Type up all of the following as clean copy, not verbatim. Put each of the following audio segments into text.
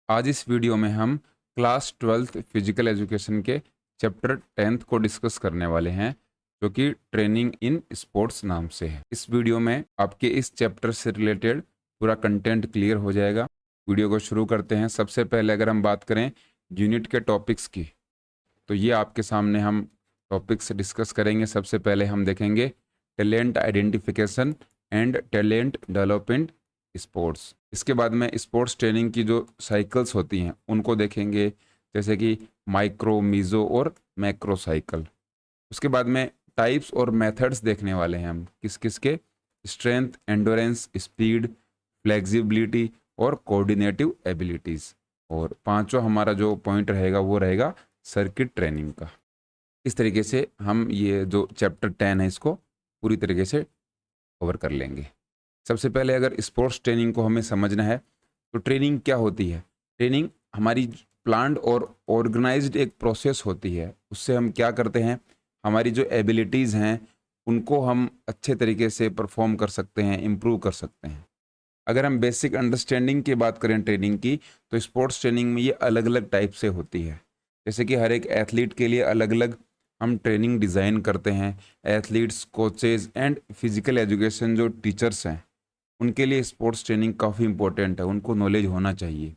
आज इस वीडियो में हम क्लास 12th फिजिकल एजुकेशन के चैप्टर 10th को डिस्कस करने वाले हैं, जो कि ट्रेनिंग इन स्पोर्ट्स नाम से है। इस वीडियो में आपके इस चैप्टर से रिलेटेड पूरा कंटेंट क्लियर हो जाएगा। वीडियो को शुरू करते हैं। सबसे पहले अगर हम बात करें यूनिट के टॉपिक्स की, तो ये आपके सामने हम टॉपिक्स डिस्कस करेंगे। सबसे पहले हम देखेंगे talent identification and talent development sports. इसके बाद में स्पोर्ट्स ट्रेनिंग की जो साइकिल्स होती हैं उनको देखेंगे, जैसे कि माइक्रो, मीजो और मैक्रो साइकिल। उसके बाद में टाइप्स और मेथड्स देखने वाले हैं हम किस किस के, स्ट्रेंथ, एंडोरेंस, स्पीड, फ्लेक्सिबिलिटी और कोऑर्डिनेटिव एबिलिटीज़। और पांचवा हमारा जो पॉइंट रहेगा वो रहेगा सर्किट ट्रेनिंग का। इस तरीके से हम ये जो चैप्टर 10 है इसको पूरी तरीके से कवर कर लेंगे। सबसे पहले अगर स्पोर्ट्स ट्रेनिंग को हमें समझना है तो ट्रेनिंग क्या होती है। ट्रेनिंग हमारी प्लान्ड और ऑर्गेनाइज्ड एक प्रोसेस होती है। उससे हम क्या करते हैं, हमारी जो एबिलिटीज़ हैं उनको हम अच्छे तरीके से परफॉर्म कर सकते हैं, इम्प्रूव कर सकते हैं। अगर हम बेसिक अंडरस्टैंडिंग की बात करें ट्रेनिंग की, तो स्पोर्ट्स ट्रेनिंग में ये अलग अलग टाइप से होती है। जैसे कि हर एक एथलीट के लिए अलग अलग हम ट्रेनिंग डिज़ाइन करते हैं। Athletes, coaches and physical education जो टीचर्स हैं उनके लिए स्पोर्ट्स ट्रेनिंग काफ़ी इंपॉर्टेंट है, उनको नॉलेज होना चाहिए।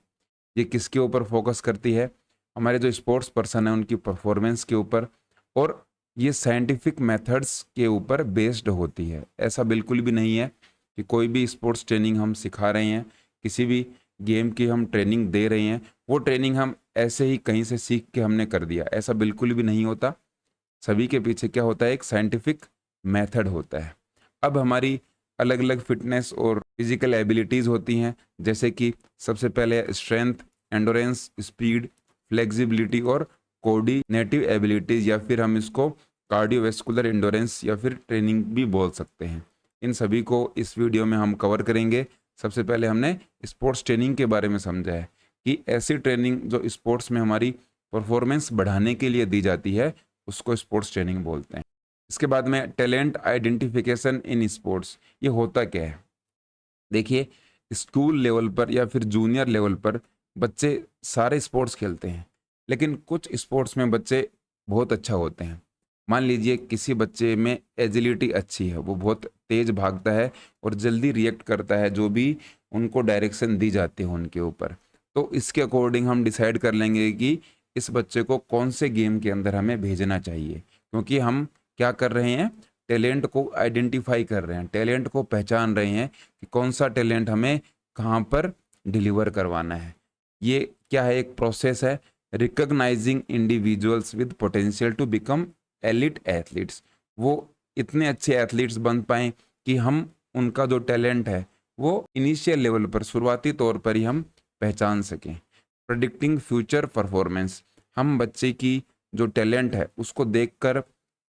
ये किसके ऊपर फोकस करती है, हमारे जो स्पोर्ट्स पर्सन है उनकी परफॉर्मेंस के ऊपर, और ये साइंटिफिक मेथड्स के ऊपर बेस्ड होती है। ऐसा बिल्कुल भी नहीं है कि कोई भी स्पोर्ट्स ट्रेनिंग हम सिखा रहे हैं, किसी भी गेम की हम ट्रेनिंग दे रहे हैं, वो ट्रेनिंग हम ऐसे ही कहीं से सीख के हमने कर दिया, ऐसा बिल्कुल भी नहीं होता। सभी के पीछे क्या होता है, एक साइंटिफिक मेथड होता है। अब हमारी अलग अलग फिटनेस और फिजिकल एबिलिटीज़ होती हैं, जैसे कि सबसे पहले स्ट्रेंथ, एंडोरेंस, स्पीड, फ्लेक्सिबिलिटी और कोऑर्डिनेटिव एबिलिटीज़, या फिर हम इसको कार्डियोवैस्कुलर एंडोरेंस या फिर ट्रेनिंग भी बोल सकते हैं। इन सभी को इस वीडियो में हम कवर करेंगे। सबसे पहले हमने स्पोर्ट्स ट्रेनिंग के बारे में समझा है कि ऐसी ट्रेनिंग जो स्पोर्ट्स में हमारी परफॉर्मेंस बढ़ाने के लिए दी जाती है उसको स्पोर्ट्स ट्रेनिंग बोलते हैं। इसके बाद में टैलेंट आइडेंटिफिकेशन इन स्पोर्ट्स, ये होता क्या है। देखिए, स्कूल लेवल पर या फिर जूनियर लेवल पर बच्चे सारे स्पोर्ट्स खेलते हैं, लेकिन कुछ स्पोर्ट्स में बच्चे बहुत अच्छा होते हैं। मान लीजिए किसी बच्चे में एजिलिटी अच्छी है, वो बहुत तेज भागता है और जल्दी रिएक्ट करता है जो भी उनको डायरेक्शन दी जाती है उनके ऊपर। तो इसके अकॉर्डिंग हम डिसाइड कर लेंगे कि इस बच्चे को कौन से गेम के अंदर हमें भेजना चाहिए, क्योंकि हम क्या कर रहे हैं, टैलेंट को आइडेंटिफाई कर रहे हैं, टैलेंट को पहचान रहे हैं कि कौन सा टैलेंट हमें कहाँ पर डिलीवर करवाना है। ये क्या है, एक प्रोसेस है, recognizing individuals with potential to become elite athletes. वो इतने अच्छे एथलीट्स बन पाएँ कि हम उनका जो टैलेंट है वो इनिशियल लेवल पर, शुरुआती तौर पर ही हम पहचान सकें। प्रेडिक्टिंग फ्यूचर परफॉर्मेंस, हम बच्चे की जो टैलेंट है उसको देखकर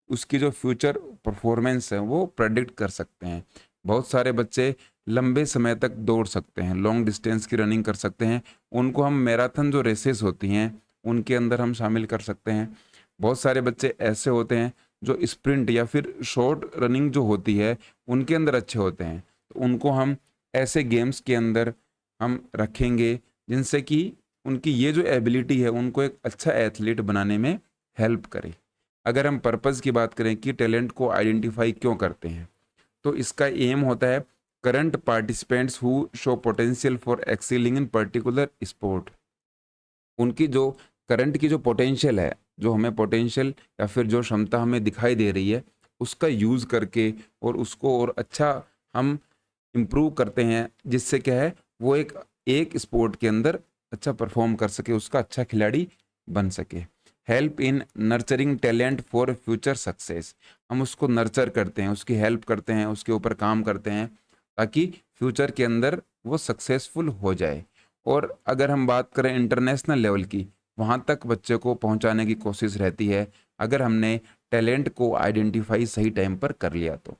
उसकी जो फ्यूचर परफॉर्मेंस है वो प्रेडिक्ट कर सकते हैं। बहुत सारे बच्चे लंबे समय तक दौड़ सकते हैं, लॉन्ग डिस्टेंस की रनिंग कर सकते हैं। उनको हम मैराथन जो रेसेस होती हैं उनके अंदर हम शामिल कर सकते हैं। बहुत सारे बच्चे ऐसे होते हैं जो स्प्रिंट या फिर शॉर्ट रनिंग जो होती है उनके अंदर अच्छे होते हैं, तो उनको हम ऐसे गेम्स के अंदर हम रखेंगे जिनसे कि उनकी ये जो एबिलिटी है उनको एक अच्छा एथलीट बनाने में हेल्प करे। अगर हम पर्पज़ की बात करें कि टैलेंट को आइडेंटिफाई क्यों करते हैं, तो इसका एम होता है current participants who show potential for excelling in particular sport. उनकी जो करंट की जो पोटेंशियल है, जो हमें पोटेंशियल या फिर जो क्षमता हमें दिखाई दे रही है उसका यूज़ करके और उसको और अच्छा हम इम्प्रूव करते हैं, जिससे क्या है वो एक एक स्पोर्ट के अंदर अच्छा परफॉर्म कर सके, उसका अच्छा खिलाड़ी बन सके। Help in nurturing talent for future success, हम उसको नर्चर करते हैं, उसकी हेल्प करते हैं, उसके ऊपर काम करते हैं ताकि फ्यूचर के अंदर वो सक्सेसफुल हो जाए। और अगर हम बात करें इंटरनेशनल लेवल की, वहाँ तक बच्चे को पहुँचाने की कोशिश रहती है अगर हमने टैलेंट को आइडेंटिफाई सही टाइम पर कर लिया तो।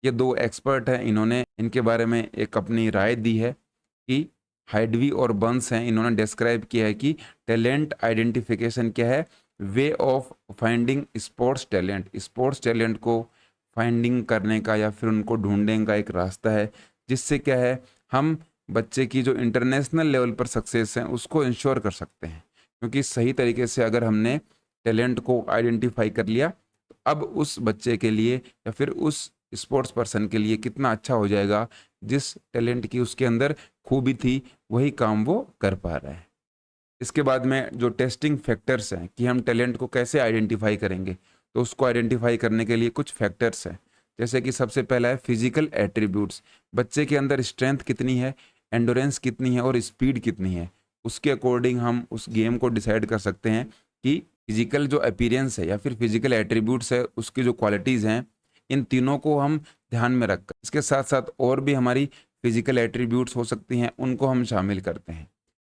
ये दो एक्सपर्ट हैं, इन्होंने इनके बारे में एक अपनी राय दी है कि हाइडवी और बंस हैं, इन्होंने डिस्क्राइब किया है कि टैलेंट आइडेंटिफिकेशन क्या है, way of finding sports talent, sports talent को फाइंडिंग करने का या फिर उनको ढूंढने का एक रास्ता है, जिससे क्या है हम बच्चे की जो इंटरनेशनल लेवल पर सक्सेस है उसको इंश्योर कर सकते हैं। क्योंकि सही तरीके से अगर हमने टैलेंट को आइडेंटिफाई कर लिया तो अब उस बच्चे के लिए या फिर उस स्पोर्ट्स पर्सन के लिए कितना अच्छा हो जाएगा, जिस टैलेंट की उसके अंदर खूबी थी वही काम वो कर पा रहा है। इसके बाद में जो टेस्टिंग फैक्टर्स हैं कि हम टैलेंट को कैसे आइडेंटिफाई करेंगे, तो उसको आइडेंटिफाई करने के लिए कुछ फैक्टर्स हैं। जैसे कि सबसे पहला है फिजिकल एट्रीब्यूट्स। बच्चे के अंदर स्ट्रेंथ कितनी है, एंडोरेंस कितनी है और स्पीड कितनी है, उसके अकॉर्डिंग हम उस गेम को डिसाइड कर सकते हैं कि फिजिकल जो अपीयरेंस है या फिर फिजिकल एट्रीब्यूट्स है उसकी जो क्वालिटीज़ हैं, इन तीनों को हम ध्यान में रखकर इसके साथ साथ और भी हमारी फिजिकल एट्रीब्यूट्स हो सकती हैं उनको हम शामिल करते हैं।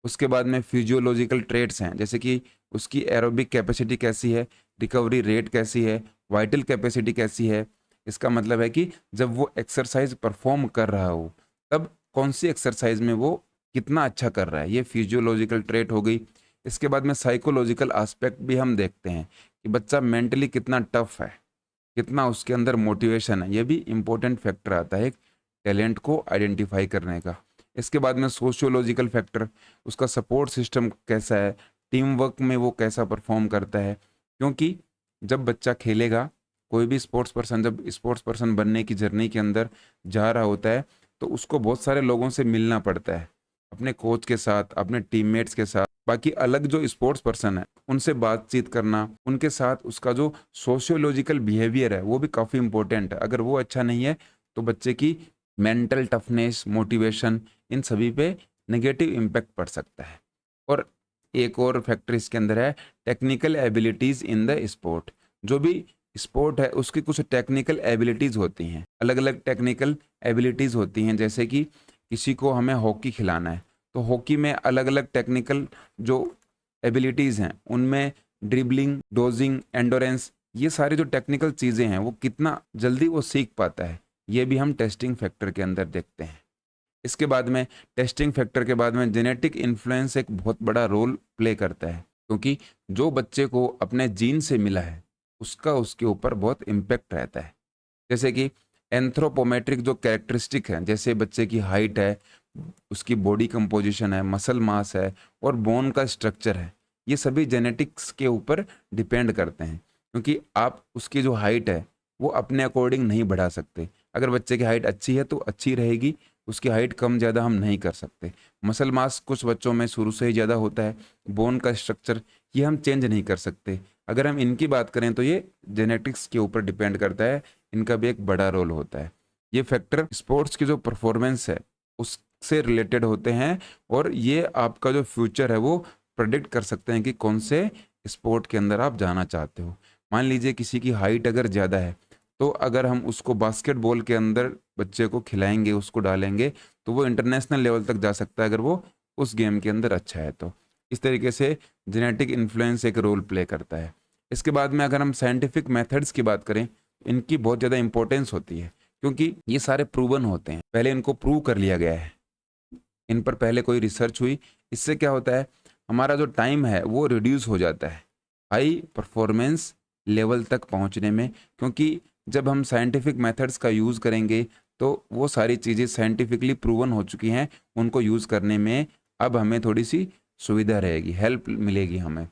उसके बाद में फिजियोलॉजिकल ट्रेट्स हैं, जैसे कि उसकी एरोबिक कैपेसिटी कैसी है, रिकवरी रेट कैसी है, वाइटल कैपेसिटी कैसी है। इसका मतलब है कि जब वो एक्सरसाइज परफॉर्म कर रहा हो तब कौन सी एक्सरसाइज में वो कितना अच्छा कर रहा है, ये फिजियोलॉजिकल ट्रेट हो गई। इसके बाद में साइकोलॉजिकल एस्पेक्ट भी हम देखते हैं कि बच्चा मेंटली कितना टफ है, कितना उसके अंदर मोटिवेशन है, ये भी इम्पोर्टेंट फैक्टर आता है टैलेंट को आइडेंटिफाई करने का। इसके बाद में सोशियोलॉजिकल फैक्टर, उसका सपोर्ट सिस्टम कैसा है, टीम वर्क में वो कैसा परफॉर्म करता है। क्योंकि जब बच्चा खेलेगा, कोई भी स्पोर्ट्स पर्सन जब स्पोर्ट्स पर्सन बनने की जर्नी के अंदर जा रहा होता है तो उसको बहुत सारे लोगों से मिलना पड़ता है, अपने कोच के साथ, अपने टीममेट्स के साथ, बाकी अलग जो स्पोर्ट्स पर्सन है उनसे बातचीत करना, उनके साथ उसका जो सोशियोलॉजिकल बिहेवियर है वो भी काफ़ी इंपॉर्टेंट है। अगर वो अच्छा नहीं है तो बच्चे की मेंटल टफनेस, मोटिवेशन, इन सभी पे नेगेटिव इम्पैक्ट पड़ सकता है। और एक और फैक्टर इसके अंदर है technical abilities in the sport. जो भी स्पोर्ट है उसकी कुछ टेक्निकल एबिलिटीज़ होती हैं, अलग अलग टेक्निकल एबिलिटीज़ होती हैं। जैसे कि किसी को हमें हॉकी खिलाना है तो हॉकी में अलग अलग टेक्निकल जो एबिलिटीज़ हैं उनमें ड्रिबलिंग, डोजिंग, एंडोरेंस, ये सारी जो टेक्निकल चीज़ें हैं वो कितना जल्दी वो सीख पाता है, ये भी हम टेस्टिंग फैक्टर के अंदर देखते हैं। इसके बाद में टेस्टिंग फैक्टर के बाद में जेनेटिक इन्फ्लुएंस एक बहुत बड़ा रोल प्ले करता है। क्योंकि जो बच्चे को अपने जीन से मिला है उसका उसके ऊपर बहुत इम्पैक्ट रहता है। जैसे कि एंथ्रोपोमेट्रिक जो कैरेक्टरिस्टिक हैं, जैसे बच्चे की हाइट है, उसकी बॉडी कंपोजिशन है, मसल मास है और बोन का स्ट्रक्चर है, ये सभी जेनेटिक्स के ऊपर डिपेंड करते हैं। क्योंकि आप उसकी जो हाइट है वो अपने अकॉर्डिंग नहीं बढ़ा सकते। अगर बच्चे की हाइट अच्छी है तो अच्छी रहेगी, उसकी हाइट कम ज़्यादा हम नहीं कर सकते। मसल मास कुछ बच्चों में शुरू से ही ज़्यादा होता है, बोन का स्ट्रक्चर ये हम चेंज नहीं कर सकते। अगर हम इनकी बात करें तो ये जेनेटिक्स के ऊपर डिपेंड करता है, इनका भी एक बड़ा रोल होता है। ये फैक्टर स्पोर्ट्स की जो परफॉर्मेंस है उससे रिलेटेड होते हैं और ये आपका जो फ्यूचर है वो प्रेडिक्ट कर सकते हैं कि कौन से स्पोर्ट के अंदर आप जाना चाहते हो। मान लीजिए किसी की हाइट अगर ज़्यादा है तो अगर हम उसको बास्केटबॉल के अंदर बच्चे को खिलाएंगे, उसको डालेंगे, तो वो इंटरनेशनल लेवल तक जा सकता है अगर वो उस गेम के अंदर अच्छा है तो। इस तरीके से जेनेटिक इन्फ्लुएंस एक रोल प्ले करता है। इसके बाद में अगर हम साइंटिफिक मेथड्स की बात करें, इनकी बहुत ज़्यादा इंपॉर्टेंस होती है क्योंकि ये सारे प्रूवन होते हैं, पहले इनको प्रूव कर लिया गया है, इन पर पहले कोई रिसर्च हुई। इससे क्या होता है, हमारा जो टाइम है वो रिड्यूस हो जाता है हाई परफॉर्मेंस लेवल तक पहुंचने में। क्योंकि जब हम साइंटिफिक मेथड्स का यूज़ करेंगे तो वो सारी चीज़ें साइंटिफिकली प्रूवन हो चुकी हैं, उनको यूज़ करने में अब हमें थोड़ी सी सुविधा रहेगी, हेल्प मिलेगी हमें।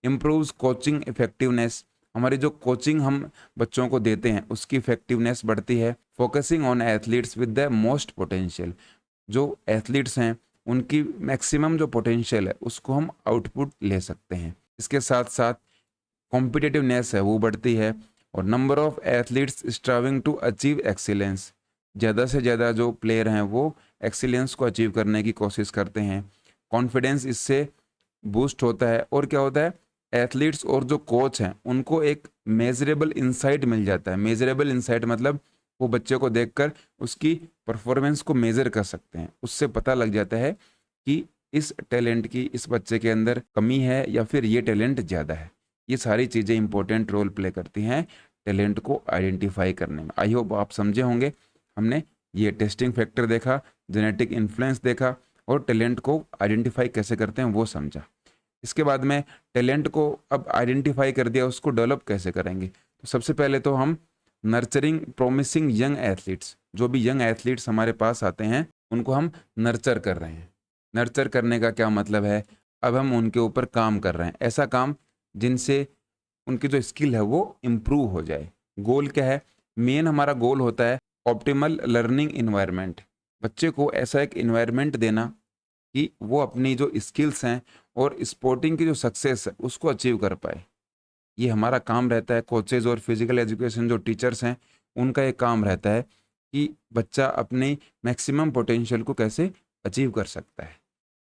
इम्प्रूव्स कोचिंग इफेक्टिवनेस, हमारी जो कोचिंग हम बच्चों को देते हैं उसकी इफेक्टिवनेस बढ़ती है। Focusing on athletes with the most potential, जो एथलीट्स हैं उनकी मैक्सिमम जो पोटेंशियल है उसको हम आउटपुट ले सकते हैं। इसके साथ साथ कॉम्पिटिटिवनेस है वो बढ़ती है और number of athletes striving to achieve excellence, ज़्यादा से ज़्यादा जो प्लेयर हैं वो एक्सीलेंस को अचीव करने की कोशिश करते हैं। कॉन्फिडेंस इससे बूस्ट होता है और क्या होता है, एथलीट्स और जो कोच हैं उनको एक मेजरेबल इंसाइट मिल जाता है। मेजरेबल इंसाइट मतलब वो बच्चे को देखकर उसकी परफॉर्मेंस को मेज़र कर सकते हैं, उससे पता लग जाता है कि इस टैलेंट की इस बच्चे के अंदर कमी है या फिर ये टैलेंट ज़्यादा है। ये सारी चीज़ें इंपॉर्टेंट रोल प्ले करती हैं टैलेंट को आइडेंटिफाई करने में। आई होप आप समझे होंगे। हमने ये टेस्टिंग फैक्टर देखा, जेनेटिक इन्फ्लुएंस देखा और टैलेंट को आइडेंटिफाई कैसे करते हैं वो समझा। इसके बाद में टैलेंट को अब आइडेंटिफाई कर दिया, उसको डेवलप कैसे करेंगे। तो सबसे पहले तो हम नर्चरिंग प्रॉमिसिंग यंग एथलीट्स, जो भी यंग एथलीट्स हमारे पास आते हैं उनको हम नर्चर कर रहे हैं। नर्चर करने का क्या मतलब है, अब हम उनके ऊपर काम कर रहे हैं, ऐसा काम जिनसे उनकी जो स्किल है वो इम्प्रूव हो जाए। गोल क्या है, मेन हमारा गोल होता है ऑप्टिमल लर्निंग इन्वायरमेंट। बच्चे को ऐसा एक इन्वायरमेंट देना कि वो अपनी जो स्किल्स हैं और स्पोर्टिंग की जो सक्सेस है उसको अचीव कर पाए। ये हमारा काम रहता है, कोचेज और फिजिकल एजुकेशन जो टीचर्स हैं उनका एक काम रहता है कि बच्चा अपने मैक्सिमम पोटेंशियल को कैसे अचीव कर सकता है।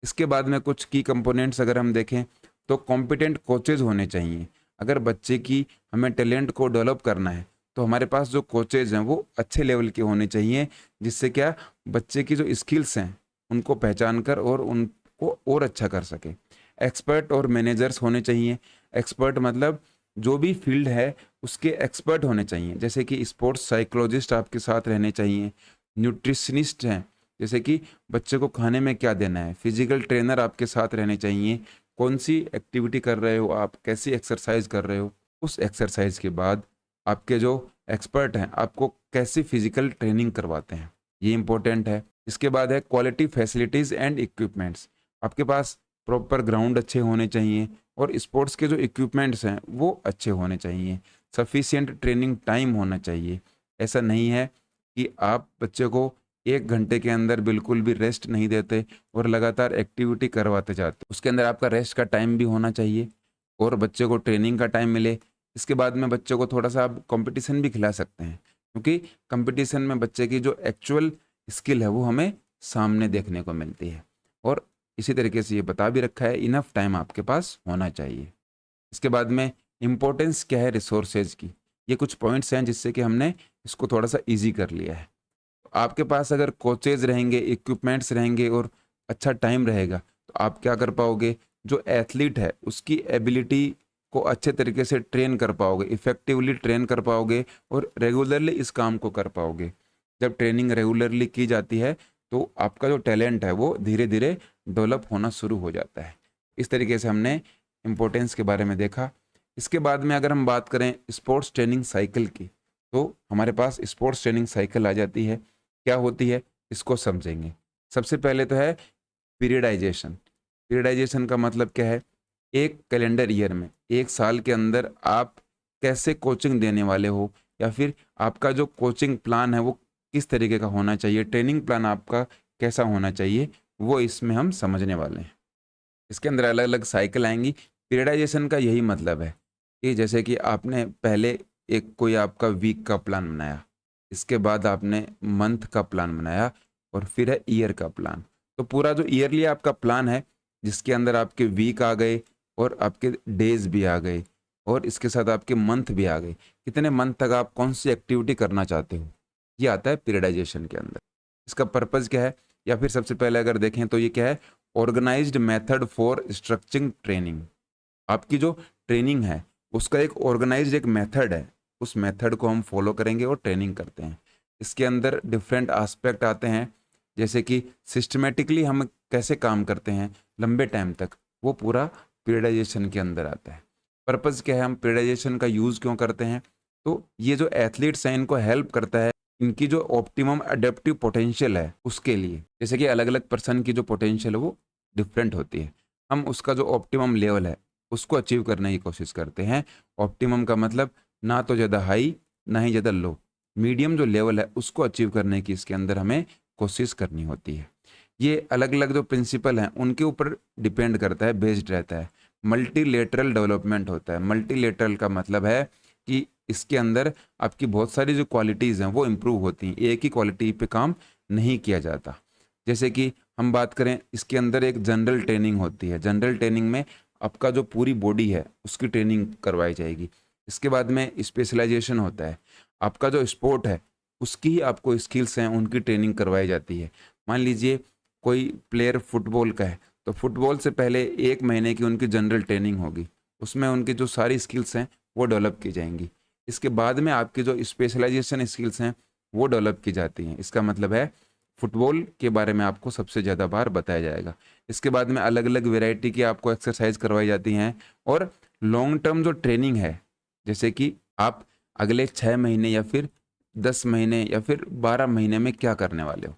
इसके बाद में कुछ की कंपोनेंट्स अगर हम देखें तो कॉम्पिटेंट कोचेज होने चाहिए। अगर बच्चे की हमें टैलेंट को डेवलप करना है तो हमारे पास जो कोचेज हैं वो अच्छे लेवल के होने चाहिए, जिससे क्या बच्चे की जो स्किल्स हैं उनको पहचान कर और उनको और अच्छा कर सके। एक्सपर्ट और मैनेजर्स होने चाहिए। एक्सपर्ट मतलब जो भी फील्ड है उसके एक्सपर्ट होने चाहिए, जैसे कि स्पोर्ट्स साइकोलॉजिस्ट आपके साथ रहने चाहिए। न्यूट्रिशनिस्ट हैं, जैसे कि बच्चे को खाने में क्या देना है। फिजिकल ट्रेनर आपके साथ रहने चाहिए, कौन सी एक्टिविटी कर रहे हो आप, कैसी एक्सरसाइज कर रहे हो, उस एक्सरसाइज के बाद आपके जो एक्सपर्ट हैं आपको कैसी फिजिकल ट्रेनिंग करवाते हैं, ये इंपॉर्टेंट है। इसके बाद है क्वालिटी फैसिलिटीज़ एंड इक्विपमेंट्स। आपके पास प्रॉपर ग्राउंड अच्छे होने चाहिए और स्पोर्ट्स के जो इक्विपमेंट्स हैं वो अच्छे होने चाहिए। सफिशिएंट ट्रेनिंग टाइम होना चाहिए। ऐसा नहीं है कि आप बच्चे को 1 घंटे के अंदर बिल्कुल भी रेस्ट नहीं देते और लगातार एक्टिविटी करवाते जाते। उसके अंदर आपका रेस्ट का टाइम भी होना चाहिए और बच्चे को ट्रेनिंग का टाइम मिले। इसके बाद में बच्चे को थोड़ा-सा आप कॉम्पिटिशन भी खिला सकते हैं, क्योंकि कॉम्पिटिशन में बच्चे की जो एक्चुअल स्किल है वो हमें सामने देखने को मिलती है। और इसी तरीके से ये बता भी रखा है, इनफ टाइम आपके पास होना चाहिए। इसके बाद में इम्पोर्टेंस क्या है रिसोर्सेज की, ये कुछ पॉइंट्स हैं जिससे कि हमने इसको थोड़ा-सा ईज़ी कर लिया है। आपके पास अगर कोचेज़ रहेंगे, इक्विपमेंट्स रहेंगे और अच्छा टाइम रहेगा, तो आप क्या कर पाओगे, जो एथलीट है उसकी एबिलिटी को अच्छे तरीके से ट्रेन कर पाओगे, इफ़ेक्टिवली ट्रेन कर पाओगे और रेगुलरली इस काम को कर पाओगे। जब ट्रेनिंग रेगुलरली की जाती है, तो आपका जो टैलेंट है वो धीरे-धीरे डेवलप होना शुरू हो जाता है। इस तरीके से हमने इम्पोर्टेंस के बारे में देखा। इसके बाद में अगर हम बात करें स्पोर्ट्स ट्रेनिंग साइकिल की, तो हमारे पास स्पोर्ट्स ट्रेनिंग साइकिल आ जाती है। क्या होती है इसको समझेंगे। सबसे पहले तो है पीरियडाइजेशन। पीरियडाइजेशन का मतलब क्या है, एक कैलेंडर ईयर में, एक साल के अंदर आप कैसे कोचिंग देने वाले हो, या फिर आपका जो कोचिंग प्लान है वो किस तरीके का होना चाहिए, ट्रेनिंग प्लान आपका कैसा होना चाहिए, वो इसमें हम समझने वाले हैं। इसके अंदर अलग अलग साइकिल आएंगी। पीरियडाइजेशन का यही मतलब है कि जैसे कि आपने पहले एक कोई आपका वीक का प्लान बनाया, इसके बाद आपने मंथ का प्लान बनाया और फिर है ईयर का प्लान। तो पूरा जो ईयरली आपका प्लान है जिसके अंदर आपके वीक आ गए और आपके डेज भी आ गए और इसके साथ आपके मंथ भी आ गए, कितने मंथ तक आप कौन सी एक्टिविटी करना चाहते हो, ये आता है पीरियडाइजेशन के अंदर। इसका पर्पज़ क्या है, या फिर सबसे पहले अगर देखें तो ये क्या है, organized method for structuring training. आपकी जो ट्रेनिंग है उसका एक ऑर्गेनाइज्ड एक मेथड है, उस मेथड को हम फॉलो करेंगे और ट्रेनिंग करते हैं। इसके अंदर डिफरेंट एस्पेक्ट आते हैं, जैसे कि सिस्टमेटिकली हम कैसे काम करते हैं लंबे टाइम तक, वो पूरा पीरियडाइजेशन के अंदर आता है। पर्पज़ क्या है, हम पीरियडाइजेशन का यूज़ क्यों करते हैं, तो ये जो एथलीट्स हैं इनको हेल्प करता है इनकी जो ऑप्टिमम अडेप्टिव पोटेंशियल है उसके लिए। जैसे कि अलग अलग पर्सन की जो पोटेंशियल है वो डिफरेंट होती है, हम उसका जो ऑप्टिमम लेवल है उसको अचीव करने की कोशिश करते हैं। ऑप्टिमम का मतलब ना तो ज़्यादा हाई ना ही ज़्यादा लो, मीडियम जो लेवल है उसको अचीव करने की इसके अंदर हमें कोशिश करनी होती है। ये अलग अलग जो प्रिंसिपल हैं उनके ऊपर डिपेंड करता है, बेस्ड रहता है। मल्टीलेटरल डेवलपमेंट होता है। मल्टीलेटरल का मतलब है कि इसके अंदर आपकी बहुत सारी जो क्वालिटीज़ हैं वो इम्प्रूव होती हैं, एक ही क्वालिटी पे काम नहीं किया जाता। जैसे कि हम बात करें, इसके अंदर एक जनरल ट्रेनिंग होती है। जनरल ट्रेनिंग में आपका जो पूरी बॉडी है उसकी ट्रेनिंग करवाई जाएगी। इसके बाद में स्पेशलाइजेशन होता है, आपका जो स्पोर्ट है उसकी ही आपको स्किल्स हैं उनकी ट्रेनिंग करवाई जाती है। मान लीजिए कोई प्लेयर फुटबॉल का है, तो फुटबॉल से पहले 1 महीने की उनकी जनरल ट्रेनिंग होगी, उसमें उनकी जो सारी स्किल्स हैं वो डेवलप की जाएंगी। इसके बाद में आपकी जो स्पेशलाइजेशन स्किल्स हैं वो डेवलप की जाती हैं। इसका मतलब है फुटबॉल के बारे में आपको सबसे ज़्यादा बार बताया जाएगा। इसके बाद में अलग अलग वैरायटी की आपको एक्सरसाइज करवाई जाती हैं। और लॉन्ग टर्म जो ट्रेनिंग है, जैसे कि आप अगले 6 महीने या फिर 10 महीने या फिर 12 महीने में क्या करने वाले हो,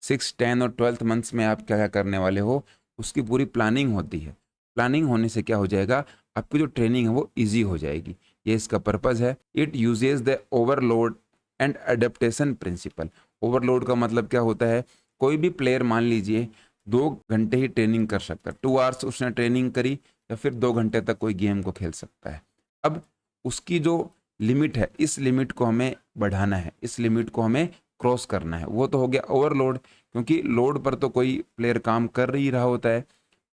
6, 10 और 12th मंथ्स में आप क्या क्या करने वाले हो, उसकी पूरी प्लानिंग होती है। प्लानिंग होने से क्या हो जाएगा, आपकी जो ट्रेनिंग है वो ईजी हो जाएगी। ये इसका पर्पज़ है। It uses the overload and adaptation principle. Overload का मतलब क्या होता है, कोई भी प्लेयर मान लीजिए 2 घंटे ही ट्रेनिंग कर सकता है, 2 आवर्स उसने ट्रेनिंग करी, या फिर 2 घंटे तक कोई गेम को खेल सकता है। अब उसकी जो लिमिट है, इस लिमिट को हमें बढ़ाना है, इस लिमिट को हमें क्रॉस करना है। वो तो हो गया ओवरलोड, क्योंकि लोड पर तो कोई प्लेयर काम कर ही रहा होता है।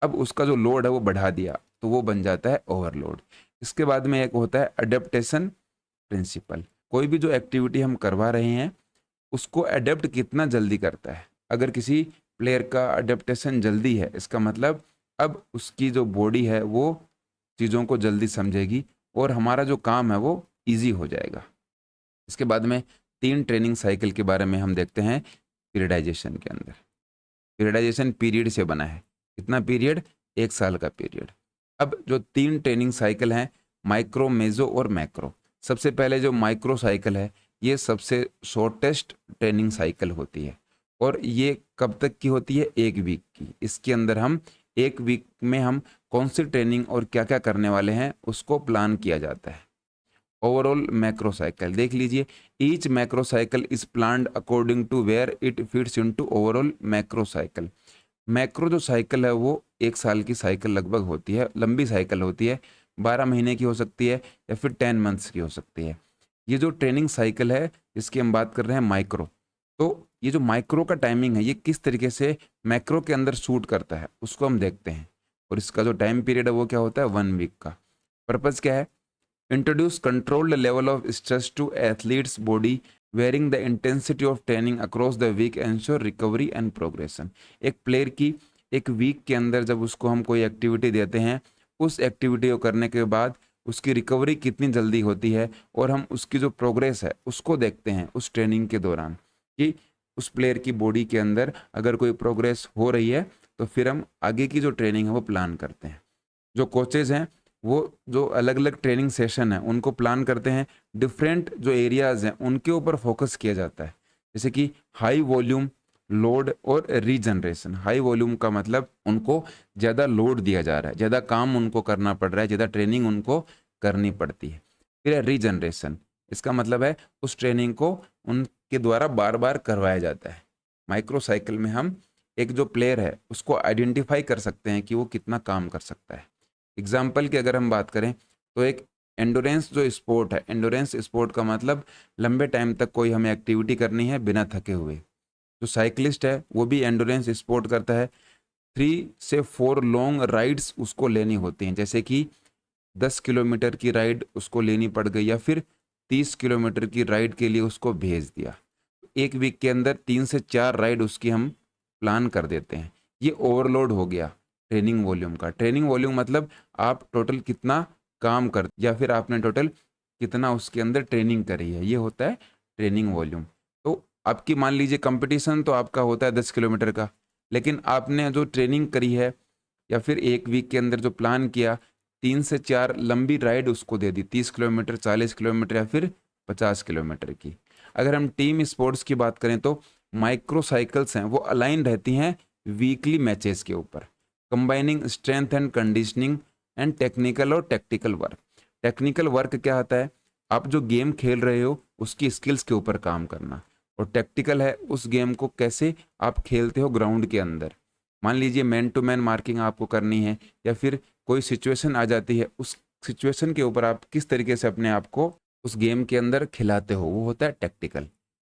अब उसका जो लोड है वो बढ़ा दिया तो वो बन जाता है ओवरलोड। इसके बाद में एक होता है अडेप्टेशन प्रिंसिपल। कोई भी जो एक्टिविटी हम करवा रहे हैं उसको अडेप्ट कितना जल्दी करता है। अगर किसी प्लेयर का अडेप्टेशन जल्दी है, इसका मतलब अब उसकी जो बॉडी है वो चीज़ों को जल्दी समझेगी और हमारा जो काम है वो ईजी हो जाएगा। इसके बाद में 3 ट्रेनिंग साइकिल के बारे में हम देखते हैं पीरियडाइजेशन के अंदर। पीरियडाइजेशन पीरियड से बना है। कितना पीरियड, 1 साल का पीरियड। अब जो 3 ट्रेनिंग साइकिल हैं, माइक्रो, मेजो और मैक्रो। सबसे पहले जो माइक्रो साइकिल है, ये सबसे शॉर्टेस्ट ट्रेनिंग साइकिल होती है और ये कब तक की होती है, 1 वीक की। इसके अंदर हम 1 वीक में हम कौन सी ट्रेनिंग और क्या क्या करने वाले हैं उसको प्लान किया जाता है। ओवरऑल मैक्रो साइकिल देख लीजिए। Each macro cycle is planned according to where it fits into overall macro cycle. Macro जो साइकिल है वो 1 साल की साइकिल लगभग होती है, लंबी साइकिल होती है, 12 महीने की हो सकती है या फिर 10 मंथ्स की हो सकती है। ये जो ट्रेनिंग साइकिल है जिसकी हम बात कर रहे हैं माइक्रो, तो ये जो माइक्रो का टाइमिंग है ये किस तरीके से मैक्रो के अंदर सूट करता है उसको हम देखते हैं। और इसका जो टाइम पीरियड है वो क्या होता है, 1 वीक का। पर्पज़ क्या है, introduce controlled level of stress to athletes body varying the intensity of training across the week ensure recovery and progression। एक प्लेयर की एक वीक के अंदर जब उसको हम कोई एक्टिविटी देते हैं, उस एक्टिविटी को करने के बाद उसकी रिकवरी कितनी जल्दी होती है और हम उसकी जो प्रोग्रेस है उसको देखते हैं उस ट्रेनिंग के दौरान, कि उस प्लेयर की बॉडी के अंदर अगर कोई प्रोग्रेस हो रही है तो फिर हम आगे की जो ट्रेनिंग है वो प्लान करते हैं। जो कोचेज़ हैं वो जो अलग अलग ट्रेनिंग सेशन है उनको प्लान करते हैं। डिफरेंट जो एरियाज़ हैं उनके ऊपर फोकस किया जाता है, जैसे कि हाई वॉल्यूम, लोड और रीजनरेशन। हाई वॉल्यूम का मतलब उनको ज़्यादा लोड दिया जा रहा है, ज़्यादा काम उनको करना पड़ रहा है, ज़्यादा ट्रेनिंग उनको करनी पड़ती है। फिर है रीजनरेशन, इसका मतलब है उस ट्रेनिंग को उनके द्वारा बार बार करवाया जाता है। माइक्रो साइकिल में हम एक जो प्लेयर है उसको आइडेंटिफाई कर सकते हैं कि वो कितना काम कर सकता है। एग्जाम्पल की अगर हम बात करें तो एक एंडोरेंस जो स्पोर्ट है, एंडोरेंस स्पोर्ट का मतलब लंबे टाइम तक कोई हमें एक्टिविटी करनी है बिना थके हुए। जो साइकिलिस्ट है वो भी एंडोरेंस स्पोर्ट करता है। 3 से 4 लॉन्ग राइड्स उसको लेनी होती हैं, जैसे कि 10 किलोमीटर की राइड उसको लेनी पड़ गई या फिर 30 किलोमीटर की राइड के लिए उसको भेज दिया। 1 वीक के अंदर 3 से 4 राइड उसकी हम प्लान कर देते हैं। ये ओवरलोड हो गया ट्रेनिंग वॉल्यूम का। ट्रेनिंग वॉल्यूम मतलब आप टोटल कितना काम कर या फिर आपने टोटल कितना उसके अंदर ट्रेनिंग करी है, ये होता है ट्रेनिंग वॉल्यूम। तो आपकी मान लीजिए कंपटीशन तो आपका होता है 10 किलोमीटर का, लेकिन आपने जो ट्रेनिंग करी है या फिर 1 वीक के अंदर जो प्लान किया, 3 से 4 लंबी राइड उसको दे दी, 30 किलोमीटर, 40 किलोमीटर या फिर 50 किलोमीटर की। अगर हम टीम स्पोर्ट्स की बात करें तो माइक्रो साइकिल्स हैं वो अलाइन रहती हैं वीकली मैचेस के ऊपर, combining strength and conditioning and technical और टैक्टिकल वर्क। टेक्निकल वर्क क्या होता है, आप जो गेम खेल रहे हो उसकी स्किल्स के ऊपर काम करना, और टैक्टिकल है उस गेम को कैसे आप खेलते हो ग्राउंड के अंदर। मान लीजिए मैन टू मैन मार्किंग आपको करनी है या फिर कोई सिचुएशन आ जाती है, उस सिचुएशन के ऊपर आप किस तरीके से अपने आप को उस गेम के अंदर खिलाते हो, वो होता है टैक्टिकल।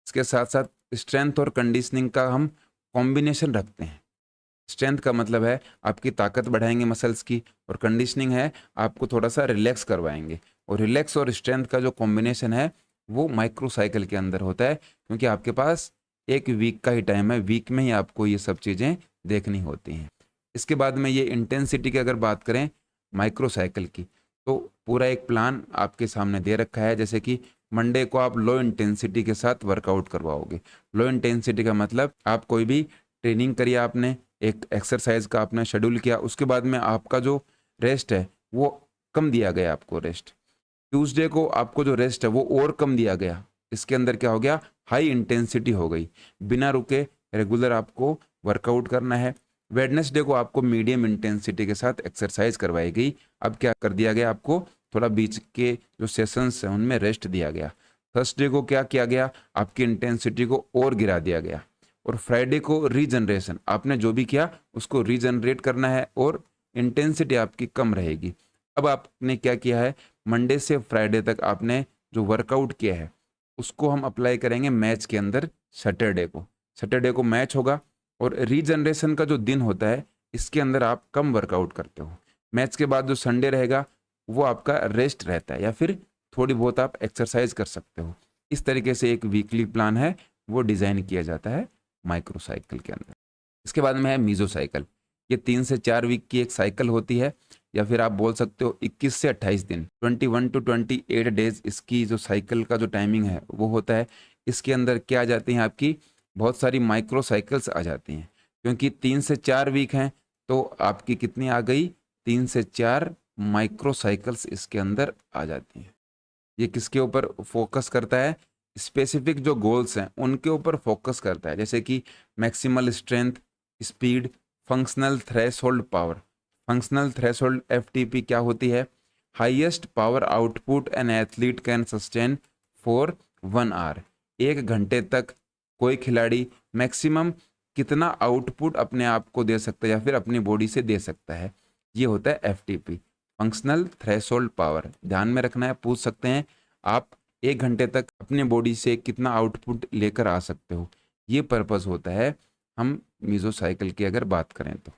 इसके साथ साथ स्ट्रेंथ और कंडीशनिंग का हम कॉम्बिनेशन रखते हैं। स्ट्रेंथ का मतलब है आपकी ताकत बढ़ाएंगे मसल्स की, और कंडीशनिंग है आपको थोड़ा सा रिलैक्स करवाएंगे। और रिलैक्स और स्ट्रेंथ का जो कॉम्बिनेशन है वो माइक्रो साइकिल के अंदर होता है, क्योंकि आपके पास 1 वीक का ही टाइम है, वीक में ही आपको ये सब चीज़ें देखनी होती हैं। इसके बाद में ये इंटेंसिटी की अगर बात करें माइक्रो साइकिल की, तो पूरा एक प्लान आपके सामने दे रखा है। जैसे कि मंडे को आप लो इंटेंसिटी के साथ वर्कआउट करवाओगे। लो इंटेंसिटी का मतलब आप कोई भी ट्रेनिंग करिए, आपने एक एक्सरसाइज का आपने शेड्यूल किया, उसके बाद में आपका जो रेस्ट है वो कम दिया गया आपको रेस्ट। ट्यूसडे को आपको जो रेस्ट है वो और कम दिया गया। इसके अंदर क्या हो गया, हाई इंटेंसिटी हो गई, बिना रुके रेगुलर आपको वर्कआउट करना है। वेडनेसडे को आपको मीडियम इंटेंसिटी के साथ एक्सरसाइज करवाई गई। अब क्या कर दिया गया, आपको थोड़ा बीच के जो सेशंस हैं उनमें रेस्ट दिया गया। थर्सडे को क्या किया गया, आपकी इंटेंसिटी को और गिरा दिया गया। और फ्राइडे को रीजनरेशन, आपने जो भी किया उसको रीजनरेट करना है और इंटेंसिटी आपकी कम रहेगी। अब आपने क्या किया है, मंडे से फ्राइडे तक आपने जो वर्कआउट किया है उसको हम अप्लाई करेंगे मैच के अंदर सैटरडे को मैच होगा। और रीजनरेशन का जो दिन होता है इसके अंदर आप कम वर्कआउट करते हो। मैच के बाद जो संडे रहेगा वो आपका रेस्ट रहता है या फिर थोड़ी बहुत आप एक्सरसाइज कर सकते हो। इस तरीके से एक वीकली प्लान है वो डिज़ाइन किया जाता है माइक्रो साइकिल के अंदर। इसके बाद में है मीजो साइकिल। ये 3 से 4 वीक की एक साइकिल होती है, या फिर आप बोल सकते हो 21 से 28 दिन, 21 टू 28 डेज इसकी जो साइकिल का जो टाइमिंग है वो होता है। इसके अंदर क्या आ जाती हैं, आपकी बहुत सारी माइक्रो साइकिल्स आ जाती हैं। क्योंकि 3 से 4 वीक हैं तो आपकी कितनी आ गई, 3 से 4 माइक्रो साइकिल्स इसके अंदर आ जाती हैं। ये किसके ऊपर फोकस करता है, स्पेसिफिक जो गोल्स हैं उनके ऊपर फोकस करता है, जैसे कि maximal strength, speed, functional threshold power. Functional threshold FTP क्या होती है, highest power output an athlete can sustain for 1 hour. 1 घंटे तक कोई खिलाड़ी मैक्सिमम कितना आउटपुट अपने आप को दे सकता है या फिर अपनी बॉडी से दे सकता है, ये होता है एफटीपी, फंक्शनल थ्रेशोल्ड पावर। ध्यान में रखना है, पूछ सकते हैं आप 1 घंटे तक अपने बॉडी से कितना आउटपुट लेकर आ सकते हो, ये पर्पस होता है हम मीजो साइकिल की अगर बात करें तो।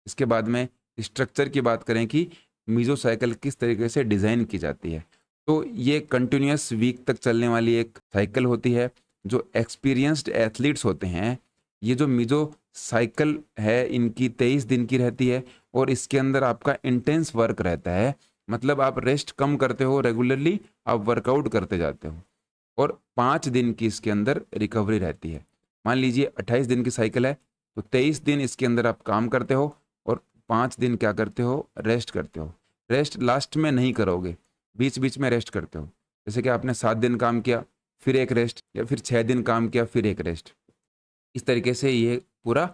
इसके बाद में स्ट्रक्चर की बात करें कि मीजो साइकिल किस तरीके से डिज़ाइन की जाती है, तो ये कंटिन्यूस वीक तक चलने वाली एक साइकिल होती है। जो एक्सपीरियंस्ड एथलीट्स होते हैं, ये जो मीजो साइकिल है इनकी 23 दिन की रहती है और इसके अंदर आपका इंटेंस वर्क रहता है। मतलब आप रेस्ट कम करते हो, रेगुलरली आप वर्कआउट करते जाते हो। और 5 दिन की इसके अंदर रिकवरी रहती है। मान लीजिए 28 दिन की साइकिल है तो 23 दिन इसके अंदर आप काम करते हो और 5 दिन क्या करते हो, रेस्ट करते हो। रेस्ट लास्ट में नहीं करोगे, बीच बीच में रेस्ट करते हो। जैसे कि आपने 7 दिन काम किया फिर एक रेस्ट, या फिर 6 दिन काम किया फिर एक रेस्ट। इस तरीके से ये पूरा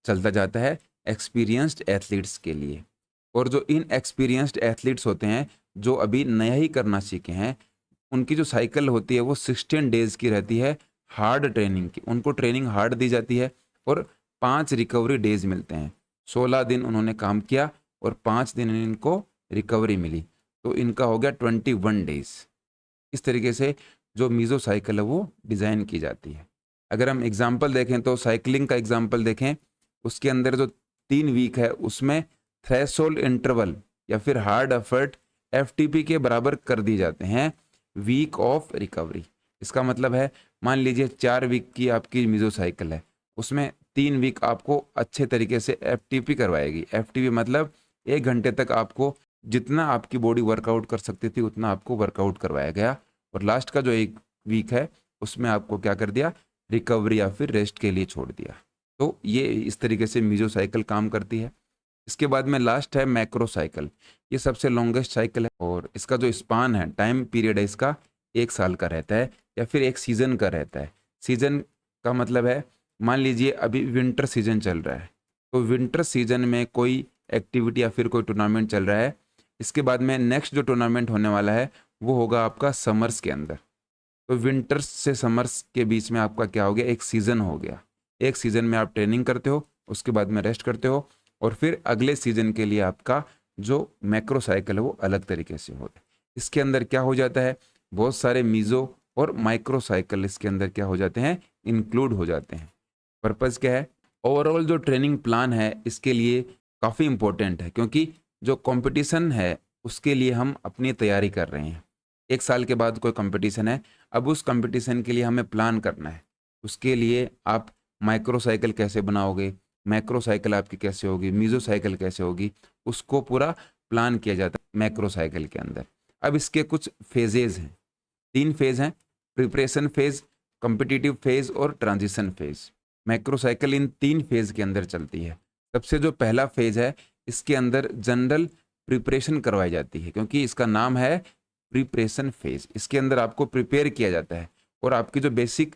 चलता जाता है एक्सपीरियंस्ड एथलीट्स के लिए। और जो इन एक्सपीरियंस्ड एथलीट्स होते हैं जो अभी नया ही करना सीखे हैं, उनकी जो साइकिल होती है वो 16 डेज की रहती है हार्ड ट्रेनिंग की। उनको ट्रेनिंग हार्ड दी जाती है और 5 रिकवरी डेज मिलते हैं। 16 दिन उन्होंने काम किया और 5 दिन इनको रिकवरी मिली, तो इनका हो गया 21 डेज। इस तरीके से जो मीजो साइकिल है वो डिज़ाइन की जाती है। अगर हम एग्जाम्पल देखें तो साइकिलिंग का एग्जाम्पल देखें, उसके अंदर जो 3 वीक है उसमें थ्रेशोल्ड इंटरवल या फिर हार्ड एफर्ट एफटीपी के बराबर कर दिए जाते हैं वीक ऑफ रिकवरी। इसका मतलब है मान लीजिए 4 वीक की आपकी मीजो साइकिल है, उसमें 3 वीक आपको अच्छे तरीके से एफटीपी करवाएगी। एफटीपी मतलब 1 घंटे तक आपको जितना आपकी बॉडी वर्कआउट कर सकती थी उतना आपको वर्कआउट करवाया गया, और लास्ट का जो 1 वीक है उसमें आपको क्या कर दिया, रिकवरी या फिर रेस्ट के लिए छोड़ दिया। तो ये इस तरीके से मीजो साइकिल काम करती है। इसके बाद में लास्ट है मैक्रो साइकिल। ये सबसे लॉन्गेस्ट साइकिल है और इसका जो स्पान है, टाइम पीरियड है इसका 1 साल का रहता है या फिर 1 सीज़न का रहता है। सीज़न का मतलब है मान लीजिए अभी विंटर सीजन चल रहा है, तो विंटर सीजन में कोई एक्टिविटी या फिर कोई टूर्नामेंट चल रहा है। इसके बाद में नेक्स्ट जो टूर्नामेंट होने वाला है वो होगा आपका समर्स के अंदर। तो विंटर्स से समर्स के बीच में आपका क्या हो गया, एक सीज़न हो गया। एक सीज़न में आप ट्रेनिंग करते हो, उसके बाद में रेस्ट करते हो, और फिर अगले सीज़न के लिए आपका जो मैक्रो साइकिल है वो अलग तरीके से होता है। इसके अंदर क्या हो जाता है, बहुत सारे मीज़ो और माइक्रो साइकिल इसके अंदर क्या हो जाते हैं, इंक्लूड हो जाते हैं। पर्पज़ क्या है, ओवरऑल जो ट्रेनिंग प्लान है इसके लिए काफ़ी इम्पोर्टेंट है, क्योंकि जो कंपटीशन है उसके लिए हम अपनी तैयारी कर रहे हैं। 1 साल के बाद कोई कंपटीशन है, अब उस कंपटीशन के लिए हमें प्लान करना है। उसके लिए आप माइक्रो साइकिल कैसे बनाओगे, मैक्रो साइकिल आपकी कैसे होगी, मीजो साइकिल कैसे होगी, उसको पूरा प्लान किया जाता है मैक्रो साइकिल के अंदर। अब इसके कुछ फेजेज़ हैं, 3 फेज़ हैं, प्रिपरेशन फेज़, कॉम्पिटिटिव फेज़ और transition phase. Macro cycle in 3 phase के अंदर चलती है। सबसे जो पहला फेज़ है इसके अंदर जनरल प्रिपरेशन करवाई जाती है, क्योंकि इसका नाम है प्रिपरेशन फेज़। इसके अंदर आपको प्रिपेयर किया जाता है और आपकी जो बेसिक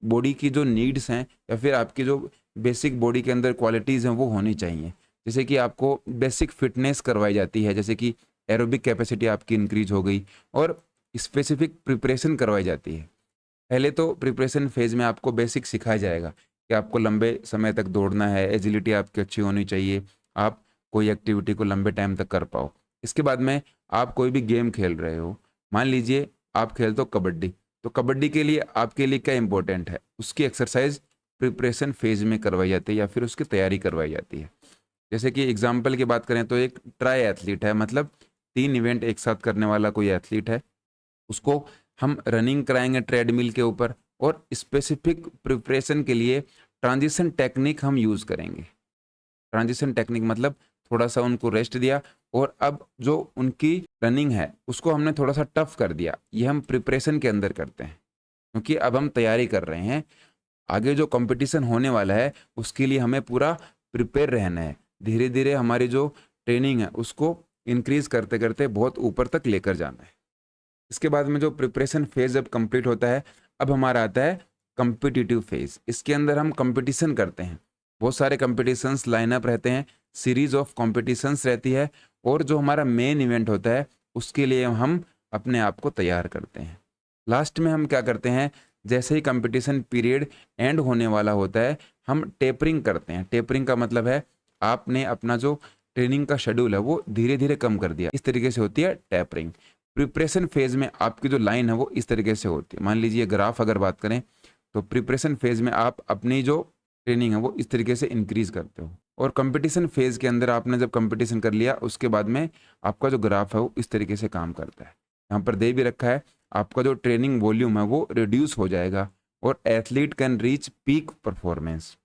बॉडी की जो नीड्स हैं या फिर आपकी जो बेसिक बॉडी के अंदर क्वालिटीज़ हैं वो होनी चाहिए। जैसे कि आपको बेसिक फिटनेस करवाई जाती है, जैसे कि एरोबिक कैपेसिटी आपकी इंक्रीज हो गई, और स्पेसिफिक प्रिपरेशन करवाई जाती है। पहले तो प्रिपरेशन फेज़ में आपको बेसिक सिखाया जाएगा कि आपको लंबे समय तक दौड़ना है, एजिलिटी आपकी अच्छी होनी चाहिए, आप कोई एक्टिविटी को लंबे टाइम तक कर पाओ। इसके बाद में आप कोई भी गेम खेल रहे हो, मान लीजिए आप खेलते हो कबड्डी, तो कबड्डी के लिए आपके लिए क्या इंपॉर्टेंट है, उसकी एक्सरसाइज प्रिपरेशन फेज़ में करवाई जाती है या फिर उसकी तैयारी करवाई जाती है। जैसे कि एग्जाम्पल की बात करें तो एक ट्राई एथलीट है, मतलब 3 इवेंट एक साथ करने वाला कोई एथलीट है, उसको हम रनिंग कराएंगे ट्रेडमिल के ऊपर, और स्पेसिफिक प्रिपरेशन के लिए ट्रांजिशन टेक्निक हम यूज़ करेंगे। ट्रांजिशन टेक्निक मतलब थोड़ा सा उनको रेस्ट दिया, और अब जो उनकी रनिंग है उसको हमने थोड़ा सा टफ कर दिया। ये हम प्रिपरेशन के अंदर करते हैं, क्योंकि अब हम तैयारी कर रहे हैं, आगे जो कंपटीशन होने वाला है उसके लिए हमें पूरा प्रिपेयर रहना है। धीरे धीरे हमारी जो ट्रेनिंग है उसको इंक्रीज करते करते बहुत ऊपर तक लेकर जाना है। इसके बाद में जो प्रिपरेशन फेज जब कंप्लीट होता है, अब हमारा आता है कम्पिटिटिव फेज। इसके अंदर हम कंपटीशन करते हैं, बहुत सारे कंपटीशंस लाइनअप रहते हैं, सीरीज ऑफ कॉम्पिटिशन्स रहती है, और जो हमारा मेन इवेंट होता है उसके लिए हम अपने आप को तैयार करते हैं। लास्ट में हम क्या करते हैं, जैसे ही कंपटीशन पीरियड एंड होने वाला होता है, हम टेपरिंग करते हैं। टेपरिंग का मतलब है आपने अपना जो ट्रेनिंग का शेड्यूल है वो धीरे धीरे कम कर दिया, इस तरीके से होती है टेपरिंग। प्रिपरेशन फेज में आपकी जो लाइन है वो इस तरीके से होती है। मान लीजिए ग्राफ अगर बात करें तो प्रिपरेशन फेज में आप अपनी जो ट्रेनिंग है वो इस तरीके से इंक्रीज करते हो, और कंपटीशन फेज के अंदर आपने जब कंपटीशन कर लिया उसके बाद में आपका जो ग्राफ है वो इस तरीके से काम करता है। यहाँ पर दे भी रखा है, आपका जो ट्रेनिंग वॉल्यूम है वो रिड्यूस हो जाएगा और athlete can reach peak performance.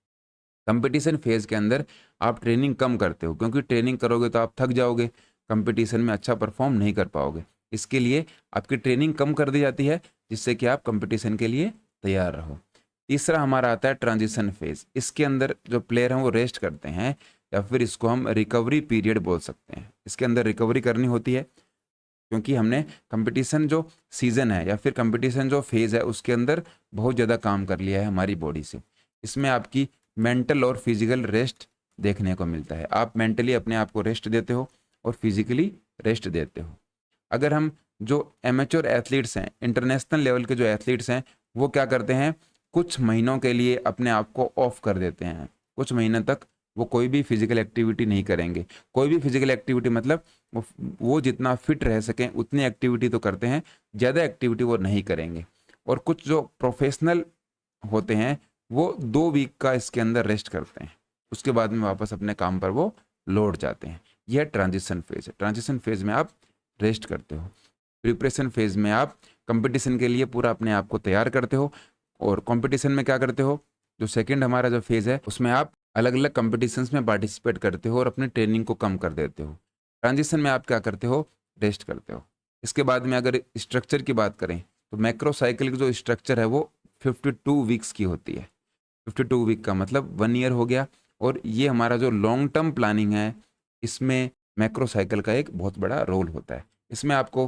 Competition phase के अंदर आप ट्रेनिंग कम करते हो, क्योंकि ट्रेनिंग करोगे तो आप थक जाओगे, कंपटीशन में अच्छा परफॉर्म नहीं कर पाओगे। इसके लिए आपकी ट्रेनिंग कम कर दी जाती है, जिससे कि आप कंपटीशन के लिए तैयार रहो। तीसरा हमारा आता है ट्रांजिशन फेज। इसके अंदर जो प्लेयर हैं वो रेस्ट करते हैं, या फिर इसको हम रिकवरी पीरियड बोल सकते हैं। इसके अंदर रिकवरी करनी होती है, क्योंकि हमने कंपटीशन जो सीज़न है या फिर कंपटीशन जो फेज़ है उसके अंदर बहुत ज़्यादा काम कर लिया है हमारी बॉडी से। इसमें आपकी मेंटल और फिजिकल रेस्ट देखने को मिलता है। आप मेंटली अपने आप को रेस्ट देते हो और फिजिकली रेस्ट देते हो। अगर हम जो एमेच्योर एथलीट्स हैं, इंटरनेशनल लेवल के जो एथलीट्स हैं, वो क्या करते हैं, कुछ महीनों के लिए अपने आप को ऑफ कर देते हैं। कुछ महीने तक वो कोई भी फिजिकल एक्टिविटी नहीं करेंगे। कोई भी फिजिकल एक्टिविटी मतलब वो जितना फिट रह सकें उतनी एक्टिविटी तो करते हैं, ज़्यादा एक्टिविटी वो नहीं करेंगे। और कुछ जो प्रोफेशनल होते हैं वो 2 वीक का इसके अंदर रेस्ट करते हैं, उसके बाद में वापस अपने काम पर वो लौट जाते हैं। यह ट्रांजिशन फेज है। ट्रांजिशन फेज में आप रेस्ट करते हो, प्रिपरेशन फेज में आप कंपटीशन के लिए पूरा अपने आप को तैयार करते हो, और कंपटीशन में क्या करते हो, जो सेकंड हमारा जो फेज है उसमें आप अलग अलग कंपटीशंस में पार्टिसिपेट करते हो और अपनी ट्रेनिंग को कम कर देते हो। ट्रांजिशन में आप क्या करते हो, रेस्ट करते हो। इसके बाद में अगर स्ट्रक्चर की बात करें तो मैक्रो साइकिल की जो स्ट्रक्चर है वो 52 वीक्स की होती है। 52 वीक का मतलब 1 ईयर हो गया, और ये हमारा जो लॉन्ग टर्म प्लानिंग है इसमें मैक्रो साइकिल का एक बहुत बड़ा रोल होता है। इसमें आपको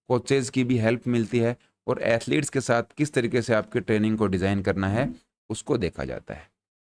कोचेज़ की भी हेल्प मिलती है, और एथलीट्स के साथ किस तरीके से आपकी ट्रेनिंग को डिज़ाइन करना है उसको देखा जाता है।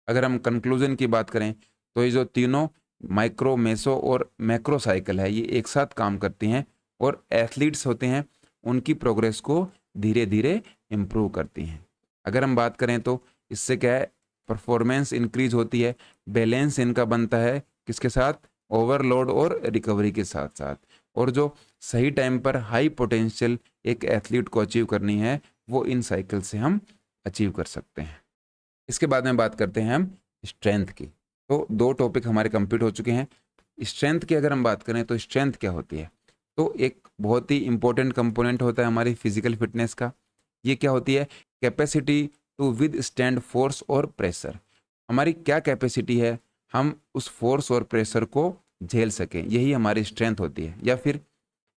अगर हम कंक्लूजन की बात करें तो ये जो तीनों माइक्रो, मेसो और मैक्रो साइकिल है ये एक साथ काम करती हैं, और एथलीट्स होते हैं उनकी प्रोग्रेस को धीरे धीरे इम्प्रूव करती हैं। अगर हम बात करें तो इससे क्या है, परफॉर्मेंस इंक्रीज होती है, बैलेंस इनका बनता है किसके साथ, ओवरलोड और रिकवरी के साथ साथ, और जो सही टाइम पर हाई पोटेंशियल एक एथलीट को अचीव करनी है वो इन साइकिल से हम अचीव कर सकते हैं। इसके बाद में बात करते हैं हम स्ट्रेंथ की। तो 2 टॉपिक हमारे कंप्लीट हो चुके हैं। स्ट्रेंथ की अगर हम बात करें तो स्ट्रेंथ क्या होती है, तो एक बहुत ही इंपॉर्टेंट कंपोनेंट होता है हमारी फिजिकल फिटनेस का। ये क्या होती है, capacity to withstand force और प्रेशर। हमारी क्या कैपेसिटी है, हम उस फोर्स और प्रेशर को झेल सकें, यही हमारी स्ट्रेंथ होती है। या फिर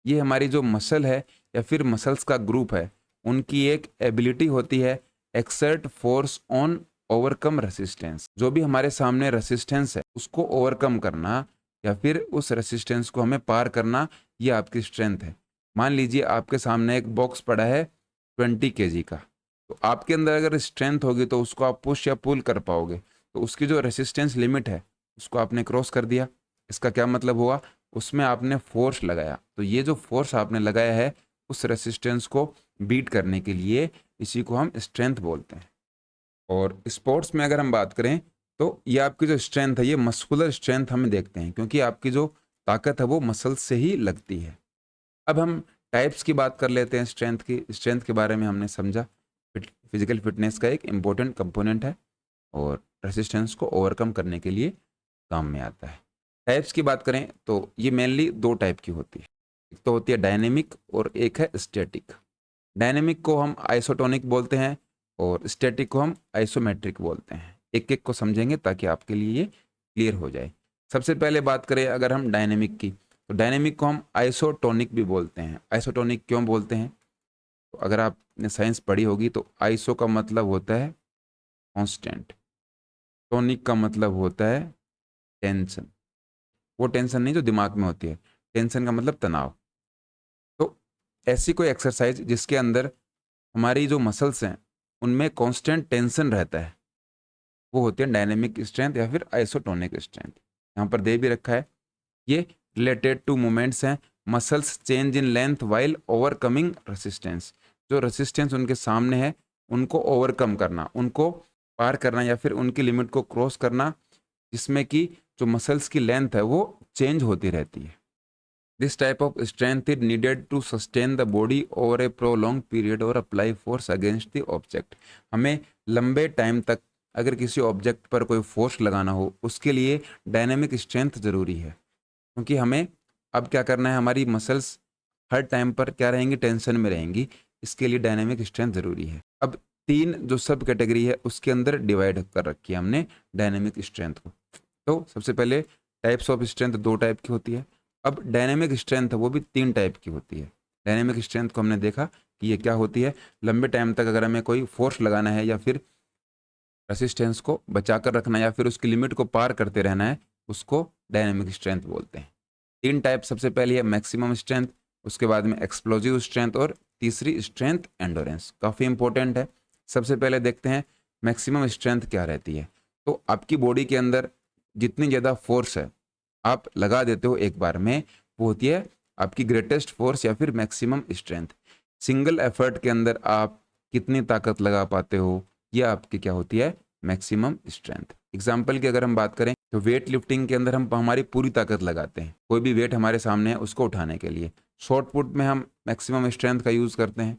ये हमारी जो मसल है या फिर मसल्स का ग्रुप है उनकी एक एबिलिटी होती है exert force on overcome resistance. जो भी हमारे सामने रेसिस्टेंस है उसको ओवरकम करना या फिर उस रेसिस्टेंस को हमें पार करना, ये आपकी स्ट्रेंथ है। मान लीजिए आपके सामने एक बॉक्स पड़ा है 20 kg का, तो आपके अंदर अगर स्ट्रेंथ होगी तो उसको आप पुश या पुल कर पाओगे। तो उसकी जो रेसिस्टेंस लिमिट है उसको आपने क्रॉस कर दिया। इसका क्या मतलब हुआ, उसमें आपने फोर्स लगाया। तो ये जो फोर्स आपने लगाया है उस रेसिस्टेंस को बीट करने के लिए, इसी को हम स्ट्रेंथ बोलते हैं। और स्पोर्ट्स में अगर हम बात करें तो ये आपकी जो स्ट्रेंथ है ये मस्कुलर स्ट्रेंथ हम देखते हैं, क्योंकि आपकी जो ताकत है वो मसल से ही लगती है। अब हम टाइप्स की बात कर लेते हैं स्ट्रेंथ की। स्ट्रेंथ के बारे में हमने समझा फिजिकल फिटनेस का एक इम्पोर्टेंट कंपोनेंट है और रेसिस्टेंस को ओवरकम करने के लिए काम में आता है। टाइप्स की बात करें तो ये मेनली दो टाइप की होती है। एक तो होती है डायनेमिक और एक है स्टैटिक। डायनेमिक को हम आइसोटोनिक बोलते हैं और स्टैटिक को हम आइसोमेट्रिक बोलते हैं। एक एक को समझेंगे ताकि आपके लिए ये क्लियर हो जाए। सबसे पहले बात करें अगर हम डायनेमिक की, तो डायनेमिक को हम आइसोटोनिक भी बोलते हैं। आइसोटोनिक क्यों बोलते हैं, तो अगर आपने साइंस पढ़ी होगी तो आइसो का मतलब होता है कांस्टेंट, टोनिक का मतलब होता है टेंशन। वो टेंशन नहीं जो दिमाग में होती है, टेंशन का मतलब तनाव। तो ऐसी कोई एक्सरसाइज जिसके अंदर हमारी जो मसल्स हैं उनमें कांस्टेंट टेंशन रहता है, वो होती है डायनेमिक स्ट्रेंथ या फिर आइसोटोनिक स्ट्रेंथ। यहाँ पर दे भी रखा है, ये रिलेटेड टू मूवमेंट्स हैं muscles change in length while overcoming resistance. जो रेसिस्टेंस उनके सामने है उनको ओवरकम करना, उनको पार करना या फिर उनकी लिमिट को क्रॉस करना, जिसमें कि जो मसल्स की लेंथ है वो चेंज होती रहती है। This type of strength is needed to sustain the body over a prolong period और apply force against the object. हमें लंबे टाइम तक अगर किसी ऑब्जेक्ट पर कोई फोर्स लगाना हो उसके लिए डायनेमिक स्ट्रेंथ ज़रूरी है, क्योंकि हमें अब क्या करना है, हमारी मसल्स हर टाइम पर क्या रहेंगी, टेंशन में रहेंगी। इसके लिए डायनेमिक स्ट्रेंथ ज़रूरी है। अब तीन जो सब कैटेगरी है उसके अंदर डिवाइड कर रखी है हमने डायनेमिक स्ट्रेंथ को। तो सबसे पहले टाइप्स ऑफ स्ट्रेंथ दो टाइप की होती है। अब डायनेमिक स्ट्रेंथ है वो भी तीन टाइप की होती है। डायनेमिक स्ट्रेंथ को हमने देखा कि ये क्या होती है, लंबे टाइम तक अगर हमें कोई फोर्स लगाना है या फिर रेसिस्टेंस को बचाकर रखना या फिर उसकी लिमिट को पार करते रहना है, उसको डायनेमिक स्ट्रेंथ बोलते हैं। तीन टाइप, सबसे पहली है मैक्सिमम स्ट्रेंथ, उसके बाद में एक्सप्लोजिव स्ट्रेंथ और तीसरी स्ट्रेंथ एंडोरेंस। काफ़ी इंपॉर्टेंट है। सबसे पहले देखते हैं मैक्सिमम स्ट्रेंथ क्या रहती है। तो आपकी बॉडी के अंदर जितनी ज़्यादा फोर्स है आप लगा देते हो एक बार में, वो होती है आपकी ग्रेटेस्ट फोर्स या फिर मैक्सिमम स्ट्रेंथ। सिंगल एफर्ट के अंदर आप कितनी ताकत लगा पाते हो, यह आपकी क्या होती है, मैक्सिमम स्ट्रेंथ। एग्जाम्पल की अगर हम बात करें तो वेट लिफ्टिंग के अंदर हम हमारी पूरी ताकत लगाते हैं, कोई भी वेट हमारे सामने है उसको उठाने के लिए। शॉर्ट पुट में हम मैक्सिमम स्ट्रेंथ का यूज़ करते हैं।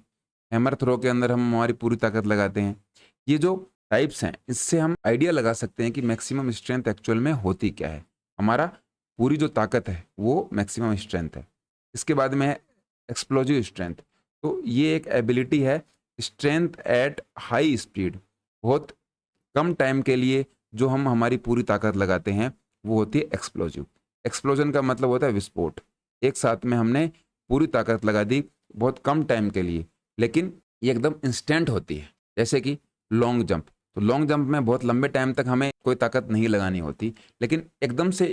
हैमर थ्रो के अंदर हम हमारी पूरी ताकत लगाते हैं। ये जो टाइप्स हैं इससे हम आइडिया लगा सकते हैं कि मैक्सिमम स्ट्रेंथ एक्चुअल में होती क्या है। हमारा पूरी जो ताकत है वो मैक्सिमम स्ट्रेंथ है। इसके बाद में है एक्सप्लोजिव स्ट्रेंथ। तो ये एक एबिलिटी है, स्ट्रेंथ एट हाई स्पीड, बहुत कम टाइम के लिए जो हम हमारी पूरी ताकत लगाते हैं वो होती है एक्सप्लोजिव। एक्सप्लोजन का मतलब होता है विस्फोट। एक साथ में हमने पूरी ताकत लगा दी बहुत कम टाइम के लिए, लेकिन ये एकदम इंस्टेंट होती है। जैसे कि लॉन्ग जंप, तो लॉन्ग जंप में बहुत लंबे टाइम तक हमें कोई ताकत नहीं लगानी होती, लेकिन एकदम से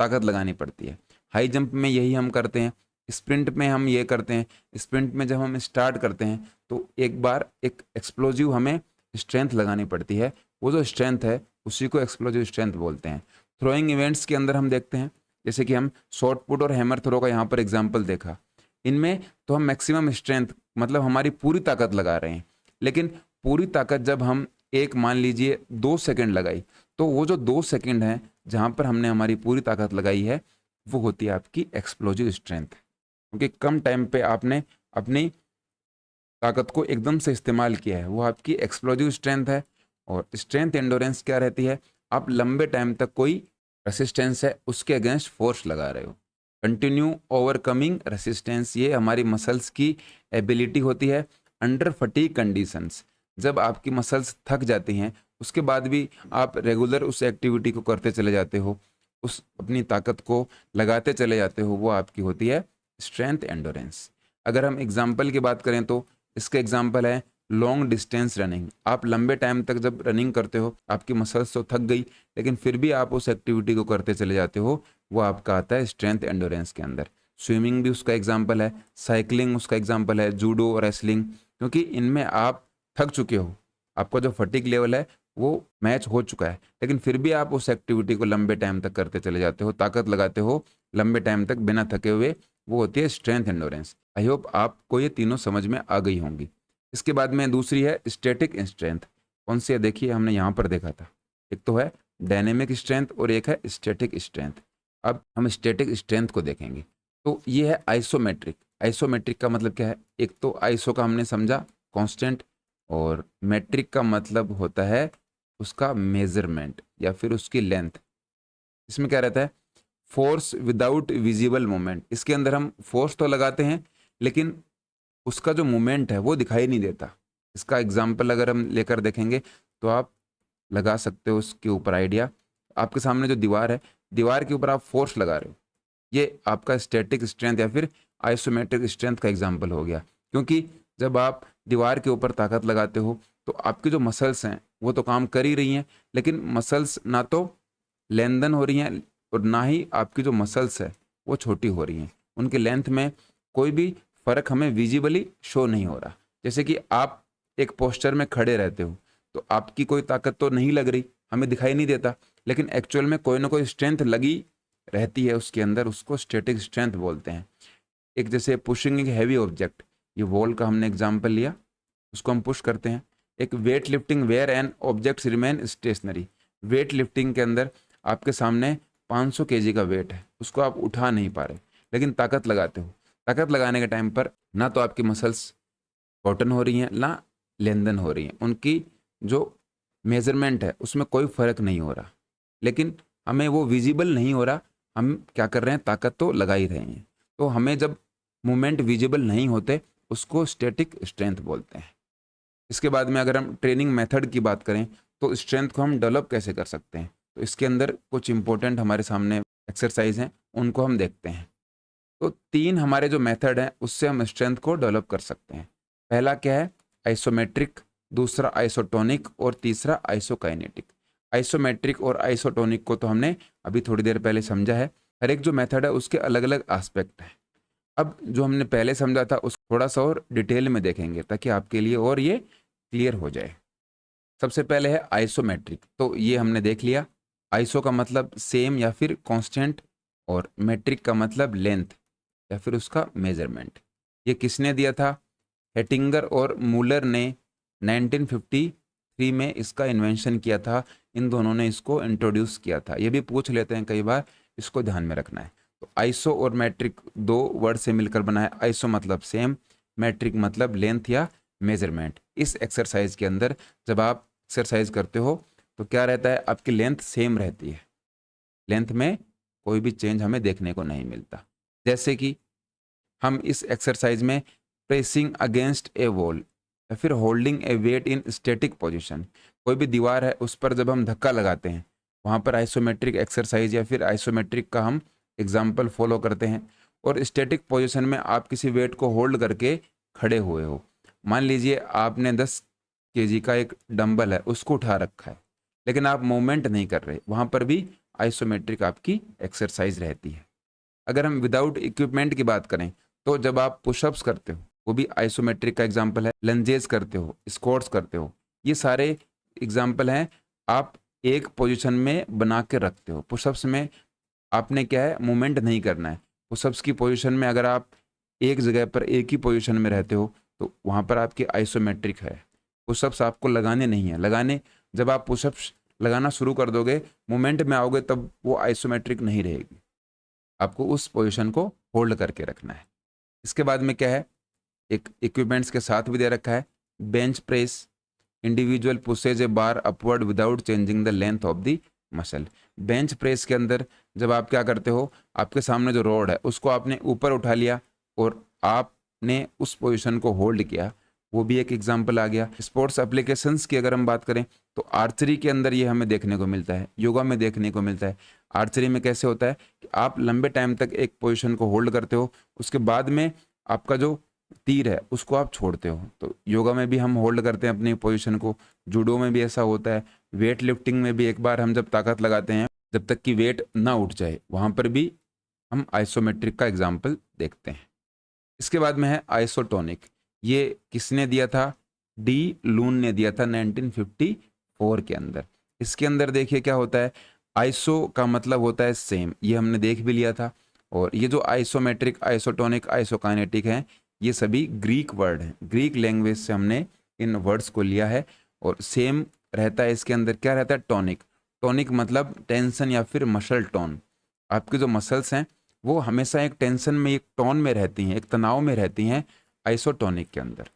ताकत लगानी पड़ती है। हाई जंप में यही हम करते हैं, स्प्रिंट में हम ये करते हैं। स्प्रिंट में जब हम स्टार्ट करते हैं तो एक बार एक एक्सप्लोजिव हमें स्ट्रेंथ लगानी पड़ती है, वो जो स्ट्रेंथ है उसी को एक्सप्लोजिव स्ट्रेंथ बोलते हैं। थ्रोइंग इवेंट्स के अंदर हम देखते हैं, जैसे कि हम शॉर्ट पुट और हैमर थ्रो का यहाँ पर एग्जाम्पल देखा, इनमें तो हम मैक्सिमम स्ट्रेंथ मतलब हमारी पूरी ताकत लगा रहे हैं, लेकिन पूरी ताकत जब हम एक मान लीजिए 2 सेकंड लगाई, तो वो जो 2 सेकंड है जहाँ पर हमने हमारी पूरी ताकत लगाई है वो होती है आपकी एक्सप्लोजिव स्ट्रेंथ, क्योंकि कम टाइम पे आपने अपनी ताकत को एकदम से इस्तेमाल किया है, वो आपकी एक्सप्लोजिव स्ट्रेंथ है। और स्ट्रेंथ एंडोरेंस क्या रहती है, आप लंबे टाइम तक कोई रेसिस्टेंस है उसके अगेंस्ट फोर्स लगा रहे हो। कंटिन्यू ओवरकमिंग रेसिस्टेंस, ये हमारी मसल्स की एबिलिटी होती है अंडर फटीग कंडीशंस। जब आपकी मसल्स थक जाती हैं उसके बाद भी आप रेगुलर उस एक्टिविटी को करते चले जाते हो, उस अपनी ताकत को लगाते चले जाते हो, वो आपकी होती है स्ट्रेंथ एंडोरेंस। अगर हम एग्जाम्पल की बात करें तो इसका एग्जाम्पल है लॉन्ग डिस्टेंस रनिंग। आप लंबे टाइम तक जब रनिंग करते हो आपकी मसल्स तो थक गई, लेकिन फिर भी आप उस एक्टिविटी को करते चले जाते हो, वो आपका आता है स्ट्रेंथ एंडोरेंस के अंदर। स्विमिंग भी उसका एग्जाम्पल है, साइकिलिंग उसका एग्जाम्पल है, जूडो, रेसलिंग, क्योंकि इनमें आप थक चुके हो, आपका जो फटीग लेवल है वो मैच हो चुका है, लेकिन फिर भी आप उस एक्टिविटी को लंबे टाइम तक करते चले जाते हो, ताकत लगाते हो लंबे टाइम तक बिना थके हुए, वो होती है स्ट्रेंथ एंडोरेंस। आई होप आपको ये तीनों समझ में आ गई होंगी। इसके बाद में दूसरी है स्टैटिक स्ट्रेंथ। कौन सी है? देखिए, हमने यहाँ पर देखा था, एक तो है डायनेमिक स्ट्रेंथ और एक है स्टैटिक स्ट्रेंथ। अब हम स्टैटिक स्ट्रेंथ को देखेंगे। तो ये है आइसोमेट्रिक। आइसोमेट्रिक का मतलब क्या है? एक तो आइसो का हमने समझा कांस्टेंट, और मेट्रिक का मतलब होता है उसका मेजरमेंट या फिर उसकी लेंथ। इसमें क्या रहता है? Force without visible moment. इसके अंदर हम फोर्स तो लगाते हैं, लेकिन उसका जो मोमेंट है वो दिखाई नहीं देता। इसका एग्जाम्पल अगर हम लेकर देखेंगे तो आप लगा सकते हो उसके ऊपर आइडिया। आपके सामने जो दीवार है, दीवार के ऊपर आप फोर्स लगा रहे हो, ये आपका स्टैटिक स्ट्रेंथ या फिर आइसोमेट्रिक स्ट्रेंथ का एग्जाम्पल हो गया। क्योंकि जब आप दीवार के ऊपर ताकत लगाते हो तो आपकी जो मसल्स हैं वो तो काम कर ही रही हैं, लेकिन मसल्स ना तो लेंदन हो रही हैं और ना ही आपकी जो मसल्स है वो छोटी हो रही हैं। उनके लेंथ में कोई भी फर्क हमें विजिबली शो नहीं हो रहा। जैसे कि आप एक पोस्चर में खड़े रहते हो तो आपकी कोई ताकत तो नहीं लग रही, हमें दिखाई नहीं देता, लेकिन एक्चुअल में कोई ना कोई स्ट्रेंथ लगी रहती है उसके अंदर, उसको स्टैटिक स्ट्रेंथ बोलते हैं। एक जैसे पुशिंग एक हैवी ऑब्जेक्ट, ये वॉल का हमने एग्जांपल लिया, उसको हम पुश करते हैं। एक weight lifting where and objects remain stationary. Weight lifting के अंदर आपके सामने 500 केजी का वेट है, उसको आप उठा नहीं पा रहे, लेकिन ताकत लगाते हो। ताकत लगाने के टाइम पर ना तो आपकी मसल्स कॉटन हो रही हैं ना लेनदेन हो रही हैं, उनकी जो मेजरमेंट है उसमें कोई फर्क नहीं हो रहा, लेकिन हमें वो विजिबल नहीं हो रहा। हम क्या कर रहे हैं? ताकत तो लगा ही रहे हैं। तो हमें जब मूवमेंट विजिबल नहीं होते उसको स्टैटिक स्ट्रेंथ बोलते हैं। इसके बाद में अगर हम ट्रेनिंग मेथड की बात करें तो स्ट्रेंथ को हम डेवलप कैसे कर सकते हैं, तो इसके अंदर कुछ इंपॉर्टेंट हमारे सामने एक्सरसाइज हैं, उनको हम देखते हैं। तो 3 हमारे जो मेथड हैं उससे हम स्ट्रेंथ को डेवलप कर सकते हैं। पहला क्या है? आइसोमेट्रिक, दूसरा आइसोटोनिक और तीसरा आइसोकाइनेटिक। आइसोमेट्रिक और आइसोटोनिक को तो हमने अभी थोड़ी देर पहले समझा है। हर एक जो मेथड है उसके अलग अलग एस्पेक्ट हैं। अब जो हमने पहले समझा था उस थोड़ा सा और डिटेल में देखेंगे ताकि आपके लिए और ये क्लियर हो जाए। सबसे पहले है आइसोमेट्रिक, तो ये हमने देख लिया। आइसो का मतलब सेम या फिर कांस्टेंट, और मेट्रिक का मतलब लेंथ या फिर उसका मेजरमेंट। ये किसने दिया था? हेटिंगर और मूलर ने 1953 में इसका इन्वेंशन किया था। इन दोनों ने इसको इंट्रोड्यूस किया था। ये भी पूछ लेते हैं कई बार, इसको ध्यान में रखना है। तो आइसो और मैट्रिक 2 वर्ड से मिलकर बना है। आइसो मतलब सेम, मैट्रिक मतलब लेंथ या मेजरमेंट। इस एक्सरसाइज के अंदर जब आप एक्सरसाइज करते हो तो क्या रहता है? आपकी लेंथ सेम रहती है, लेंथ में कोई भी चेंज हमें देखने को नहीं मिलता। जैसे कि हम इस एक्सरसाइज में प्रेसिंग अगेंस्ट ए वॉल या फिर holding a weight in static position, कोई भी दीवार है उस पर जब हम धक्का लगाते हैं, वहाँ पर आइसोमेट्रिक एक्सरसाइज या फिर आइसोमेट्रिक का हम एग्जाम्पल फॉलो करते हैं। और स्टैटिक पोजीशन में आप किसी वेट को होल्ड करके खड़े हुए हो। मान लीजिए आपने 10 केजी का एक डंबल है उसको उठा रखा है, लेकिन आप मूवमेंट नहीं कर रहे, वहाँ पर भी आइसोमेट्रिक आपकी एक्सरसाइज रहती है। अगर हम विदाउट इक्विपमेंट की बात करें तो जब आप पुशअप्स करते हो वो भी आइसोमेट्रिक का एग्जाम्पल है। लंजेस करते हो, स्क्वाट्स करते हो, ये सारे एग्जाम्पल हैं। आप एक पोजीशन में बना के रखते हो। पुशअप्स में आपने क्या है? मूवमेंट नहीं करना है। पुशअप्स की पोजीशन में अगर आप एक जगह पर एक ही पोजीशन में रहते हो तो वहाँ पर आपकी आइसोमेट्रिक है। पुशअप्स आपको लगाने नहीं है। लगाने जब आप पुशअप्स लगाना शुरू कर दोगे, मूवमेंट में आओगे, तब वो आइसोमेट्रिक नहीं रहेगी। आपको उस पोजीशन को होल्ड करके रखना है। इसके बाद में क्या है? एक इक्विपमेंट्स के साथ भी दे रखा है। Bench press, individual pushes A bar upward without changing the length of the muscle. Bench press के अंदर जब आप क्या करते हो, आपके सामने जो रोड है उसको आपने ऊपर उठा लिया और आपने उस पोजीशन को होल्ड किया, वो भी एक एग्जाम्पल आ गया। स्पोर्ट्स एप्लीकेशंस की अगर हम बात करें तो आर्चरी के अंदर ये हमें देखने को मिलता है, योगा में देखने को मिलता है। आर्चरी में कैसे होता है कि आप लंबे टाइम तक एक पोजीशन को होल्ड करते हो, उसके बाद में आपका जो तीर है उसको आप छोड़ते हो। तो योगा में भी हम होल्ड करते हैं अपनी पोजीशन को, जूडो में भी ऐसा होता है, वेट लिफ्टिंग में भी एक बार हम जब ताकत लगाते हैं जब तक कि वेट ना उठ जाए, वहाँ पर भी हम आइसोमेट्रिक का एग्जाम्पल देखते हैं। इसके बाद में है आइसोटोनिक। ये किसने दिया था? डी लून ने दिया था 1954 के अंदर। इसके अंदर देखिए क्या होता है, आइसो का मतलब होता है सेम, ये हमने देख भी लिया था। और ये जो आइसोमेट्रिक, आइसोटोनिक, आइसोकाइनेटिक हैं, ये सभी ग्रीक वर्ड हैं, ग्रीक लैंग्वेज से हमने इन वर्ड्स को लिया है। और सेम रहता है इसके अंदर, क्या रहता है, टॉनिक। टॉनिक मतलब टेंशन या फिर मसल टोन। आपकी जो मसल्स हैं वो हमेशा एक टेंशन में, एक टोन में रहती हैं, एक तनाव में रहती हैं आइसोटोनिक के अंदर।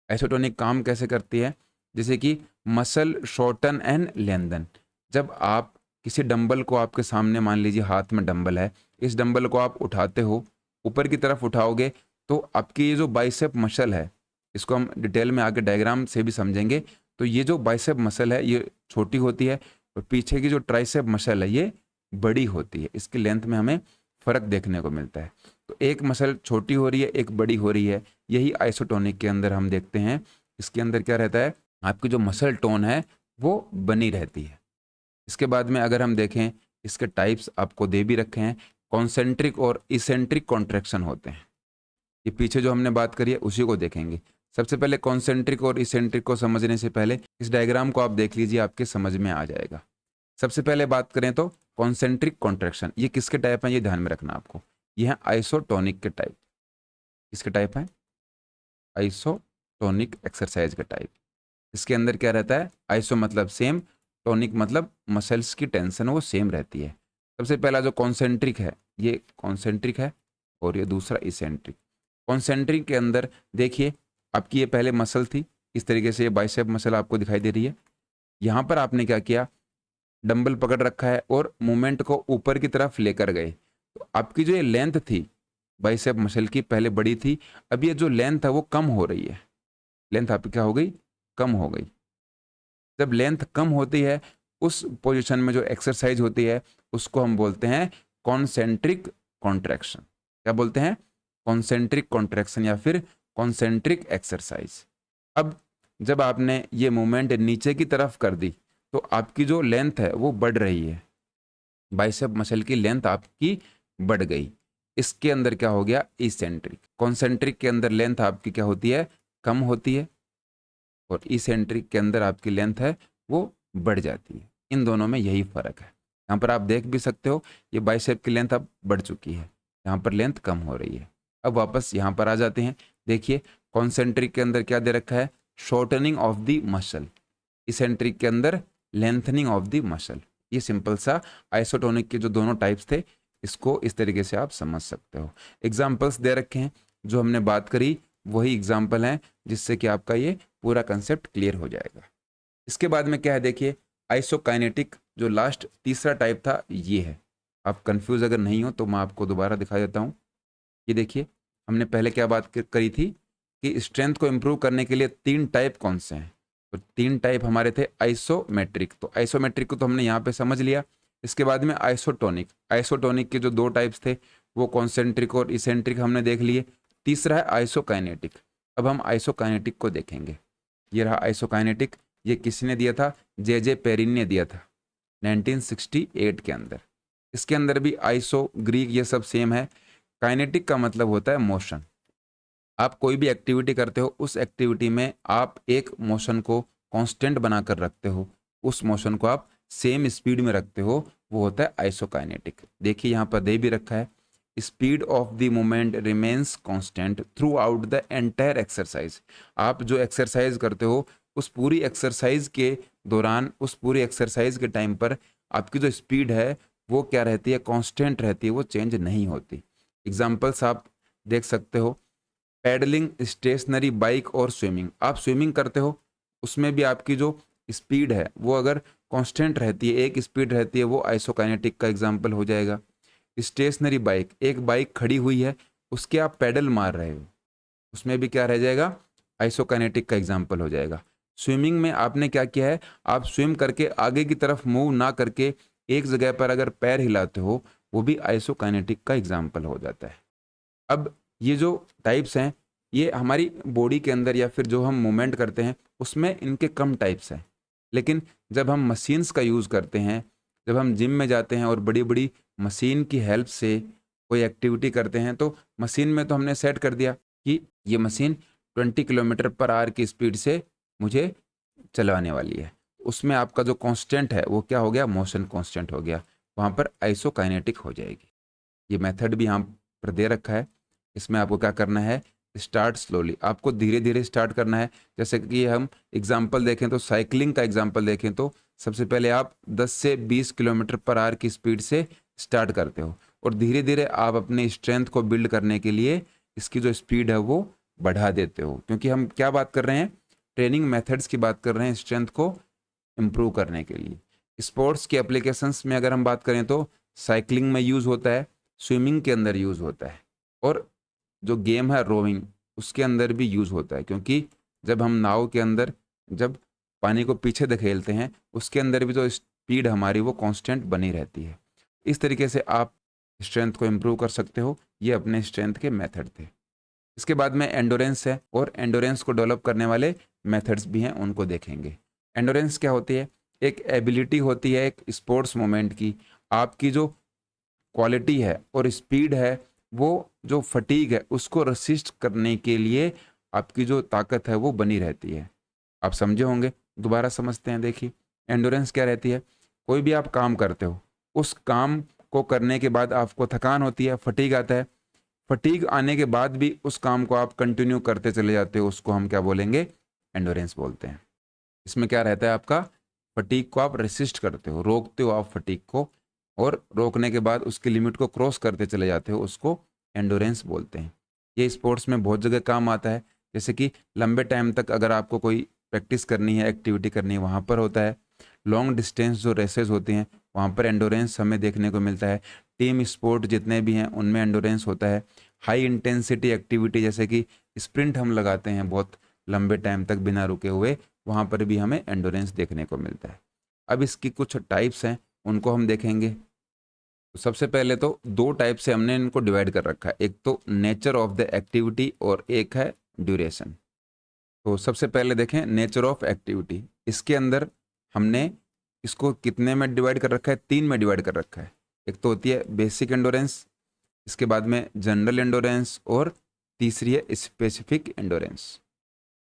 आइसोटोनिक काम कैसे करती है, जैसे कि मसल शॉर्टन एंड लेंथन। जब आप किसी डंबल को, आपके सामने मान लीजिए हाथ में डंबल है, इस डंबल को आप उठाते हो, ऊपर की तरफ उठाओगे, तो आपकी ये जो बाइसेप मसल है, इसको हम डिटेल में आगे डायग्राम से भी समझेंगे। तो ये जो बाइसेप मसल है ये छोटी होती है, और पीछे की जो ट्राइसेप मसल है ये बड़ी होती है। इसकी लेंथ में हमें फ़र्क देखने को मिलता है। तो एक मसल छोटी हो रही है, एक बड़ी हो रही है, यही आइसोटोनिक के अंदर हम देखते हैं। इसके अंदर क्या रहता है, आपकी जो मसल टोन है वो बनी रहती है। इसके बाद में अगर हम देखें, इसके टाइप्स आपको दे भी रखे हैं, कॉन्सेंट्रिक और इसेंट्रिक कॉन्ट्रैक्शन होते हैं। ये पीछे जो हमने बात करी है उसी को देखेंगे। सबसे पहले कॉन्सेंट्रिक और इसेंट्रिक को समझने से पहले इस डायग्राम को आप देख लीजिए, आपके समझ में आ जाएगा। सबसे पहले बात करें तो कॉन्सेंट्रिक कॉन्ट्रैक्शन, ये किसके टाइप हैं, ये ध्यान में रखना आपको। ये है आइसोटोनिक के टाइप। किसके टाइप है, आइसोटोनिक एक्सरसाइज के टाइप। इसके अंदर क्या रहता है, आइसो मतलब सेम, टोनिक मतलब मसल्स की टेंशन वो सेम रहती है। सबसे पहला जो कॉन्सेंट्रिक है, ये कॉन्सेंट्रिक है, और ये दूसरा इसेंट्रिक। कॉन्सेंट्रिक के अंदर देखिए, आपकी ये पहले मसल थी, इस तरीके से ये बाइसेप मसल आपको दिखाई दे रही है। यहाँ पर आपने क्या किया, डंबल पकड़ रखा है और मूवमेंट को ऊपर की तरफ लेकर गए। तो आपकी जो ये लेंथ थी बाइसेप मसल की, पहले बड़ी थी, अब ये जो लेंथ है वो कम हो रही है। लेंथ आपकी क्या हो गई, कम हो गई। जब लेंथ कम होती है, उस पोजीशन में जो एक्सरसाइज होती है उसको हम बोलते हैं कॉन्सेंट्रिक कॉन्ट्रैक्शन। क्या बोलते हैं, कॉन्सेंट्रिक कॉन्ट्रैक्शन या फिर कॉन्सेंट्रिक एक्सरसाइज। अब जब आपने ये मूवमेंट नीचे की तरफ कर दी, तो आपकी जो लेंथ है वो बढ़ रही है, बाइसेप मसल की लेंथ आपकी बढ़ गई। इसके अंदर क्या हो गया, इसेंट्रिक। कॉन्सेंट्रिक के अंदर लेंथ आपकी क्या होती है, कम होती है, और इसेंट्रिक के अंदर आपकी लेंथ है वो बढ़ जाती है। इन दोनों में यही फर्क है। यहाँ पर आप देख भी सकते हो, ये बाइसेप की लेंथ अब बढ़ चुकी है, यहाँ पर लेंथ कम हो रही है। अब वापस यहाँ पर आ जाते हैं। देखिए कॉन्सेंट्रिक के अंदर क्या दे रखा है, shortening of the muscle. Eccentric के अंदर लेंथनिंग ऑफ द मसल। ये सिंपल सा आइसोटोनिक के जो दोनों टाइप्स थे, इसको इस तरीके से आप समझ सकते हो। एग्जाम्पल्स दे रखे हैं, जो हमने बात करी वही एग्जाम्पल हैं, जिससे कि आपका ये पूरा कंसेप्ट क्लियर हो जाएगा। इसके बाद में क्या है, देखिए आइसोकाइनेटिक जो लास्ट तीसरा टाइप था ये है। आप कंफ्यूज अगर नहीं हो तो मैं आपको दोबारा दिखा देता हूँ। ये देखिए, हमने पहले क्या बात करी थी कि स्ट्रेंथ को इम्प्रूव करने के लिए 3 टाइप कौन से हैं। तो 3 टाइप हमारे थे आइसोमेट्रिक। तो आइसोमेट्रिक को तो हमने यहाँ पे समझ लिया। इसके बाद में आइसोटोनिक, आइसोटोनिक के जो 2 टाइप्स थे वो कॉन्सेंट्रिक और इसेंट्रिक हमने देख लिए। तीसरा है आइसोकाइनेटिक। अब हम आइसोकाइनेटिक को देखेंगे। ये रहा आइसोकाइनेटिक। ये किसने दिया था, जे पेरिन ने दिया था 1968 के अंदर। इसके अंदर भी आइसो, ग्रीक, ये सब सेम है। काइनेटिक का मतलब होता है मोशन। आप कोई भी एक्टिविटी करते हो, उस एक्टिविटी में आप एक मोशन को कांस्टेंट बनाकर रखते हो, उस मोशन को आप सेम स्पीड में रखते हो, वो होता है आइसोकाइनेटिक। देखिए यहाँ पर दे भी रखा है, speed of the movement remains constant through out the entire exercise. आप जो एक्सरसाइज करते हो उस पूरी एक्सरसाइज के दौरान, उस पूरी एक्सरसाइज के टाइम पर आपकी जो स्पीड है वो क्या रहती है, कांस्टेंट रहती है, वो चेंज नहीं होती। एग्जाम्पल्स आप देख सकते हो, पैडलिंग, स्टेशनरी बाइक और स्विमिंग। आप स्विमिंग करते हो, उसमें भी आपकी जो स्पीड है वो अगर कांस्टेंट रहती है, एक स्पीड रहती है, वो आइसोकाइनेटिक का एग्जाम्पल हो जाएगा। स्टेशनरी बाइक, एक बाइक खड़ी हुई है, उसके आप पैडल मार रहे हो, उसमें भी क्या रह जाएगा, आइसोकाइनेटिक का एग्जाम्पल हो जाएगा। स्विमिंग में आपने क्या किया है, आप स्विम करके आगे की तरफ मूव ना करके एक जगह पर अगर पैर हिलाते हो, वो भी आइसोकाइनेटिक का एग्जाम्पल हो जाता है। अब ये जो टाइप्स हैं, ये हमारी बॉडी के अंदर या फिर जो हम मूवमेंट करते हैं उसमें इनके कम टाइप्स हैं। लेकिन जब हम मशीन्स का यूज़ करते हैं, जब हम जिम में जाते हैं और बड़ी बड़ी मशीन की हेल्प से कोई एक्टिविटी करते हैं, तो मशीन में तो हमने सेट कर दिया कि ये मशीन 20 किलोमीटर पर आवर की स्पीड से मुझे चलाने वाली है। उसमें आपका जो कांस्टेंट है वो क्या हो गया, मोशन कांस्टेंट हो गया, वहाँ पर आइसोकाइनेटिक हो जाएगी। ये मेथड भी यहाँ पर दे रखा है। इसमें आपको क्या करना है, स्टार्ट स्लोली, आपको धीरे धीरे स्टार्ट करना है। जैसे कि हम एग्जाम्पल देखें तो साइकिलिंग का एग्जाम्पल देखें तो सबसे पहले आप 10 से 20 किलोमीटर पर आवर की स्पीड से स्टार्ट करते हो और धीरे धीरे आप अपने स्ट्रेंथ को बिल्ड करने के लिए इसकी जो स्पीड है वो बढ़ा देते हो। क्योंकि हम क्या बात कर रहे हैं, ट्रेनिंग मेथड्स की बात कर रहे हैं स्ट्रेंथ को इम्प्रूव करने के लिए। स्पोर्ट्स के एप्लीकेशंस में अगर हम बात करें तो साइकिलिंग में यूज़ होता है, स्विमिंग के अंदर यूज़ होता है, और जो गेम है रोविंग उसके अंदर भी यूज़ होता है। क्योंकि जब हम नाव के अंदर जब पानी को पीछे धकेलते हैं उसके अंदर भी जो स्पीड हमारी वो कांस्टेंट बनी रहती है। इस तरीके से आप स्ट्रेंथ को इम्प्रूव कर सकते हो। ये अपने स्ट्रेंथ के मेथड थे। इसके बाद में एंडोरेंस है, और एंडोरेंस को डेवलप करने वाले मेथड्स भी हैं, उनको देखेंगे। एंडोरेंस क्या होती है, एक एबिलिटी होती है एक स्पोर्ट्स मोमेंट की। आपकी जो क्वालिटी है और स्पीड है वो जो फटीग है उसको रसिस्ट करने के लिए आपकी जो ताकत है वो बनी रहती है। आप समझे होंगे, दोबारा समझते हैं। देखिए एंडोरेंस क्या रहती है, कोई भी आप काम करते हो, उस काम को करने के बाद आपको थकान होती है, फटीग आता है। फटीग आने के बाद भी उस काम को आप कंटिन्यू करते चले जाते हो, उसको हम क्या बोलेंगे, एंडोरेंस बोलते हैं। इसमें क्या रहता है, आपका फटीग को आप रेसिस्ट करते हो, रोकते हो आप फटीग को, और रोकने के बाद उसकी लिमिट को क्रॉस करते चले जाते हो, उसको एंडोरेंस बोलते हैं। ये स्पोर्ट्स में बहुत जगह काम आता है। जैसे कि लंबे टाइम तक अगर आपको कोई प्रैक्टिस करनी है, एक्टिविटी करनी है, वहाँ पर होता है। लॉन्ग डिस्टेंस जो रेसेस होती हैं वहाँ पर एंडोरेंस हमें देखने को मिलता है। टीम स्पोर्ट जितने भी हैं उनमें एंडोरेंस होता है। हाई इंटेंसिटी एक्टिविटी जैसे कि स्प्रिंट हम लगाते हैं बहुत लंबे टाइम तक बिना रुके हुए, वहाँ पर भी हमें एंडोरेंस देखने को मिलता है। अब इसकी कुछ टाइप्स हैं, उनको हम देखेंगे। तो सबसे पहले तो दो टाइप से हमने इनको डिवाइड कर रखा है, एक तो नेचर ऑफ द एक्टिविटी और एक है ड्यूरेशन। तो सबसे पहले देखें नेचर ऑफ एक्टिविटी। इसके अंदर हमने इसको कितने में डिवाइड कर रखा है, तीन में डिवाइड कर रखा है। एक तो होती है बेसिक एंडोरेंस, इसके बाद में जनरल एंडोरेंस, और तीसरी है स्पेसिफिक एंडोरेंस।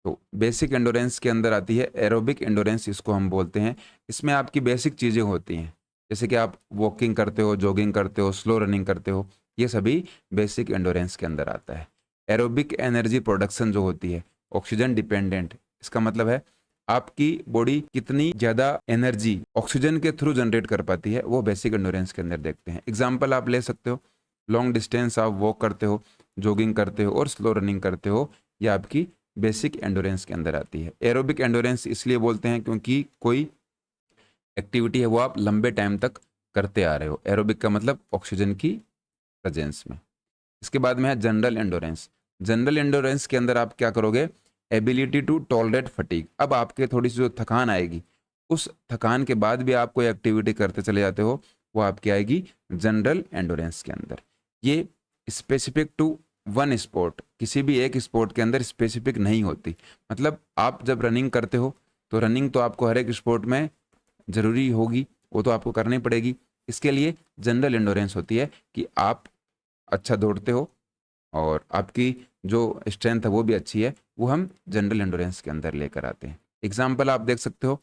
तो बेसिक एंडोरेंस के अंदर आती है एरोबिक एंडोरेंस, इसको हम बोलते हैं। इसमें आपकी बेसिक चीज़ें होती हैं, जैसे कि आप वॉकिंग करते हो, जॉगिंग करते हो, स्लो रनिंग करते हो, ये सभी बेसिक एंडोरेंस के अंदर आता है। एरोबिक एनर्जी प्रोडक्शन जो होती है ऑक्सीजन डिपेंडेंट, इसका मतलब है आपकी बॉडी कितनी ज़्यादा एनर्जी ऑक्सीजन के थ्रू जनरेट कर पाती है, वो बेसिक एंडोरेंस के अंदर देखते हैं। एग्जाम्पल आप ले सकते हो, लॉन्ग डिस्टेंस आप वॉक करते हो, जॉगिंग करते हो और स्लो रनिंग करते हो, ये आपकी बेसिक एंडोरेंस के अंदर आती है। एरोबिक एंडोरेंस इसलिए बोलते हैं क्योंकि कोई एक्टिविटी है वो आप लंबे टाइम तक करते आ रहे हो। एरोबिक का मतलब ऑक्सीजन की प्रेजेंस में। इसके बाद में है जनरल एंडोरेंस। जनरल एंडोरेंस के अंदर आप क्या करोगे, एबिलिटी टू टॉलरेट फटीग। अब आपके थोड़ी सी जो थकान आएगी, उस थकान के बाद भी आप कोई एक्टिविटी करते चले जाते हो, वो आपकी आएगी जनरल एंडोरेंस के अंदर। ये स्पेसिफिक टू वन स्पोर्ट, किसी भी एक स्पोर्ट के अंदर स्पेसिफिक नहीं होती। मतलब आप जब रनिंग करते हो तो रनिंग तो आपको हर एक स्पोर्ट में ज़रूरी होगी, वो तो आपको करनी पड़ेगी। इसके लिए जनरल एंडोरेंस होती है कि आप अच्छा दौड़ते हो और आपकी जो स्ट्रेंथ है वो भी अच्छी है, वो हम जनरल एंडोरेंस के अंदर लेकर आते हैं। एग्जाम्पल आप देख सकते हो,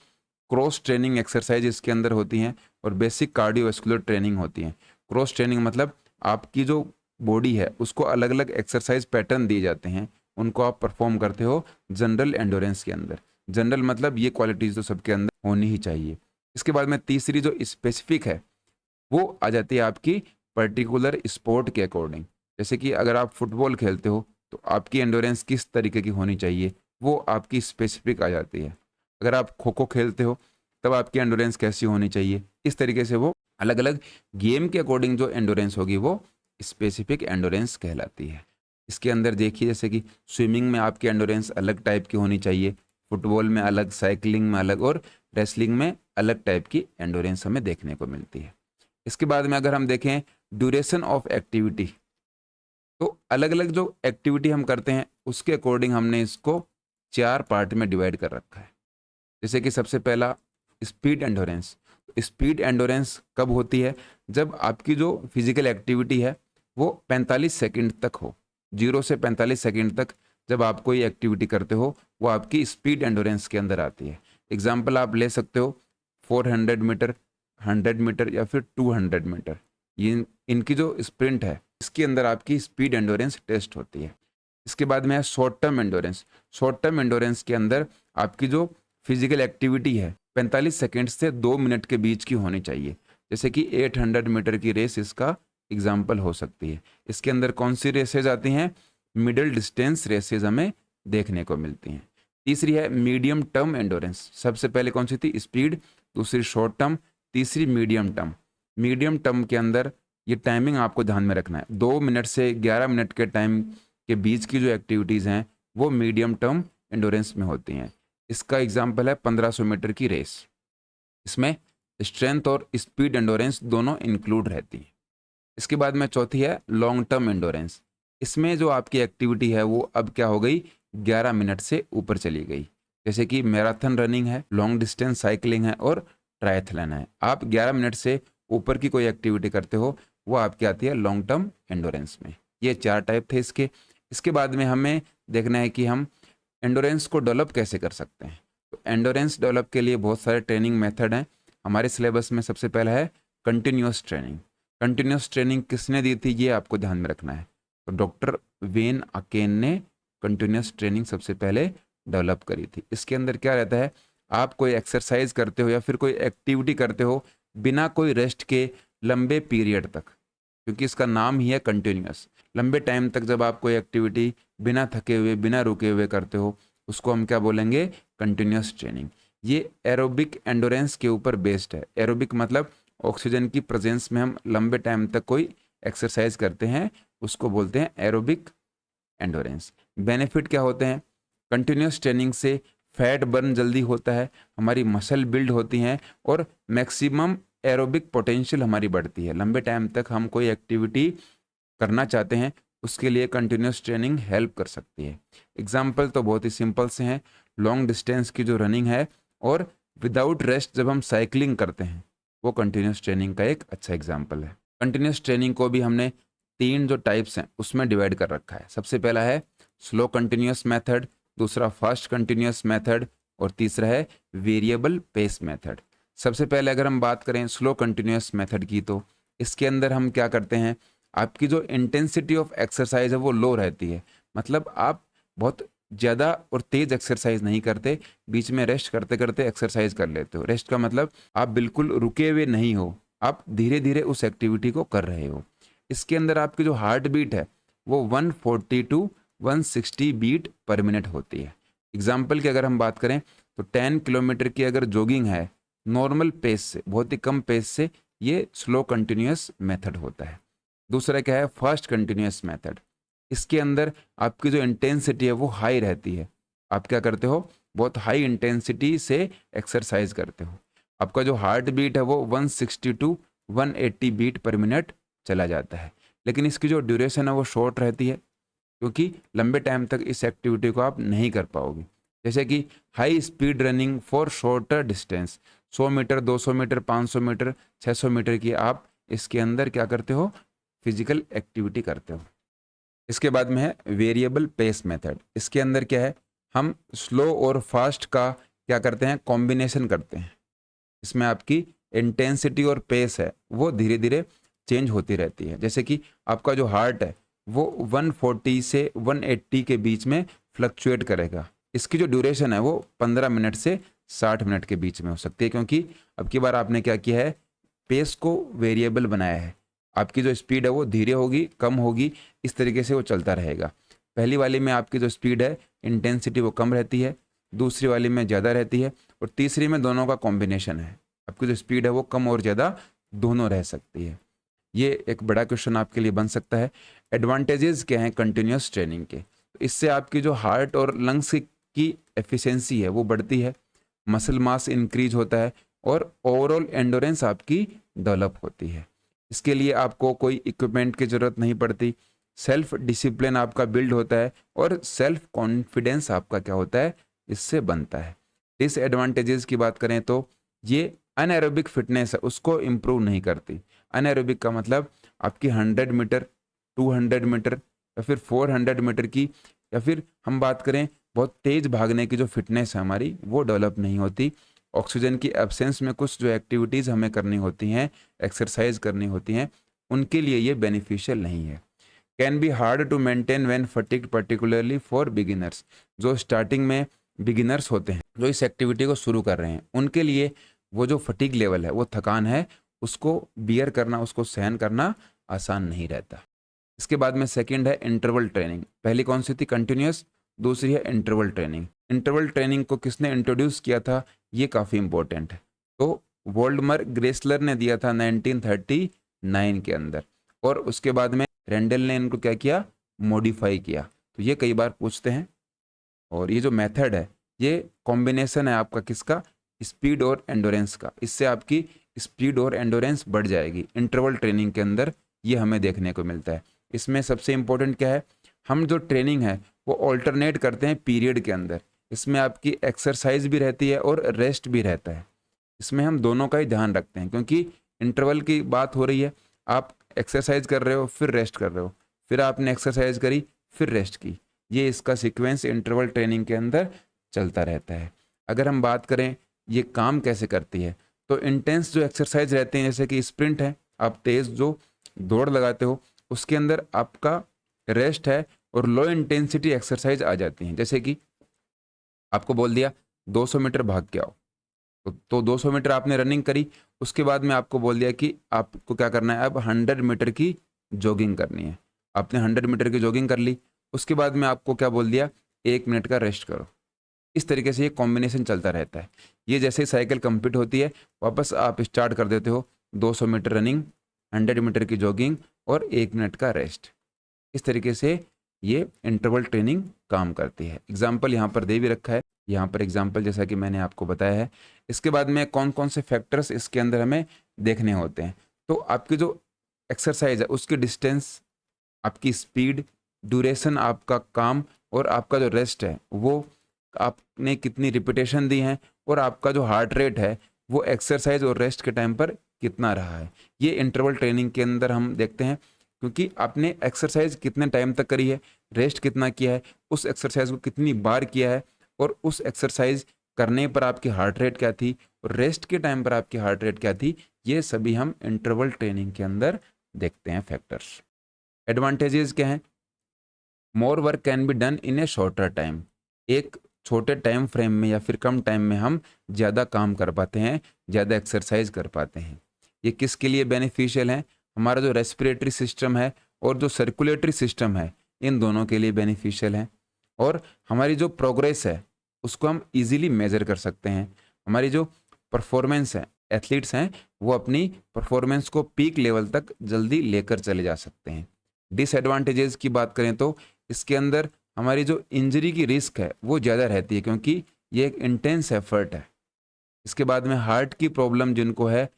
क्रॉस ट्रेनिंग एक्सरसाइज इसके अंदर होती हैं और बेसिक कार्डियोवैस्कुलर ट्रेनिंग होती हैं। क्रॉस ट्रेनिंग मतलब आपकी जो बॉडी है उसको अलग अलग एक्सरसाइज पैटर्न दिए जाते हैं, उनको आप परफॉर्म करते हो जनरल एंडोरेंस के अंदर। जनरल मतलब ये क्वालिटीज़ तो सबके अंदर होनी ही चाहिए। इसके बाद में तीसरी जो स्पेसिफिक है वो आ जाती है आपकी पर्टिकुलर स्पोर्ट के अकॉर्डिंग। जैसे कि अगर आप फुटबॉल खेलते हो तो आपकी एंडोरेंस किस तरीके की होनी चाहिए, वो आपकी स्पेसिफिक आ जाती है। अगर आप खो खो खेलते हो तब आपकी एंडोरेंस कैसी होनी चाहिए, इस तरीके से वो अलग अलग गेम के अकॉर्डिंग जो एंडोरेंस होगी वो स्पेसिफिक एंडोरेंस कहलाती है। इसके अंदर देखिए, जैसे कि स्विमिंग में आपकी एंडोरेंस अलग टाइप की होनी चाहिए, फुटबॉल में अलग, साइकिलिंग में अलग, और रेसलिंग में अलग टाइप की एंडोरेंस हमें देखने को मिलती है। इसके बाद में अगर हम देखें ड्यूरेशन ऑफ एक्टिविटी, तो अलग अलग जो एक्टिविटी हम करते हैं उसके अकॉर्डिंग हमने इसको चार पार्ट में डिवाइड कर रखा है। जैसे कि सबसे पहला स्पीड एंडोरेंस। स्पीड एंडोरेंस कब होती है, जब आपकी जो फिजिकल एक्टिविटी है वो 45 सेकंड तक हो। 0 से 45 सेकंड तक जब आप कोई एक्टिविटी करते हो वो आपकी स्पीड एंडोरेंस के अंदर आती है। एग्जाम्पल आप ले सकते हो 400 मीटर, 100 मीटर या फिर 200 मीटर। ये इनकी जो स्प्रिंट है इसके अंदर आपकी स्पीड एंडोरेंस टेस्ट होती है। इसके बाद में है short term endurance. Short term endurance के अंदर आपकी जो फिजिकल एक्टिविटी है 45 सेकेंड से 2 मिनट के बीच की होनी चाहिए। जैसे कि 800 मीटर की रेस इसका एग्जाम्पल हो सकती है। इसके अंदर कौन सी रेसेज आती हैं? मिडिल डिस्टेंस रेसेज हमें देखने को मिलती हैं। तीसरी है मीडियम टर्म एंडोरेंस। सबसे पहले कौन सी थी? स्पीड, दूसरी शॉर्ट टर्म, तीसरी मीडियम टर्म। मीडियम टर्म के अंदर ये टाइमिंग आपको ध्यान में रखना है, 2 मिनट से 11 मिनट के टाइम के बीच की जो एक्टिविटीज़ हैं वो मीडियम टर्म एंडोरेंस में होती हैं। इसका एग्जाम्पल है 1500 मीटर की रेस। इसमें स्ट्रेंथ और स्पीड एंडोरेंस दोनों इंक्लूड रहती है। इसके बाद में चौथी है लॉन्ग टर्म एंडोरेंस। इसमें जो आपकी एक्टिविटी है वो अब क्या हो गई? 11 मिनट से ऊपर चली गई। जैसे कि मैराथन रनिंग है, लॉन्ग डिस्टेंस साइकिलिंग है और ट्रायथलन है। आप 11 मिनट से ऊपर की कोई एक्टिविटी करते हो वो आपकी आती है लॉन्ग टर्म एंडोरेंस में। ये 4 टाइप थे इसके। इसके बाद में हमें देखना है कि हम एंडोरेंस को डेवलप कैसे कर सकते हैं। तो एंडोरेंस डेवलप के लिए बहुत सारे ट्रेनिंग मेथड हैं। हमारे सिलेबस में सबसे पहला है कंटिन्यूस ट्रेनिंग। कंटिन्यूस ट्रेनिंग किसने दी थी ये आपको ध्यान में रखना है। तो डॉक्टर वेन अकेन ने कंटिन्यूस ट्रेनिंग सबसे पहले डेवलप करी थी। इसके अंदर क्या रहता है? आप कोई एक्सरसाइज करते हो या फिर कोई एक्टिविटी करते हो बिना कोई रेस्ट के लंबे पीरियड तक, क्योंकि इसका नाम ही है कंटिन्यूस। लंबे टाइम तक जब आप कोई एक्टिविटी बिना थके हुए, बिना रुके हुए करते हो उसको हम क्या बोलेंगे? Continuous training. ये एरोबिक एंडोरेंस के ऊपर बेस्ड है। एरोबिक मतलब ऑक्सीजन की प्रेजेंस में हम लंबे टाइम तक कोई एक्सरसाइज करते हैं उसको बोलते हैं एरोबिक एंडोरेंस। बेनिफिट क्या होते हैं? कंटिन्यूस ट्रेनिंग से फैट बर्न जल्दी होता है, हमारी मसल बिल्ड होती हैं और मैक्सिमम एरोबिक पोटेंशियल हमारी बढ़ती है। लंबे टाइम तक हम कोई एक्टिविटी करना चाहते हैं उसके लिए कंटिन्यूस ट्रेनिंग हेल्प कर सकती है। एग्जाम्पल तो बहुत ही सिंपल से हैं। लॉन्ग डिस्टेंस की जो रनिंग है और विदाउट रेस्ट जब हम साइकिलिंग करते हैं वो कंटिन्यूस ट्रेनिंग का एक अच्छा एग्जाम्पल है। कंटिन्यूस ट्रेनिंग को भी हमने 3 जो टाइप्स हैं उसमें डिवाइड कर रखा है। सबसे पहला है स्लो कंटिन्यूस मेथड, दूसरा फास्ट कंटिन्यूस मेथड और तीसरा है वेरिएबल पेस मेथड। सबसे पहले अगर हम बात करें स्लो कंटिन्यूस मेथड की, तो इसके अंदर हम क्या करते हैं? आपकी जो इंटेंसिटी ऑफ एक्सरसाइज है वो लो रहती है। मतलब आप बहुत ज़्यादा और तेज एक्सरसाइज नहीं करते, बीच में रेस्ट करते करते एक्सरसाइज कर लेते हो। रेस्ट का मतलब आप बिल्कुल रुके हुए नहीं हो, आप धीरे धीरे उस एक्टिविटी को कर रहे हो। इसके अंदर आपकी जो हार्ट बीट है वो 140 टू 160 बीट पर मिनट होती है। एग्जाम्पल की अगर हम बात करें तो 10 किलोमीटर की अगर जॉगिंग है नॉर्मल पेस से, बहुत ही कम पेस से, ये स्लो कंटिन्यूस मेथड होता है। दूसरा क्या है? Fast continuous method. इसके अंदर आपकी जो इंटेंसिटी है वो हाई रहती है। आप क्या करते हो? बहुत हाई इंटेंसिटी से एक्सरसाइज करते हो। आपका जो हार्ट बीट है वो 160 टू 180 बीट पर मिनट चला जाता है, लेकिन इसकी जो ड्यूरेशन है वो शॉर्ट रहती है क्योंकि लंबे टाइम तक इस एक्टिविटी को आप नहीं कर पाओगे। जैसे कि high speed running for shorter distance, 100 metre, 200 metre, 500 metre, 600 metre की आप इसके अंदर क्या करते हो? फिजिकल एक्टिविटी करते हो। इसके बाद में है वेरिएबल पेस मेथड। इसके अंदर क्या है? हम स्लो और फास्ट का क्या करते हैं? कॉम्बिनेशन करते हैं। इसमें आपकी इंटेंसिटी और पेस है वो धीरे धीरे चेंज होती रहती है। जैसे कि आपका जो हार्ट है वो 140 से 180 के बीच में फ्लक्चुएट करेगा। इसकी जो ड्यूरेशन है वो 15 मिनट से 60 मिनट के बीच में हो सकती है, क्योंकि अब की बार आपने क्या किया है? पेस को वेरिएबल बनाया है। आपकी जो स्पीड है वो धीरे होगी, कम होगी, इस तरीके से वो चलता रहेगा। पहली वाली में आपकी जो स्पीड है इंटेंसिटी वो कम रहती है, दूसरी वाली में ज़्यादा रहती है और तीसरी में दोनों का कॉम्बिनेशन है। आपकी जो स्पीड है वो कम और ज़्यादा दोनों रह सकती है। ये एक बड़ा क्वेश्चन आपके लिए बन सकता है। एडवांटेजेस क्या हैं कंटिन्यूस ट्रेनिंग के? तो इससे आपकी जो हार्ट और लंग्स की एफिशिएंसी है वो बढ़ती है, मसल मास इंक्रीज होता है और ओवरऑल एंडोरेंस आपकी डेवलप होती है। इसके लिए आपको कोई इक्विपमेंट की ज़रूरत नहीं पड़ती, सेल्फ डिसिप्लिन आपका बिल्ड होता है और सेल्फ कॉन्फिडेंस आपका क्या होता है? इससे बनता है। डिसएडवांटेजेस की बात करें तो ये अनएरोबिक फिटनेस है उसको इम्प्रूव नहीं करती। अनएरोबिक का मतलब आपकी 100 मीटर, 200 मीटर या फिर 400 मीटर की, या फिर हम बात करें बहुत तेज भागने की जो फिटनेस है हमारी वो डेवलप नहीं होती। ऑक्सीजन की एब्सेंस में कुछ जो एक्टिविटीज़ हमें करनी होती हैं, एक्सरसाइज करनी होती हैं, उनके लिए ये बेनिफिशियल नहीं है। Can be hard to maintain when fatigued, particularly for beginners. जो स्टार्टिंग में बिगिनर्स होते हैं, जो इस एक्टिविटी को शुरू कर रहे हैं, उनके लिए वो जो फटीग लेवल है, वो थकान है, उसको बियर करना, उसको सहन करना आसान नहीं रहता। इसके बाद में सेकंड है इंटरवल ट्रेनिंग। पहली कौन सी थी? कंटिन्यूअस। दूसरी है इंटरवल ट्रेनिंग। इंटरवल ट्रेनिंग को किसने इंट्रोड्यूस किया था? ये काफ़ी इंपॉर्टेंट है। तो वोल्डमर ग्रेसलर ने दिया था 1939 के अंदर, और उसके बाद में रेंडल ने इनको क्या किया? मॉडिफाई किया। तो ये कई बार पूछते हैं। और ये जो मेथड है, ये कॉम्बिनेशन है आपका किसका? स्पीड और एंडोरेंस का। इससे आपकी स्पीड और एंडोरेंस बढ़ जाएगी इंटरवल ट्रेनिंग के अंदर, ये हमें देखने को मिलता है। इसमें सबसे इम्पोर्टेंट क्या है? हम जो ट्रेनिंग है वो ऑल्टरनेट करते हैं पीरियड के अंदर। इसमें आपकी एक्सरसाइज भी रहती है और रेस्ट भी रहता है। इसमें हम दोनों का ही ध्यान रखते हैं, क्योंकि इंटरवल की बात हो रही है। आप एक्सरसाइज कर रहे हो, फिर रेस्ट कर रहे हो, फिर आपने एक्सरसाइज करी, फिर रेस्ट की। ये इसका सीक्वेंस इंटरवल ट्रेनिंग के अंदर चलता रहता है। अगर हम बात करें ये काम कैसे करती है, तो इंटेंस जो एक्सरसाइज रहते हैं, जैसे कि स्प्रिंट है, आप तेज़ जो दौड़ लगाते हो, उसके अंदर आपका रेस्ट है, और लो इंटेंसिटी एक्सरसाइज आ जाती हैं। जैसे कि आपको बोल दिया 200 मीटर भाग के आओ, तो 200 मीटर आपने रनिंग करी, उसके बाद में आपको बोल दिया कि आपको क्या करना है, अब 100 मीटर की जॉगिंग करनी है। आपने 100 मीटर की जॉगिंग कर ली, उसके बाद में आपको क्या बोल दिया, 1 मिनट का रेस्ट करो। इस तरीके से ये कॉम्बिनेशन चलता रहता है। ये जैसे ही साइकिल कंप्लीट होती है, वापस आप स्टार्ट कर देते हो 200 मीटर रनिंग, 100 मीटर की जॉगिंग और 1 मिनट का रेस्ट। इस तरीके से ये इंटरवल ट्रेनिंग काम करती है। एग्जाम्पल यहाँ पर दे भी रखा है, यहाँ पर एग्जाम्पल जैसा कि मैंने आपको बताया है। इसके बाद में कौन कौन से फैक्टर्स इसके अंदर हमें देखने होते हैं, तो आपकी जो एक्सरसाइज है उसकी डिस्टेंस, आपकी स्पीड, ड्यूरेशन आपका काम, और आपका जो रेस्ट है वो आपने कितनी रिपीटेशन दी है, और आपका जो हार्ट रेट है वो एक्सरसाइज और रेस्ट के टाइम पर कितना रहा है, ये इंटरवल ट्रेनिंग के अंदर हम देखते हैं। क्योंकि आपने एक्सरसाइज कितने टाइम तक करी है, रेस्ट कितना किया है, उस एक्सरसाइज को कितनी बार किया है, और उस एक्सरसाइज करने पर आपकी हार्ट रेट क्या थी, और रेस्ट के टाइम पर आपकी हार्ट रेट क्या थी, ये सभी हम इंटरवल ट्रेनिंग के अंदर देखते हैं फैक्टर्स। एडवांटेजेस क्या हैं? More work can be done in A shorter time. एक छोटे टाइम फ्रेम में या फिर कम टाइम में हम ज़्यादा काम कर पाते हैं, ज़्यादा एक्सरसाइज कर पाते हैं। ये किसके लिए बेनिफिशियल है? हमारा जो रेस्पिरेटरी सिस्टम है और जो सर्कुलेटरी सिस्टम है, इन दोनों के लिए बेनिफिशियल है। और हमारी जो प्रोग्रेस है उसको हम इजीली मेज़र कर सकते हैं। हमारी जो परफॉर्मेंस है, एथलीट्स हैं, वो अपनी परफॉर्मेंस को पीक लेवल तक जल्दी लेकर चले जा सकते हैं। डिसएडवांटेजेस की बात करें तो इसके अंदर हमारी जो इंजरी की रिस्क है वो ज़्यादा रहती है, क्योंकि ये एक इंटेंस एफर्ट है। इसके बाद में हार्ट की प्रॉब्लम जिनको है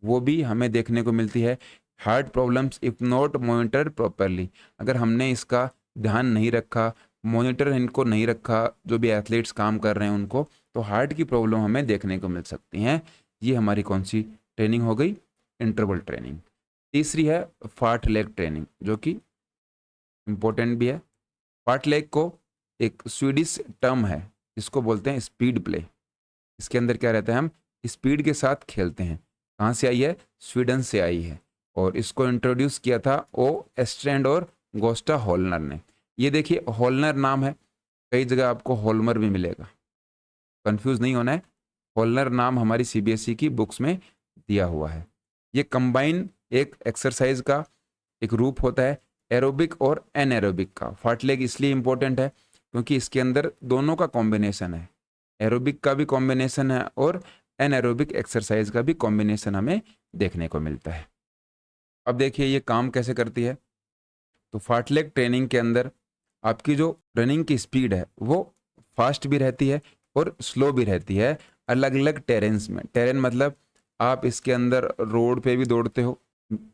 वो भी हमें देखने को मिलती है। Heart problems if not monitored properly, अगर हमने इसका ध्यान नहीं रखा, मॉनिटर इनको नहीं रखा, जो भी एथलीट्स काम कर रहे हैं उनको, तो हार्ट की प्रॉब्लम हमें देखने को मिल सकती हैं। ये हमारी कौन सी ट्रेनिंग हो गई? Interval training. तीसरी है फार्ट लेग ट्रेनिंग, जो कि इम्पोर्टेंट भी है। फार्ट लेग को एक स्वीडिश टर्म है जिसको बोलते हैं स्पीड प्ले। इसके अंदर क्या रहता है, हम स्पीड के साथ खेलते हैं। कहाँ से आई है? स्वीडन से आई है, और इसको इंट्रोड्यूस किया था ओ एस्ट्रैंड और गोस्टा होलनर ने। ये देखिए होलनर नाम है, कई जगह आपको होलमर भी मिलेगा, कंफ्यूज नहीं होना है। होलनर नाम हमारी सीबीएसई की बुक्स में दिया हुआ है। ये कंबाइन एक एक्सरसाइज का एक रूप होता है, एरोबिक और एनएरोबिक का। फार्टलेग इसलिए इंपॉर्टेंट है क्योंकि इसके अंदर दोनों का कॉम्बिनेशन है, एरोबिक का भी कॉम्बिनेशन है और एनएरोबिक एक्सरसाइज का भी कॉम्बिनेशन हमें देखने को मिलता है। अब देखिए ये काम कैसे करती है। तो फार्टलेग ट्रेनिंग के अंदर आपकी जो रनिंग की स्पीड है वो फास्ट भी रहती है और स्लो भी रहती है, अलग अलग टेरेन्स में। टेरेन मतलब आप इसके अंदर रोड पे भी दौड़ते हो,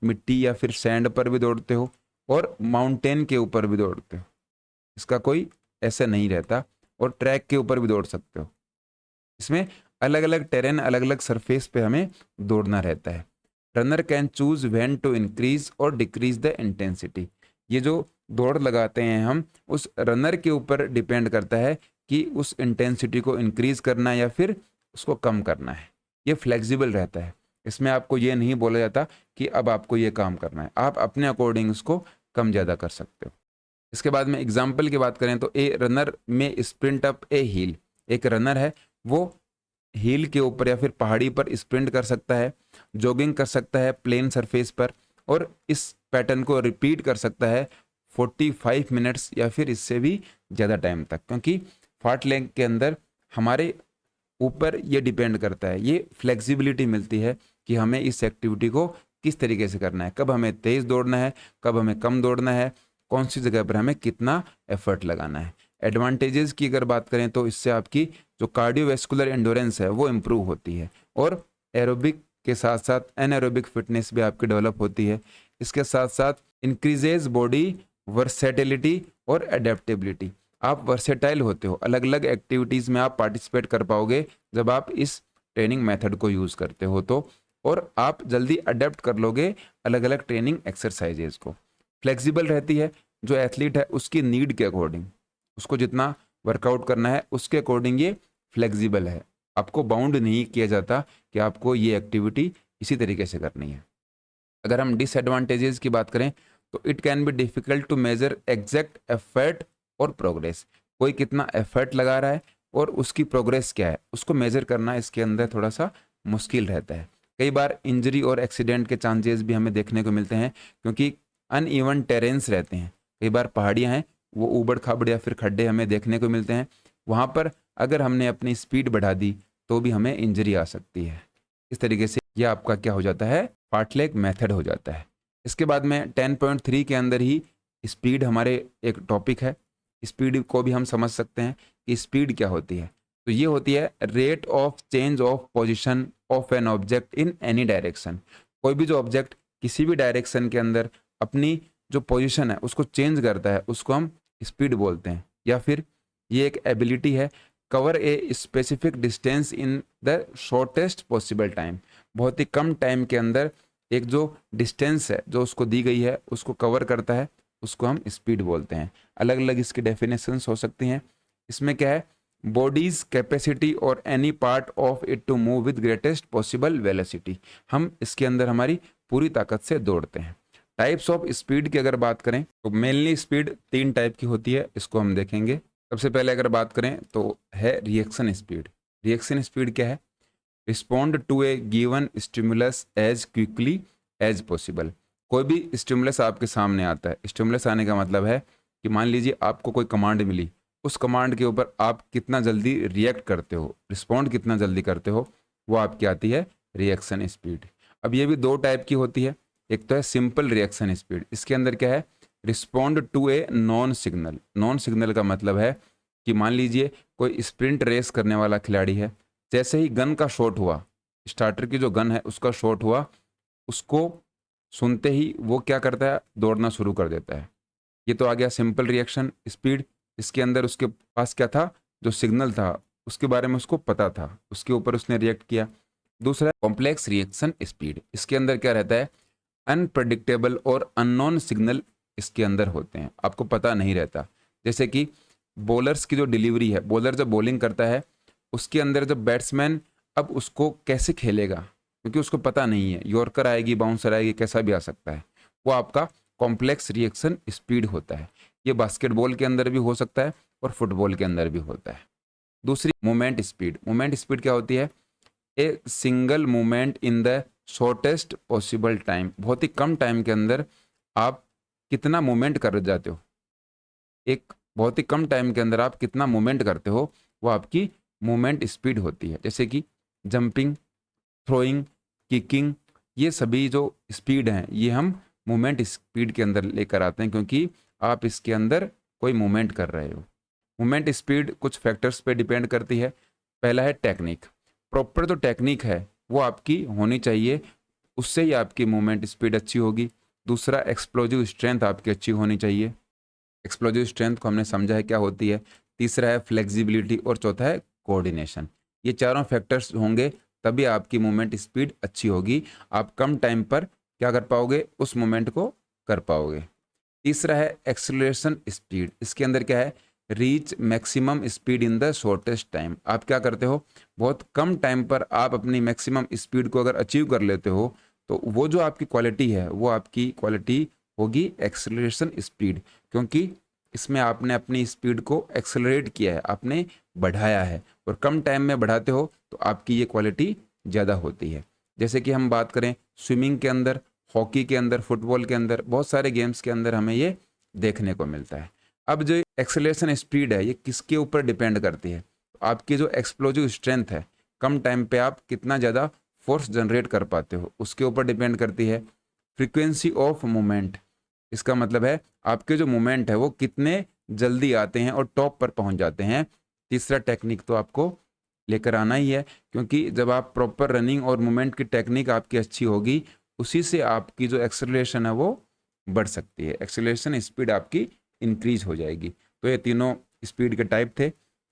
मिट्टी या फिर सैंड पर भी दौड़ते हो, और माउंटेन के ऊपर भी दौड़ते हो, इसका कोई ऐसा नहीं रहता, और ट्रैक के ऊपर भी दौड़ सकते हो। इसमें अलग अलग टेरेन, अलग अलग सरफेस पे हमें दौड़ना रहता है। Runner can choose when to increase और डिक्रीज द इंटेंसिटी। ये जो दौड़ लगाते हैं हम, उस रनर के ऊपर डिपेंड करता है कि उस इंटेंसिटी को इंक्रीज करना है या फिर उसको कम करना है। ये फ्लेक्सिबल रहता है, इसमें आपको ये नहीं बोला जाता कि अब आपको ये काम करना है, आप अपने अकॉर्डिंग उसको कम ज़्यादा कर सकते हो। इसके बाद में एग्जाम्पल की बात करें तो ए रनर में स्प्रिंट अप ए हिल, एक रनर है वो हिल के ऊपर या फिर पहाड़ी पर स्प्रिंट कर सकता है, जॉगिंग कर सकता है प्लेन सरफेस पर, और इस पैटर्न को रिपीट कर सकता है 45 मिनट्स या फिर इससे भी ज़्यादा टाइम तक, क्योंकि फार्टलैंग के अंदर हमारे ऊपर ये डिपेंड करता है, ये फ्लेक्सिबिलिटी मिलती है कि हमें इस एक्टिविटी को किस तरीके से करना है, कब हमें तेज़ दौड़ना है, कब हमें कम दौड़ना है, कौन सी जगह पर हमें कितना एफर्ट लगाना है। एडवांटेजेस की अगर बात करें तो इससे आपकी जो कार्डियोवैस्कुलर एंडोरेंस है वो इम्प्रूव होती है, और एरोबिक के साथ साथ एनएरोबिक फिटनेस भी आपकी डेवलप होती है। इसके साथ साथ इंक्रीजेज बॉडी वर्सेटिलिटी और एडेप्टेबिलिटी, आप वर्सेटाइल होते हो, अलग अलग एक्टिविटीज़ में आप पार्टिसिपेट कर पाओगे जब आप इस ट्रेनिंग मेथड को यूज़ करते हो तो, और आप जल्दी अडेप्ट कर लोगे अलग अलग ट्रेनिंग एक्सरसाइजेज को। फ्लेक्सिबल रहती है, जो एथलीट है उसकी नीड के अकॉर्डिंग, उसको जितना वर्कआउट करना है उसके अकॉर्डिंग ये फ्लेक्सिबल है, आपको बाउंड नहीं किया जाता कि आपको ये एक्टिविटी इसी तरीके से करनी है। अगर हम डिसएडवांटेजेस की बात करें तो it can be difficult to measure exact effort और प्रोग्रेस, कोई कितना एफर्ट लगा रहा है और उसकी प्रोग्रेस क्या है उसको मेजर करना इसके अंदर थोड़ा सा मुश्किल रहता है। कई बार इंजरी और एक्सीडेंट के चांसेस भी हमें देखने को मिलते हैं, क्योंकि अनइवन टेरेंस रहते हैं, कई बार पहाड़ियाँ हैं वो ऊबड़ खाबड़ या फिर खड्डे हमें देखने को मिलते हैं, वहाँ पर अगर हमने अपनी स्पीड बढ़ा दी तो भी हमें इंजरी आ सकती है। इस तरीके से यह आपका क्या हो जाता है, फार्टलैग मेथड हो जाता है। इसके बाद में 10.3 के अंदर ही स्पीड हमारे एक टॉपिक है, स्पीड को भी हम समझ सकते हैं कि स्पीड क्या होती है। तो ये होती है rate of change of position of an object in any direction, कोई भी जो ऑब्जेक्ट किसी भी डायरेक्शन के अंदर अपनी जो पोजीशन है उसको चेंज करता है उसको हम स्पीड बोलते हैं। या फिर ये एक एबिलिटी है, cover a specific distance in the shortest possible time, बहुत ही कम टाइम के अंदर एक जो डिस्टेंस है जो उसको दी गई है उसको कवर करता है, उसको हम स्पीड बोलते हैं। अलग अलग इसकी डेफिनेशंस हो सकती हैं। इसमें क्या है, बॉडीज कैपेसिटी और any part of it to move with greatest possible velocity, हम इसके अंदर हमारी पूरी ताकत से दौड़ते हैं। टाइप्स ऑफ स्पीड की अगर बात करें तो मेनली स्पीड 3 टाइप की होती है, इसको हम देखेंगे। सबसे पहले अगर बात करें तो है रिएक्शन स्पीड। रिएक्शन स्पीड क्या है, respond to a given stimulus as quickly as possible, कोई भी स्टिमुलस आपके सामने आता है, स्टिमुलस आने का मतलब है कि मान लीजिए आपको कोई कमांड मिली, उस कमांड के ऊपर आप कितना जल्दी रिएक्ट करते हो, रिस्पॉन्ड कितना जल्दी करते हो, वो आपकी आती है रिएक्शन स्पीड। अब ये भी 2 टाइप की होती है, एक तो है सिंपल रिएक्शन स्पीड, इसके अंदर क्या है, respond to a non signal. Non signal का मतलब है कि मान लीजिए कोई स्प्रिंट रेस करने वाला खिलाड़ी है, जैसे ही गन का शॉट हुआ, स्टार्टर की जो गन है उसका शॉट हुआ, उसको सुनते ही वो क्या करता है, दौड़ना शुरू कर देता है। ये तो आ गया सिंपल रिएक्शन स्पीड। इसके अंदर उसके पास क्या था, जो सिग्नल था उसके बारे में उसको पता था, उसके ऊपर उसने रिएक्ट किया। दूसरा कॉम्प्लेक्स रिएक्शन स्पीड, इसके अंदर क्या रहता है, अनप्रडिक्टेबल और अननोन सिग्नल इसके अंदर होते हैं, आपको पता नहीं रहता। जैसे कि बॉलर्स की जो डिलीवरी है, बॉलर जब बॉलिंग करता है उसके अंदर जब बैट्समैन अब उसको कैसे खेलेगा, क्योंकि उसको पता नहीं है, यॉर्कर आएगी, बाउंसर आएगी, कैसा भी आ सकता है, वो आपका कॉम्प्लेक्स रिएक्शन स्पीड होता है। ये बास्केटबॉल के अंदर भी हो सकता है और फुटबॉल के अंदर भी होता है। दूसरी मूवमेंट स्पीड, मूवमेंट स्पीड क्या होती है, a single movement in the shortest possible time, बहुत ही कम टाइम के अंदर आप कितना मूवमेंट कर जाते हो, एक बहुत ही कम टाइम के अंदर आप कितना मूवमेंट करते हो, वो आपकी मूवमेंट स्पीड होती है। जैसे कि जंपिंग, थ्रोइंग, किकिंग, ये सभी जो स्पीड हैं ये हम मूवमेंट स्पीड के अंदर लेकर आते हैं, क्योंकि आप इसके अंदर कोई मूवमेंट कर रहे हो। मूवमेंट स्पीड कुछ फैक्टर्स पे डिपेंड करती है। पहला है टेक्निक, प्रॉपर जो टेक्निक है वो आपकी होनी चाहिए, उससे ही आपकी मूवमेंट स्पीड अच्छी होगी। दूसरा एक्सप्लोजिव स्ट्रेंथ आपकी अच्छी होनी चाहिए, एक्सप्लोजिव स्ट्रेंथ को हमने समझा है क्या होती है। तीसरा है फ्लेक्सिबिलिटी और चौथा है कोऑर्डिनेशन। ये चारों फैक्टर्स होंगे तभी आपकी मूवमेंट स्पीड अच्छी होगी, आप कम टाइम पर क्या कर पाओगे, उस मूवमेंट को कर पाओगे। तीसरा है एक्सेलरेशन स्पीड, इसके अंदर क्या है, reach maximum speed in the shortest time. आप क्या करते हो, बहुत कम टाइम पर आप अपनी मैक्सिमम स्पीड को अगर अचीव कर लेते हो तो वो जो आपकी क्वालिटी है वो आपकी क्वालिटी होगी एक्सेलरेशन स्पीड, क्योंकि इसमें आपने अपनी स्पीड को एक्सेलरेट किया है, आपने बढ़ाया है, और कम टाइम में बढ़ाते हो तो आपकी ये क्वालिटी ज़्यादा होती है। जैसे कि हम बात करें स्विमिंग के अंदर, हॉकी के अंदर, फुटबॉल के अंदर, बहुत सारे गेम्स के अंदर हमें ये देखने को मिलता है। अब जो एक्सेलरेशन स्पीड है ये किसके ऊपर डिपेंड करती है, तो आपकी जो एक्सप्लोजिव स्ट्रेंथ है, कम टाइम पे आप कितना ज़्यादा फोर्स जनरेट कर पाते हो, उसके ऊपर डिपेंड करती है। फ्रीक्वेंसी ऑफ मूवमेंट, इसका मतलब है आपके जो मूवमेंट है वो कितने जल्दी आते हैं और टॉप पर पहुंच जाते हैं। तीसरा टेक्निक तो आपको लेकर आना ही है, क्योंकि जब आप प्रॉपर रनिंग और मूवमेंट की टेक्निक आपकी अच्छी होगी, उसी से आपकी जो एक्सेलरेशन है वो बढ़ सकती है, एक्सेलरेशन स्पीड आपकी इंक्रीज हो जाएगी। तो ये तीनों स्पीड के टाइप थे।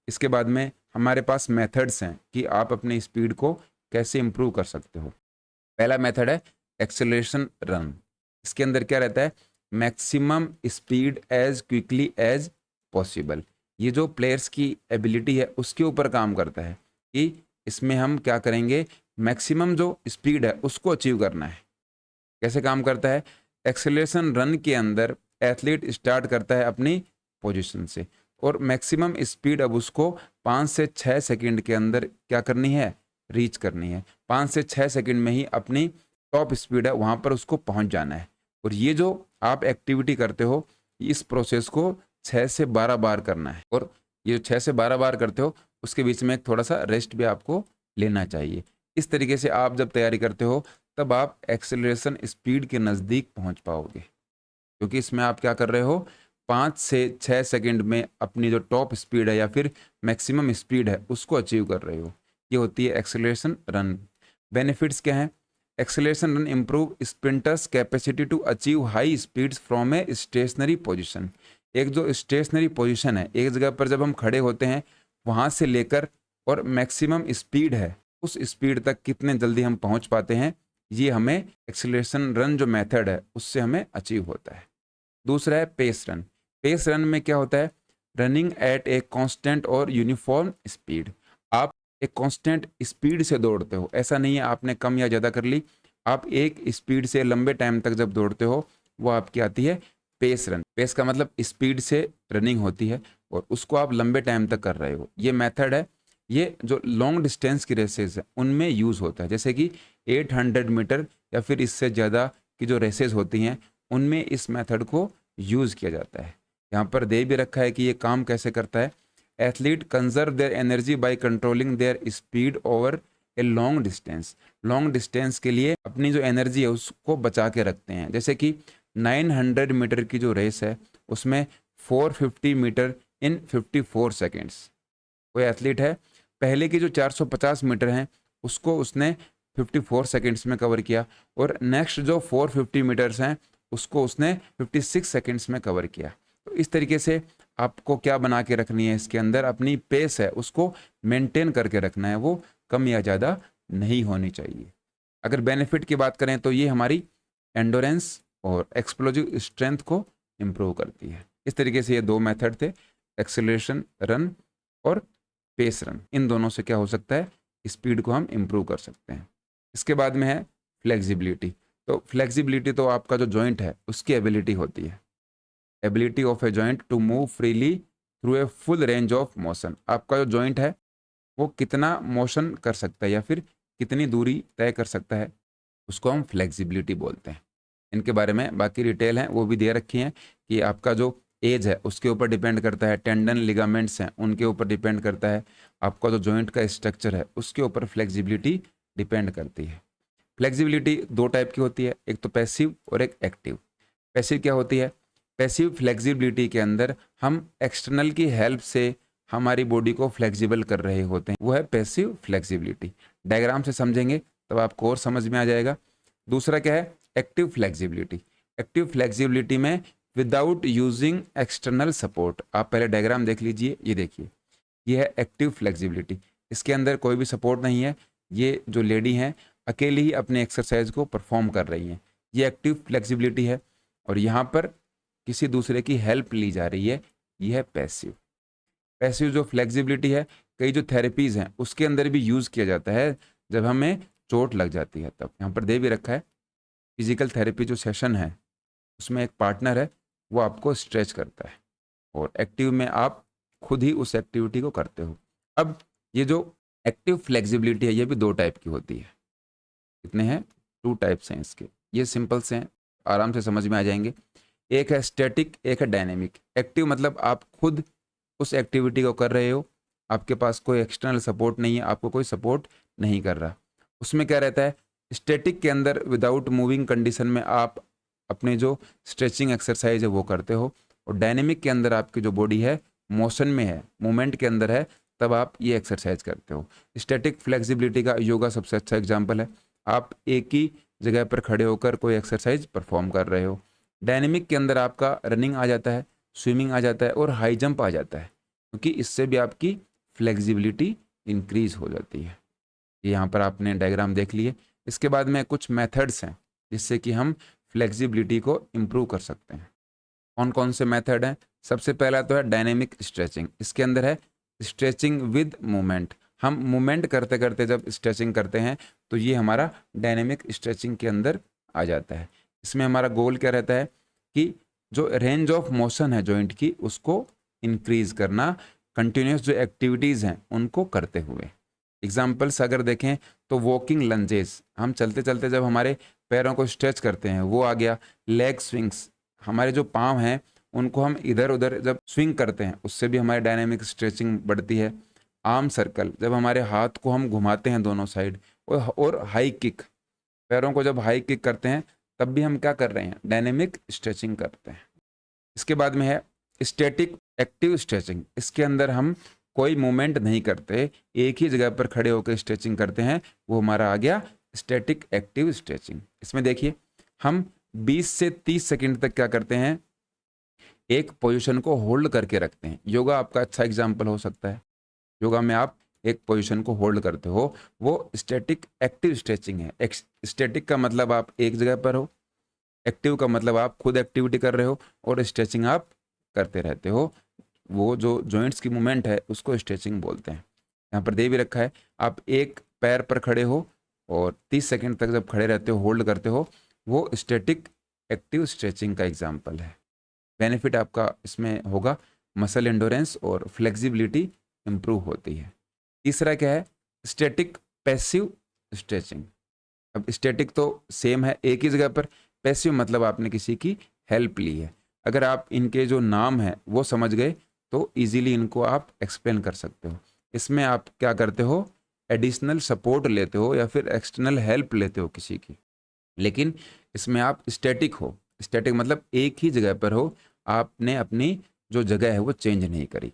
इसके बाद में हमारे पास मेथड्स हैं कि आप अपनी स्पीड को कैसे इम्प्रूव कर सकते हो। पहला मेथड है एक्सेलरेशन रन। इसके अंदर क्या रहता है, maximum speed as quickly as possible. ये जो प्लेयर्स की एबिलिटी है उसके ऊपर काम करता है कि इसमें हम क्या करेंगे, मैक्सिमम जो स्पीड है उसको अचीव करना है। कैसे काम करता है, एक्सेलरेशन रन के अंदर एथलीट स्टार्ट करता है अपनी पोजीशन से, और मैक्सिमम स्पीड अब उसको 5 से 6 सेकंड के अंदर क्या करनी है, रीच करनी है। 5 से 6 सेकंड में ही अपनी टॉप स्पीड है वहाँ पर उसको पहुँच जाना है। और ये जो आप एक्टिविटी करते हो, इस प्रोसेस को 6 से 12 बार करना है, और ये 6 से 12 बार करते हो उसके बीच में थोड़ा सा रेस्ट भी आपको लेना चाहिए। इस तरीके से आप जब तैयारी करते हो तब आप एक्सेलरेशन स्पीड के नज़दीक पहुंच पाओगे, क्योंकि इसमें आप क्या कर रहे हो, 5 से 6 सेकंड में अपनी जो टॉप स्पीड है या फिर मैक्सिमम स्पीड है उसको अचीव कर रहे हो। ये होती है एक्सेलरेशन रन। बेनिफिट्स क्या हैं, acceleration run improve sprinters' capacity to achieve high speeds from a stationary position. एक जो स्टेशनरी पोजिशन है, एक जगह पर जब हम खड़े होते हैं वहाँ से लेकर और मैक्सिमम स्पीड है उस स्पीड तक कितने जल्दी हम पहुँच पाते हैं, ये हमें एक्सेलरेशन रन जो मेथड है उससे हमें अचीव होता है। दूसरा है पेस रन। पेस रन में क्या होता है, रनिंग एट ए कांस्टेंट और यूनिफॉर्म स्पीड। आप एक कांस्टेंट स्पीड से दौड़ते हो, ऐसा नहीं है आपने कम या ज़्यादा कर ली, आप एक स्पीड से लंबे टाइम तक जब दौड़ते हो वो आपकी आती है पेस रन। पेस का मतलब स्पीड से रनिंग होती है और उसको आप लंबे टाइम तक कर रहे हो। ये मेथड है, ये जो लॉन्ग डिस्टेंस की रेसेस है उनमें यूज़ होता है, जैसे कि 800 मीटर या फिर इससे ज़्यादा की जो रेसेस होती हैं उनमें इस मेथड को यूज़ किया जाता है। यहाँ पर दे भी रखा है कि ये काम कैसे करता है। Athlete conserve their energy by controlling there speed over a long distance. Long distance के लिए अपनी जो एनर्जी है उसको बचा के रखते हैं। जैसे कि 900 मीटर की जो रेस है उसमें 450 मीटर इन 54 सेकेंड्स। कोई एथलीट है, पहले की जो 450 मीटर हैं उसको उसने 54 सेकेंड्स में कवर किया, और नेक्स्ट जो 450 मीटर्स हैं उसको उसने 56 सेकेंड्स में कवर किया। तो इस तरीके से आपको क्या बना के रखनी है, इसके अंदर अपनी पेस है उसको मेंटेन करके रखना है, वो कम या ज़्यादा नहीं होनी चाहिए। अगर बेनिफिट की बात करें तो ये हमारी एंडोरेंस और एक्सप्लोजिव स्ट्रेंथ को इम्प्रूव करती है। इस तरीके से ये दो मेथड थे, एक्सेलरेशन रन और पेस रन। इन दोनों से क्या हो सकता है, स्पीड को हम इम्प्रूव कर सकते हैं। इसके बाद में है फ्लेक्सिबिलिटी। तो फ्लेक्सिबिलिटी तो आपका जो जॉइंट है उसकी एबिलिटी होती है, ability of a joint to move freely through a full range of motion. आपका जो जॉइंट है वो कितना मोशन कर सकता है या फिर कितनी दूरी तय कर सकता है, उसको हम फ्लेक्सिबिलिटी बोलते हैं। इनके बारे में बाकी डिटेल हैं वो भी दे रखी हैं कि आपका जो एज है उसके ऊपर डिपेंड करता है, टेंडन लिगामेंट्स हैं उनके ऊपर डिपेंड करता है, आपका जो जॉइंट का स्ट्रक्चर है उसके ऊपर फ्लेक्सिबिलिटी डिपेंड करती है। फ्लेक्सिबिलिटी दो टाइप की होती है, एक तो पैसिव और एक एक्टिव। पैसिव क्या होती है, पैसिव फ्लेक्सिबिलिटी के अंदर हम एक्सटर्नल की हेल्प से हमारी बॉडी को फ्लेक्सिबल कर रहे होते हैं, वो है पैसिव फ्लेक्सिबिलिटी। डायग्राम से समझेंगे तब आपको और समझ में आ जाएगा। दूसरा क्या है, एक्टिव फ्लेक्सिबिलिटी। एक्टिव फ्लेक्सिबिलिटी में विदाउट यूजिंग एक्सटर्नल सपोर्ट। आप पहले डायग्राम देख लीजिए, ये देखिए, ये है एक्टिव फ्लेक्सिबिलिटी। इसके अंदर कोई भी सपोर्ट नहीं है, ये जो लेडी हैं अकेली ही अपने एक्सरसाइज को परफॉर्म कर रही हैं, ये एक्टिव फ्लेक्सिबिलिटी है। और यहाँ पर किसी दूसरे की हेल्प ली जा रही है, ये है पैसिव। पैसिव जो फ्लेक्सिबिलिटी है, कई जो थेरेपीज़ हैं उसके अंदर भी यूज़ किया जाता है जब हमें चोट लग जाती है तब। यहाँ पर दे भी रखा है, फिजिकल थेरेपी जो सेशन है उसमें एक पार्टनर है, वो आपको स्ट्रेच करता है और एक्टिव में आप खुद ही उस एक्टिविटी को करते हो। अब ये जो एक्टिव फ्लेक्सिबिलिटी है ये भी 2 टाइप की होती है। कितने हैं? 2 टाइप्स हैं इसके। ये सिंपल से हैं, आराम से समझ में आ जाएंगे। एक है स्टैटिक, एक है डायनेमिक। एक्टिव मतलब आप खुद उस एक्टिविटी को कर रहे हो, आपके पास कोई एक्सटर्नल सपोर्ट नहीं है, आपको कोई सपोर्ट नहीं कर रहा। उसमें क्या रहता है, स्टैटिक के अंदर विदाउट मूविंग कंडीशन में आप अपने जो स्ट्रेचिंग एक्सरसाइज है वो करते हो, और डायनेमिक के अंदर आपकी जो बॉडी है मोशन में है, मूवमेंट के अंदर है, तब आप ये एक्सरसाइज करते हो। स्टैटिक फ्लेक्सिबिलिटी का योगा सबसे अच्छा एग्जाम्पल है। आप एक ही जगह पर खड़े होकर कोई एक्सरसाइज परफॉर्म कर रहे हो। डायनेमिक के अंदर आपका रनिंग आ जाता है, स्विमिंग आ जाता है और हाई जंप आ जाता है, क्योंकि इससे भी आपकी फ्लेक्सिबिलिटी इंक्रीज हो जाती है। ये यहाँ पर आपने डायग्राम देख लिए। इसके बाद में कुछ मेथड्स हैं जिससे कि हम फ्लेक्सिबिलिटी को इम्प्रूव कर सकते हैं। कौन कौन से मेथड हैं? सबसे पहला तो है डायनेमिक स्ट्रेचिंग। इसके अंदर है स्ट्रेचिंग विद मूवमेंट। हम मूवमेंट करते करते जब स्ट्रेचिंग करते हैं तो ये हमारा डायनेमिक स्ट्रेचिंग के अंदर आ जाता है। इसमें हमारा गोल क्या रहता है कि जो रेंज ऑफ मोशन है जॉइंट की उसको इंक्रीज करना, कंटिन्यूस जो एक्टिविटीज़ हैं उनको करते हुए। एग्जाम्पल्स अगर देखें तो वॉकिंग लंजेस, हम चलते चलते जब हमारे पैरों को स्ट्रेच करते हैं वो आ गया। लेग स्विंग्स, हमारे जो पाँव हैं उनको हम इधर उधर जब स्विंग करते हैं उससे भी हमारी डायनेमिक स्ट्रेचिंग बढ़ती है। आर्म सर्कल, जब हमारे हाथ को हम घुमाते हैं दोनों साइड, और हाई किक, पैरों को जब हाई किक करते हैं तब भी हम क्या कर रहे हैं? डायनेमिक स्ट्रेचिंग करते हैं। इसके बाद में है स्टैटिक एक्टिव स्ट्रेचिंग। इसके अंदर हम कोई मूवमेंट नहीं करते, एक ही जगह पर खड़े होकर स्ट्रेचिंग करते हैं, वो हमारा आ गया स्टैटिक एक्टिव स्ट्रेचिंग। इसमें देखिए हम 20 से 30 सेकंड तक क्या करते हैं, एक पोजीशन को होल्ड करके रखते हैं। योगा आपका अच्छा एग्जाम्पल हो सकता है। योगा में आप एक पोजीशन को होल्ड करते हो, वो स्टैटिक एक्टिव स्ट्रेचिंग है। स्टैटिक का मतलब आप एक जगह पर हो, एक्टिव का मतलब आप खुद एक्टिविटी कर रहे हो, और स्ट्रेचिंग आप करते रहते हो। वो जो जॉइंट्स की मूवमेंट है उसको स्ट्रेचिंग बोलते हैं। यहाँ पर दे भी रखा है, आप एक पैर पर खड़े हो और 30 सेकंड तक जब खड़े रहते हो, होल्ड करते हो, वो स्टैटिक एक्टिव स्ट्रेचिंग का एग्जाम्पल है। बेनिफिट आपका इसमें होगा, मसल एंडोरेंस और फ्लेक्सिबिलिटी इंप्रूव होती है। तीसरा क्या है? Static passive stretching. अब स्टैटिक तो सेम है एक ही जगह पर, पैसिव मतलब आपने किसी की हेल्प ली है। अगर आप इनके जो नाम है वो समझ गए तो इजीली इनको आप एक्सप्लेन कर सकते हो। इसमें आप क्या करते हो? एडिशनल सपोर्ट लेते हो या फिर एक्सटर्नल हेल्प लेते हो किसी की, लेकिन इसमें आप स्टैटिक हो। स्टैटिक मतलब एक ही जगह पर हो, आपने अपनी जो जगह है वो चेंज नहीं करी।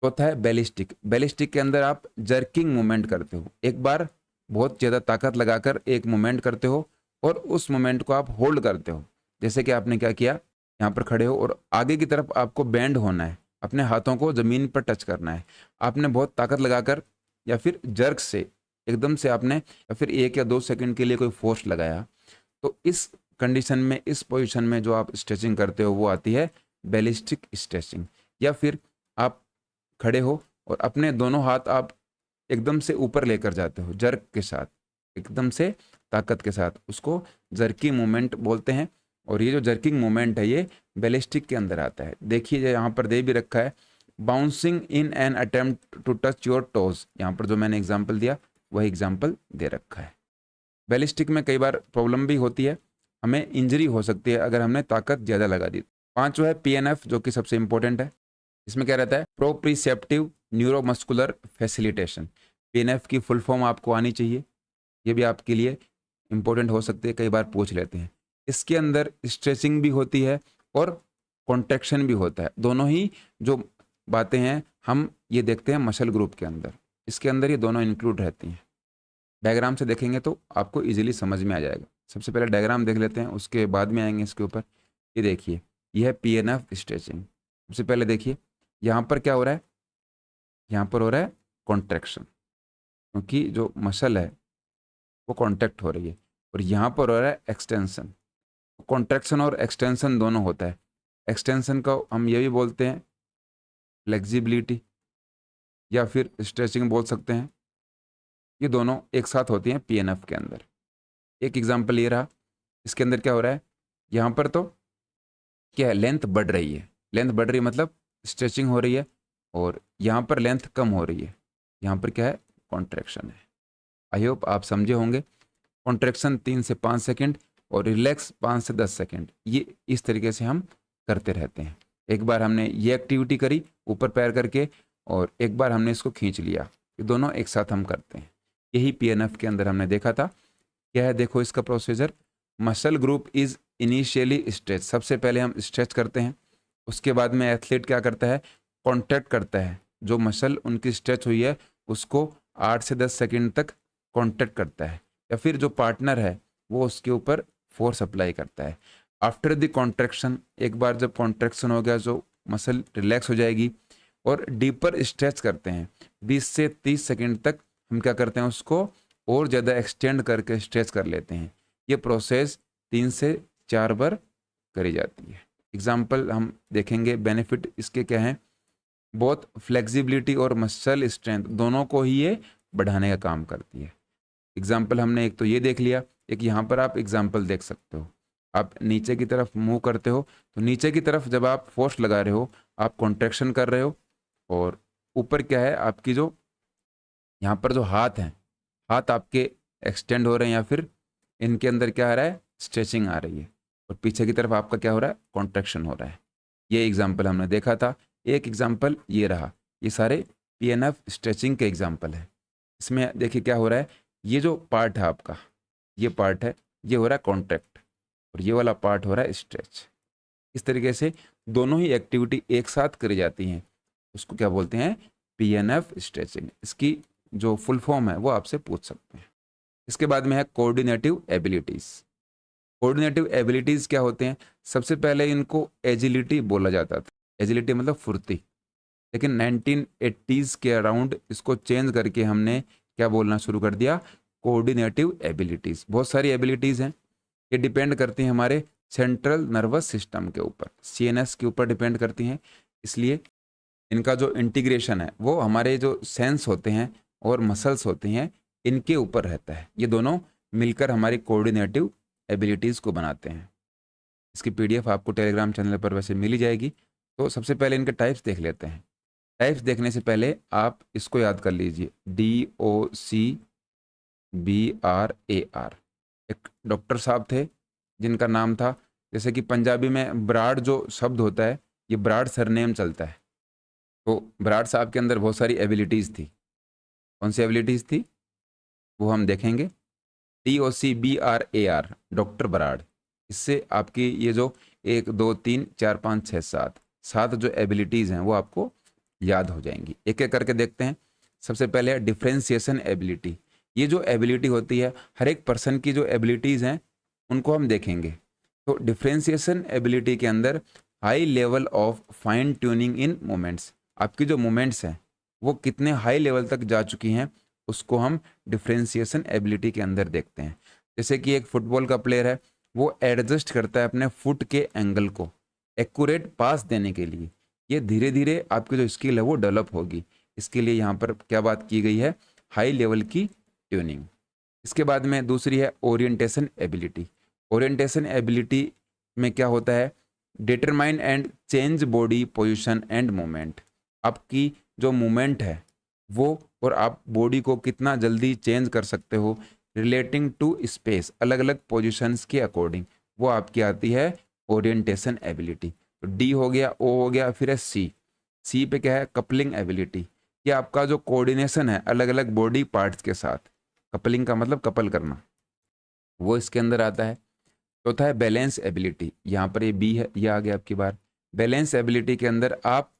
चौथा है बैलिस्टिक। बैलिस्टिक के अंदर आप जर्किंग मूवमेंट करते हो, एक बार बहुत ज़्यादा ताकत लगाकर एक मूवमेंट करते हो और उस मूवमेंट को आप होल्ड करते हो। जैसे कि आपने क्या किया, यहाँ पर खड़े हो और आगे की तरफ आपको बेंड होना है, अपने हाथों को ज़मीन पर टच करना है। आपने बहुत ताकत लगाकर या फिर जर्क से एकदम से आपने, या फिर 1 या 2 सेकंड के लिए कोई फोर्स लगाया, तो इस कंडीशन में, इस पोजीशन में जो आप स्ट्रेचिंग करते हो वो आती है बैलिस्टिक स्ट्रेचिंग। या फिर आप खड़े हो और अपने दोनों हाथ आप एकदम से ऊपर लेकर जाते हो जर्क के साथ, एकदम से ताकत के साथ, उसको जर्की मूवमेंट बोलते हैं। और ये जो जर्किंग मूवमेंट है ये बैलिस्टिक के अंदर आता है। देखिए यहाँ पर दे भी रखा है, bouncing in an attempt to touch your toes. यहाँ पर जो मैंने एग्जाम्पल दिया वही एग्जाम्पल दे रखा है। बैलिस्टिक में कई बार प्रॉब्लम भी होती है, हमें इंजरी हो सकती है अगर हमने ताकत ज़्यादा लगा दी। पांचवा है पीएनएफ, जो कि सबसे इंपॉर्टेंट है। इसमें क्या रहता है? प्रोप्रिसेप्टिव न्यूरोमस्कुलर फैसिलिटेशन। पीएनएफ की फुल फॉर्म आपको आनी चाहिए, ये भी आपके लिए इंपॉर्टेंट हो सकती है, कई बार पूछ लेते हैं। इसके अंदर स्ट्रेचिंग भी होती है और कॉन्ट्रैक्शन भी होता है। दोनों ही जो बातें हैं हम ये देखते हैं मसल ग्रुप के अंदर, इसके अंदर ये दोनों इंक्लूड रहती हैं। डायग्राम से देखेंगे तो आपको इजीली समझ में आ जाएगा। सबसे पहले डायग्राम देख लेते हैं, उसके बाद में आएंगे इसके ऊपर। ये देखिए, यह है पीएनएफ स्ट्रेचिंग। सबसे पहले देखिए यहाँ पर क्या हो रहा है, यहाँ पर हो रहा है कॉन्ट्रैक्शन, क्योंकि जो मसल है वो कॉन्ट्रैक्ट हो रही है, और यहाँ पर हो रहा है एक्सटेंशन। कॉन्ट्रैक्शन और एक्सटेंशन दोनों होता है। एक्सटेंशन को हम ये भी बोलते हैं फ्लेक्सिबिलिटी, या फिर स्ट्रेचिंग बोल सकते हैं, ये दोनों एक साथ होती हैं पीएनएफ के अंदर। एक एग्जांपल ये रहा, इसके अंदर क्या हो रहा है, यहाँ पर तो क्या है, लेंथ बढ़ रही है, लेंथ बढ़ रही है मतलब स्ट्रेचिंग हो रही है, और यहाँ पर लेंथ कम हो रही है, यहाँ पर क्या है, कॉन्ट्रैक्शन है। आई होप आप समझे होंगे। कॉन्ट्रैक्शन 3 से 5 सेकंड और रिलैक्स 5 से 10 सेकंड, ये इस तरीके से हम करते रहते हैं। एक बार हमने ये एक्टिविटी करी ऊपर पैर करके, और एक बार हमने इसको खींच लिया, ये दोनों एक साथ हम करते हैं। यही पीएनएफ के अंदर हमने देखा था। क्या है, देखो इसका procedure, muscle group is initially stretch, सबसे पहले हम स्ट्रेच करते हैं, उसके बाद में एथलीट क्या करता है, कॉन्ट्रैक्ट करता है, जो मसल उनकी स्ट्रेच हुई है उसको 8 से 10 सेकंड तक कॉन्ट्रैक्ट करता है, या फिर जो पार्टनर है वो उसके ऊपर फोर्स अप्लाई करता है। आफ्टर द कॉन्ट्रैक्शन, एक बार जब कॉन्ट्रैक्शन हो गया जो मसल रिलैक्स हो जाएगी, और डीपर स्ट्रेच करते हैं 20 से 30 सेकंड तक, हम क्या करते हैं उसको और ज़्यादा एक्सटेंड करके स्ट्रेच कर लेते हैं। ये प्रोसेस 3 से 4 बार करी जाती है। एग्जाम्पल हम देखेंगे, बेनिफिट इसके क्या हैं, बहुत फ्लेक्सिबिलिटी और मसल स्ट्रेंथ दोनों को ही ये बढ़ाने का काम करती है। एग्जाम्पल हमने एक तो ये देख लिया, एक यहाँ पर आप एग्जाम्पल देख सकते हो, आप नीचे की तरफ मूव करते हो तो नीचे की तरफ जब आप फोर्स लगा रहे हो आप कॉन्ट्रैक्शन कर रहे हो, और ऊपर क्या है आपकी जो यहाँ पर जो हाथ हैं, हाथ आपके एक्सटेंड हो रहे हैं, या फिर इनके अंदर क्या आ रहा है, स्ट्रेचिंग आ रही है, और पीछे की तरफ आपका क्या हो रहा है, कॉन्ट्रैक्शन हो रहा है। ये एग्जाम्पल हमने देखा था। एक एग्जाम्पल ये रहा, ये सारे पीएनएफ स्ट्रेचिंग के एग्जाम्पल है। इसमें देखिए क्या हो रहा है, ये जो पार्ट है आपका, ये पार्ट है, ये हो रहा है कॉन्ट्रैक्ट, और ये वाला पार्ट हो रहा है स्ट्रेच। इस तरीके से दोनों ही एक्टिविटी एक साथ करी जाती हैं, उसको क्या बोलते हैं, पीएनएफ स्ट्रेचिंग। इसकी जो फुल फॉर्म है वो आपसे पूछ सकते हैं। इसके बाद में है कोऑर्डिनेटिव एबिलिटीज़। कोऑर्डिनेटिव एबिलिटीज़ क्या होते हैं, सबसे पहले इनको एजिलिटी बोला जाता था, एजिलिटी मतलब फुर्ती, लेकिन 1980s के अराउंड इसको चेंज करके हमने क्या बोलना शुरू कर दिया, कोऑर्डिनेटिव एबिलिटीज़। बहुत सारी एबिलिटीज़ हैं, ये डिपेंड करती हैं हमारे सेंट्रल नर्वस सिस्टम के ऊपर, सीएनएस के ऊपर डिपेंड करती हैं, इसलिए इनका जो इंटीग्रेशन है वो हमारे जो सेंस होते हैं और मसल्स होते हैं इनके ऊपर रहता है। ये दोनों मिलकर हमारी कोऑर्डिनेटिव एबिलिटीज़ को बनाते हैं। इसकी पीडीएफ आपको टेलीग्राम चैनल पर वैसे मिल ही जाएगी। तो सबसे पहले इनके टाइप्स देख लेते हैं। टाइप्स देखने से पहले आप इसको याद कर लीजिए, DOCBRAR। एक डॉक्टर साहब थे जिनका नाम था, जैसे कि पंजाबी में ब्राड जो शब्द होता है, ये ब्राड सरनेम चलता है। तो ब्राड साहब के अंदर बहुत सारी एबिलिटीज़ थी। कौन सी एबिलिटीज़ थी वो हम देखेंगे। DOCBRAR, doctor Brar. इससे आपकी ये जो 1 2 3 4 5 6 7 जो एबिलिटीज़ हैं वो आपको याद हो जाएंगी। एक एक करके देखते हैं। सबसे पहले है डिफ्रेंसिएशन एबिलिटी। ये जो एबिलिटी होती है, हर एक पर्सन की जो एबिलिटीज़ हैं उनको हम देखेंगे। तो डिफ्रेंसिएशन एबिलिटी के अंदर high level of fine tuning in moments, आपकी जो मोमेंट्स हैं वो कितने हाई लेवल तक जा चुकी हैं उसको हम डिफ्रेंसिएशन एबिलिटी के अंदर देखते हैं। जैसे कि एक फुटबॉल का प्लेयर है, वो एडजस्ट करता है अपने फुट के एंगल को एक्यूरेट पास देने के लिए। ये धीरे धीरे आपकी जो स्किल है वो डेवलप होगी। इसके लिए यहाँ पर क्या बात की गई है, हाई लेवल की ट्यूनिंग। इसके बाद में दूसरी है ओरिएंटेशन एबिलिटी। ओरिएंटेशन एबिलिटी में क्या होता है, determine and change body position and movement. आपकी जो मूवमेंट है वो, और आप बॉडी को कितना जल्दी चेंज कर सकते हो रिलेटिंग टू स्पेस, अलग अलग पोजिशंस के अकॉर्डिंग, वो आपकी आती है ओरिएंटेशन एबिलिटी। तो डी हो गया, ओ हो गया, फिर है सी। सी पे क्या है, कपलिंग एबिलिटी। ये आपका जो कोऑर्डिनेशन है अलग अलग बॉडी पार्ट्स के साथ, कपलिंग का मतलब कपल करना, वो इसके अंदर आता है। चौथा है बैलेंस एबिलिटी। यहाँ पर ये बी है, ये आ गया आपकी बार। बैलेंस एबिलिटी के अंदर आप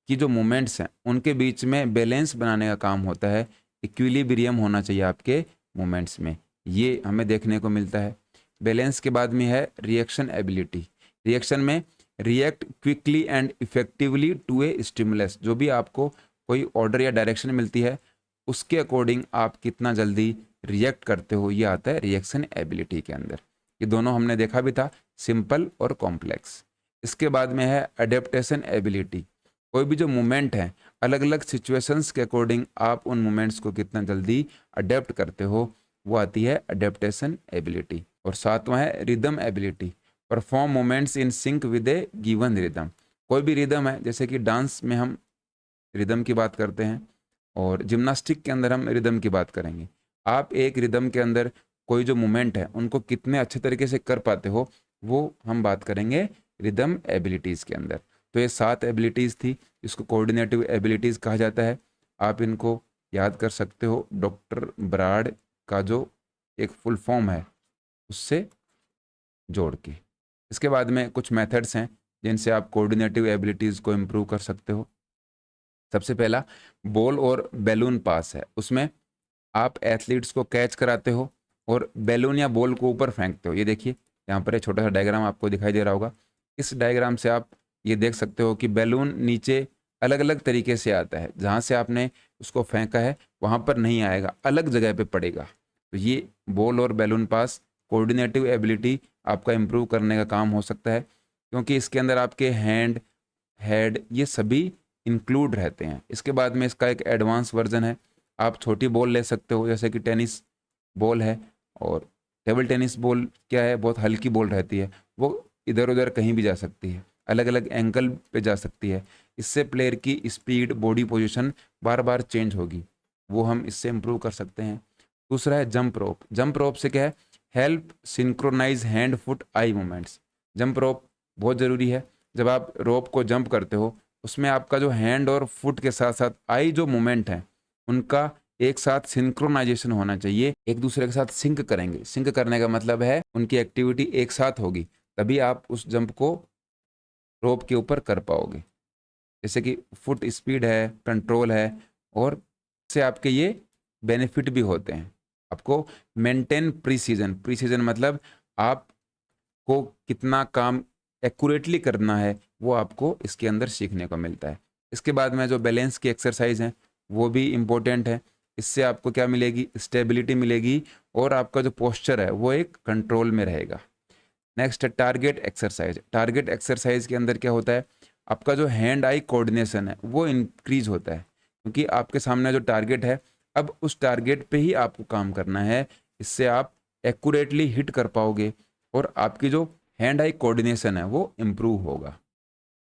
की जो मूवमेंट्स हैं उनके बीच में बैलेंस बनाने का काम होता है, इक्विलिब्रियम होना चाहिए आपके मूवमेंट्स में, ये हमें देखने को मिलता है। बैलेंस के बाद में है रिएक्शन एबिलिटी। रिएक्शन में react quickly and effectively to a stimulus, जो भी आपको कोई ऑर्डर या डायरेक्शन मिलती है उसके अकॉर्डिंग आप कितना जल्दी रिएक्ट करते हो, ये आता है रिएक्शन एबिलिटी के अंदर। ये दोनों हमने देखा भी था, सिंपल और कॉम्प्लेक्स। इसके बाद में है अडेप्टेशन एबिलिटी। कोई भी जो मूवमेंट है, अलग अलग सिचुएशंस के अकॉर्डिंग आप उन मूवमेंट्स को कितना जल्दी अडेप्ट करते हो, वो आती है अडेप्टेशन एबिलिटी। और सातवां है rhythm ability, perform movements in sync with A given rhythm. कोई भी रिदम है, जैसे कि डांस में हम रिदम की बात करते हैं और जिम्नास्टिक के अंदर हम रिदम की बात करेंगे। आप एक रिदम के अंदर कोई जो मूवमेंट है उनको कितने अच्छे तरीके से कर पाते हो, वो हम बात करेंगे रिदम एबिलिटीज़ के अंदर। तो ये 7 एबिलिटीज़ थी, इसको कोऑर्डिनेटिव एबिलिटीज़ कहा जाता है। आप इनको याद कर सकते हो डॉक्टर ब्राड का जो एक फुल फॉर्म है उससे जोड़ के। इसके बाद में कुछ मेथड्स हैं जिनसे आप कोऑर्डिनेटिव एबिलिटीज़ को इम्प्रूव कर सकते हो। सबसे पहला बॉल और बैलून पास है। उसमें आप एथलीट्स को कैच कराते हो और बैलून या बॉल को ऊपर फेंकते हो। ये देखिए यहाँ पर एक छोटा सा डायग्राम आपको दिखाई दे रहा होगा। इस डायग्राम से आप ये देख सकते हो कि बैलून नीचे अलग अलग तरीके से आता है। जहाँ से आपने उसको फेंका है वहाँ पर नहीं आएगा, अलग जगह पे पड़ेगा। तो ये बॉल और बैलून पास कोऑर्डिनेटिव एबिलिटी आपका इम्प्रूव करने का काम हो सकता है, क्योंकि इसके अंदर आपके हैंड, हेड, ये सभी इंक्लूड रहते हैं। इसके बाद में इसका एक एडवांस वर्जन है। आप छोटी बॉल ले सकते हो, जैसे कि टेनिस बॉल है, और टेबल टेनिस बॉल क्या है, बहुत हल्की बॉल रहती है, वो इधर उधर कहीं भी जा सकती है, अलग अलग एंगल पे जा सकती है। इससे प्लेयर की स्पीड, बॉडी पोजीशन बार बार चेंज होगी, वो हम इससे इम्प्रूव कर सकते हैं। दूसरा है जंप रोप। जंप रोप से क्या है, help synchronize hand foot eye movements. Jump rope बहुत ज़रूरी है। जब आप रोप को जंप करते हो, उसमें आपका जो हैंड और फुट के साथ साथ आई जो मूवमेंट है उनका एक साथ सिंक्रोनाइजेशन होना चाहिए, एक दूसरे के साथ सिंक करेंगे। सिंक करने का मतलब है उनकी एक्टिविटी एक साथ होगी, तभी आप उस जंप को रोप के ऊपर कर पाओगे। जैसे कि फुट स्पीड है, कंट्रोल है, और इससे आपके ये बेनिफिट भी होते हैं। आपको मेंटेन प्रीसीजन। प्रीसीजन मतलब आपको कितना काम एक्यूरेटली करना है, वो आपको इसके अंदर सीखने को मिलता है। इसके बाद में जो बैलेंस की एक्सरसाइज हैं वो भी इम्पोर्टेंट है। इससे आपको क्या मिलेगी, स्टेबिलिटी मिलेगी, और आपका जो पोस्चर है वो एक कंट्रोल में रहेगा। नेक्स्ट है टारगेट एक्सरसाइज। टारगेट एक्सरसाइज के अंदर क्या होता है, आपका जो हैंड आई कोऑर्डिनेशन है वो इंक्रीज होता है, क्योंकि आपके सामने जो टारगेट है, अब उस टारगेट पे ही आपको काम करना है। इससे आप एक्यूरेटली हिट कर पाओगे और आपकी जो हैंड आई कोऑर्डिनेशन है वो इम्प्रूव होगा।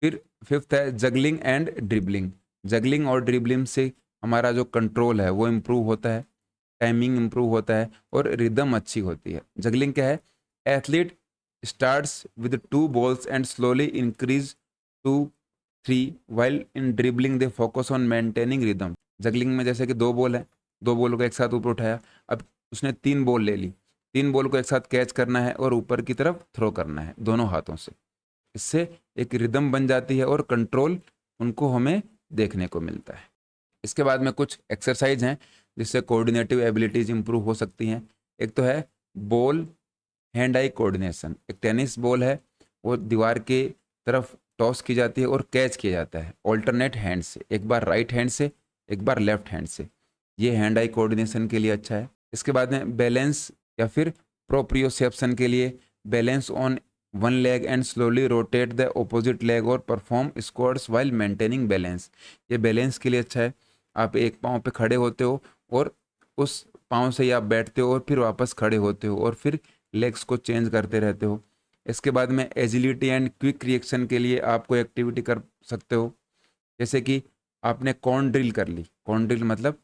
फिर फिफ्थ है जगलिंग एंड ड्रिबलिंग। जगलिंग और ड्रिबलिंग से हमारा जो कंट्रोल है वो इम्प्रूव होता है, टाइमिंग इम्प्रूव होता है, और रिदम अच्छी होती है। जगलिंग क्या है, athlete starts with 2 balls and slowly increase to 3, while in dribbling they focus on maintaining rhythm. Juggling में जैसे कि 2 बॉल है, 2 बॉल को एक साथ ऊपर उठाया, अब उसने 3 बॉल ले ली, 3 बॉल को एक साथ कैच करना है और ऊपर की तरफ थ्रो करना है दोनों हाथों से। इससे एक रिदम बन जाती है और कंट्रोल उनको हमें देखने को मिलता है। इसके बाद में कुछ एक्सरसाइज हैं जिससे कोऑर्डिनेटिव एबिलिटीज इंप्रूव हो सकती हैं। एक तो है बॉल हैंड आई कोऑर्डिनेशन। एक टेनिस बॉल है, वो दीवार के तरफ टॉस की जाती है और कैच किया जाता है ऑल्टरनेट हैंड से, एक बार राइट हैंड से, एक बार लेफ्ट हैंड से। ये हैंड आई कोऑर्डिनेशन के लिए अच्छा है। इसके बाद में बैलेंस या फिर प्रोप्रियोसेप्शन के लिए, balance on one leg and slowly rotate the opposite leg और perform squats while maintaining balance. ये बैलेंस के लिए अच्छा है। आप एक पाँव पे खड़े होते हो और उस पाँव से ही आप बैठते हो और फिर वापस खड़े होते हो और फिर लेग्स को चेंज करते रहते हो। इसके बाद में एजिलिटी एंड क्विक रिएक्शन के लिए आप कोई एक्टिविटी कर सकते हो, जैसे कि आपने कॉर्न ड्रिल कर ली। कॉर्न ड्रिल मतलब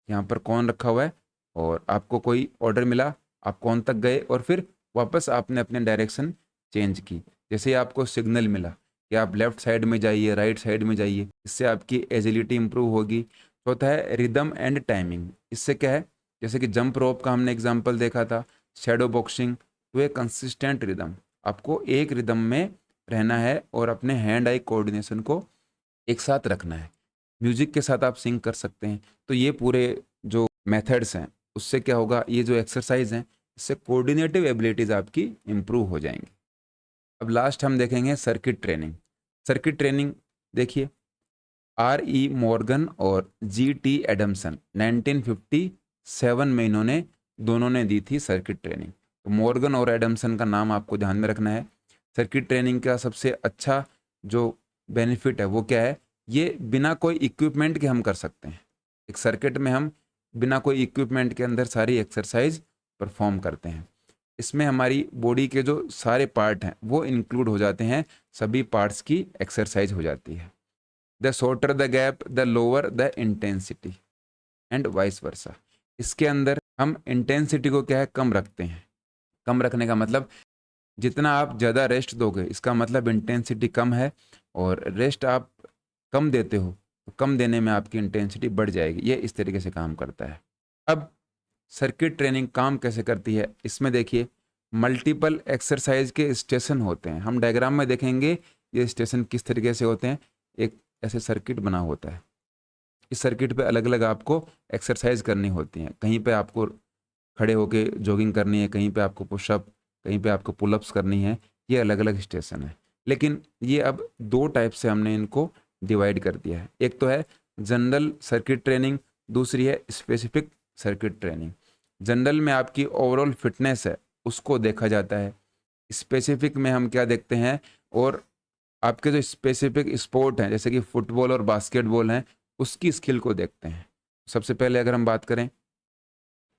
यहाँ पर कॉर्न रखा हुआ है और आपको कोई ऑर्डर मिला, आप कॉर्न तक गए और फिर वापस आपने अपने डायरेक्शन चेंज की। जैसे ही आपको सिग्नल मिला कि आप लेफ्ट साइड में जाइए, राइट साइड में जाइए, इससे आपकी एजिलिटी इंप्रूव होगी। चौथा है रिदम एंड टाइमिंग। इससे क्या है, जैसे कि जंप रोप का हमने एग्जाम्पल देखा था, शैडो बॉक्सिंग, तो एक कंसिस्टेंट रिदम, आपको एक रिदम में रहना है और अपने हैंड आई कोऑर्डिनेशन को एक साथ रखना है। म्यूजिक के साथ आप सिंग कर सकते हैं। तो ये पूरे जो मेथड्स हैं उससे क्या होगा, ये जो एक्सरसाइज हैं इससे कोऑर्डिनेटिव एबिलिटीज़ आपकी इम्प्रूव हो जाएंगी। अब लास्ट हम देखेंगे सर्किट ट्रेनिंग। सर्किट ट्रेनिंग देखिए, R.E. मॉर्गन और G.T. एडमसन 1957 में इन्होंने दोनों ने दी थी सर्किट ट्रेनिंग। तो मॉर्गन और एडमसन का नाम आपको ध्यान में रखना है। सर्किट ट्रेनिंग का सबसे अच्छा जो बेनिफिट है वो क्या है, ये बिना कोई इक्विपमेंट के हम कर सकते हैं। एक सर्किट में हम बिना कोई इक्विपमेंट के अंदर सारी एक्सरसाइज परफॉर्म करते हैं। इसमें हमारी बॉडी के जो सारे पार्ट हैं वो इंक्लूड हो जाते हैं, सभी पार्ट्स की एक्सरसाइज हो जाती है। The shorter the gap the lower the intensity and vice versa. इसके अंदर हम इंटेंसिटी को क्या है, कम रखते हैं। कम रखने का मतलब जितना आप ज़्यादा रेस्ट दोगे इसका मतलब इंटेंसिटी कम है, और रेस्ट आप कम देते हो तो कम देने में आपकी इंटेंसिटी बढ़ जाएगी। ये इस तरीके से काम करता है। अब सर्किट ट्रेनिंग काम कैसे करती है, इसमें देखिए मल्टीपल एक्सरसाइज के स्टेशन होते हैं। हम डायग्राम में देखेंगे ये स्टेशन किस तरीके से होते हैं। एक ऐसे सर्किट बना होता है, इस सर्किट पे अलग अलग आपको एक्सरसाइज करनी होती हैं। कहीं पे आपको खड़े होके जॉगिंग करनी है, कहीं पे आपको पुशअप, कहीं पे आपको पुलअप्स करनी है। ये अलग अलग स्टेशन है, लेकिन ये अब दो टाइप से हमने इनको डिवाइड कर दिया है। एक तो है जनरल सर्किट ट्रेनिंग, दूसरी है स्पेसिफिक सर्किट ट्रेनिंग। जनरल में आपकी ओवरऑल फिटनेस है उसको देखा जाता है, स्पेसिफिक में हम क्या देखते हैं, और आपके जो स्पेसिफिक स्पोर्ट हैं जैसे कि फुटबॉल और बास्केटबॉल हैं उसकी स्किल को देखते हैं। सबसे पहले अगर हम बात करें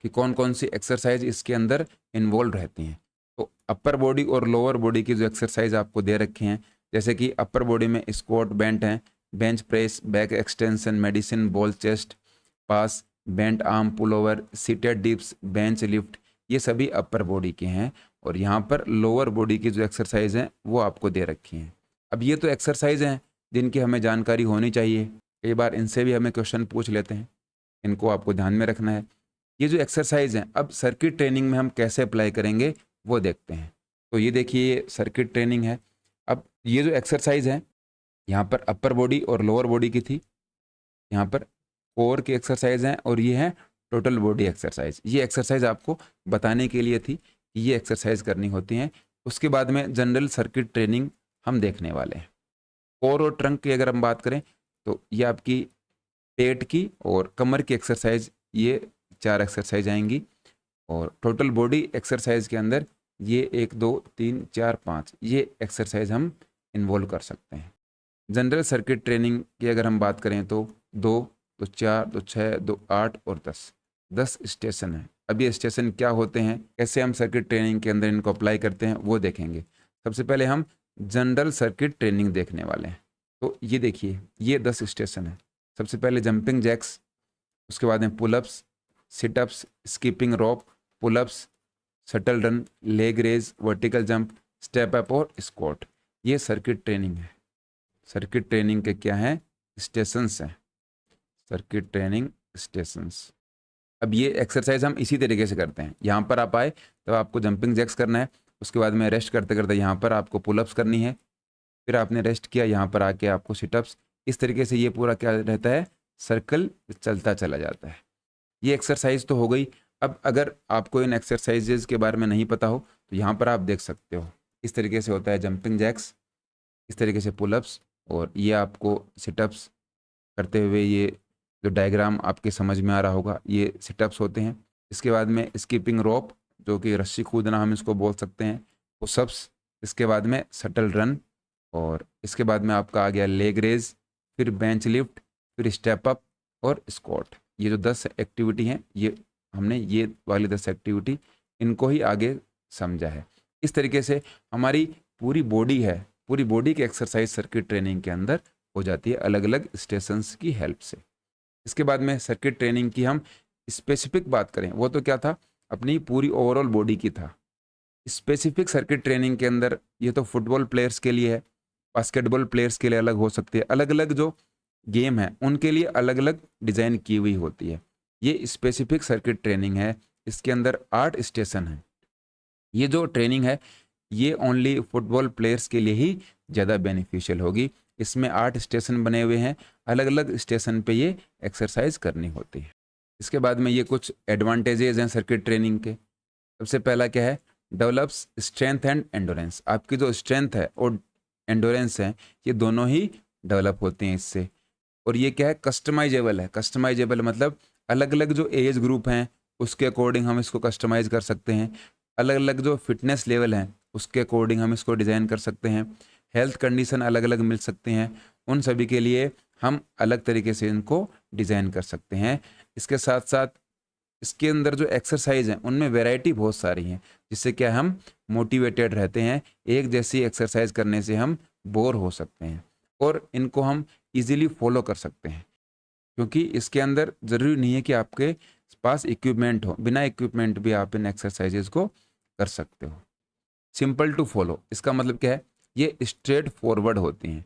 कि कौन कौन सी एक्सरसाइज इसके अंदर इन्वॉल्व रहती हैं, तो अपर बॉडी और लोअर बॉडी की जो एक्सरसाइज आपको दे रखे हैं, जैसे कि अपर बॉडी में स्क्वाट बेंट हैं, bench press, back extension, medicine ball, chest pass, bent arm pull over, seated dips, bench lift, ये सभी अपर बॉडी के हैं। और यहाँ पर लोअर बॉडी की जो एक्सरसाइज हैं वो आपको दे रखी हैं। अब ये तो एक्सरसाइज हैं जिनकी हमें जानकारी होनी चाहिए, कई बार इनसे भी हमें क्वेश्चन पूछ लेते हैं, इनको आपको ध्यान में रखना है। ये जो एक्सरसाइज हैं अब सर्किट ट्रेनिंग में हम कैसे अप्लाई करेंगे वो देखते हैं। तो ये देखिए ये सर्किट ट्रेनिंग है। अब ये जो एक्सरसाइज है यहाँ पर अपर बॉडी और लोअर बॉडी की थी, यहाँ पर कोर की एक्सरसाइज है, और ये है टोटल बॉडी एक्सरसाइज। ये एक्सरसाइज आपको बताने के लिए थी कि ये एक्सरसाइज करनी होती हैं। उसके बाद में जनरल सर्किट ट्रेनिंग हम देखने वाले हैं। कोर और ट्रंक की अगर हम बात करें तो ये आपकी पेट की और कमर की एक्सरसाइज, ये 4 एक्सरसाइज आएंगी। और टोटल बॉडी एक्सरसाइज के अंदर ये 1 2 3 4 5 ये एक्सरसाइज हम इन्वॉल्व कर सकते हैं। जनरल सर्किट ट्रेनिंग की अगर हम बात करें तो 2 तो 4 तो 6 2 8 और 10 स्टेशन है। अब ये स्टेशन क्या होते हैं, कैसे हम सर्किट ट्रेनिंग के अंदर इनको अप्लाई करते हैं वो देखेंगे। सबसे पहले हम जनरल सर्किट ट्रेनिंग देखने वाले हैं। तो ये देखिए ये 10 स्टेशन है। सबसे पहले जंपिंग जैक्स, उसके बाद में pull ups, sit ups, skipping rope, pull ups, shuttle run, leg raise, vertical jump, step up और स्क्वाट। ये सर्किट ट्रेनिंग है। सर्किट ट्रेनिंग के क्या हैं, स्टेशंस हैं, सर्किट ट्रेनिंग स्टेशंस। अब ये एक्सरसाइज हम इसी तरीके से करते हैं। यहाँ पर आप आए तो आपको जंपिंग जैक्स करना है, उसके बाद में रेस्ट करते करते यहाँ पर आपको पुलअप्स करनी है, फिर आपने रेस्ट किया, यहाँ पर आके आपको सिटअप्स। इस तरीके से ये पूरा क्या रहता है, सर्कल चलता चला जाता है। ये एक्सरसाइज तो हो गई। अब अगर आपको इन एक्सरसाइजेज के बारे में नहीं पता हो तो यहाँ पर आप देख सकते हो, इस तरीके से होता है जंपिंग जैक्स, इस तरीके से पुलअप्स, और ये आपको सिटअप्स करते हुए ये जो डायग्राम आपके समझ में आ रहा होगा ये सिटअप्स होते हैं। इसके बाद में स्कीपिंग रोप जो कि रस्सी कूदना हम इसको बोल सकते हैं, पुशअप्स, इसके बाद में शटल रन, और इसके बाद में आपका आ गया लेग रेज, फिर बेंच लिफ्ट, फिर स्टेप अप और स्क्वाट। ये जो 10 एक्टिविटी हैं ये हमने ये वाली 10 एक्टिविटी इनको ही आगे समझा है। इस तरीके से हमारी पूरी बॉडी है, पूरी बॉडी की एक्सरसाइज सर्किट ट्रेनिंग के अंदर हो जाती है अलग अलग स्टेशंस की हेल्प से। इसके बाद में सर्किट ट्रेनिंग की हम स्पेसिफिक बात करें, वो तो क्या था, अपनी पूरी ओवरऑल बॉडी की था। स्पेसिफिक सर्किट ट्रेनिंग के अंदर ये तो फुटबॉल प्लेयर्स के लिए है, बास्केटबॉल प्लेयर्स के लिए अलग हो सकती है, अलग अलग जो गेम है उनके लिए अलग अलग डिज़ाइन की हुई होती है। ये स्पेसिफिक सर्किट ट्रेनिंग है, इसके अंदर 8 स्टेशन हैं। ये जो ट्रेनिंग है ये ओनली फुटबॉल प्लेयर्स के लिए ही ज़्यादा बेनिफिशियल होगी। इसमें 8 स्टेशन बने हुए हैं, अलग अलग स्टेशन पे ये एक्सरसाइज करनी होती है। इसके बाद में ये कुछ एडवांटेजेस हैं सर्किट ट्रेनिंग के। सबसे पहला क्या है, डेवलप्स स्ट्रेंथ एंड एंडोरेंस। आपकी जो स्ट्रेंथ है और एंडोरेंस है ये दोनों ही डेवलप होते हैं इससे। और ये क्या है, कस्टमाइजेबल है। कस्टमाइजेबल मतलब अलग अलग जो एज ग्रुप हैं उसके अकॉर्डिंग हम इसको कस्टमाइज कर सकते हैं, अलग अलग जो फिटनेस लेवल हैं उसके अकॉर्डिंग हम इसको डिज़ाइन कर सकते हैं, हेल्थ कंडीशन अलग अलग मिल सकते हैं, उन सभी के लिए हम अलग तरीके से इनको डिज़ाइन कर सकते हैं। इसके साथ साथ इसके अंदर जो एक्सरसाइज हैं उनमें वैरायटी बहुत सारी हैं, जिससे क्या हम मोटिवेटेड रहते हैं। एक जैसी एक्सरसाइज करने से हम बोर हो सकते हैं और इनको हम इजीली फॉलो कर सकते हैं, क्योंकि इसके अंदर ज़रूरी नहीं है कि आपके पास इक्विपमेंट हो, बिना इक्विपमेंट भी आप इन एक्सरसाइजेज को कर सकते हो। सिंपल टू फॉलो, इसका मतलब क्या है, ये स्ट्रेट फॉरवर्ड होती हैं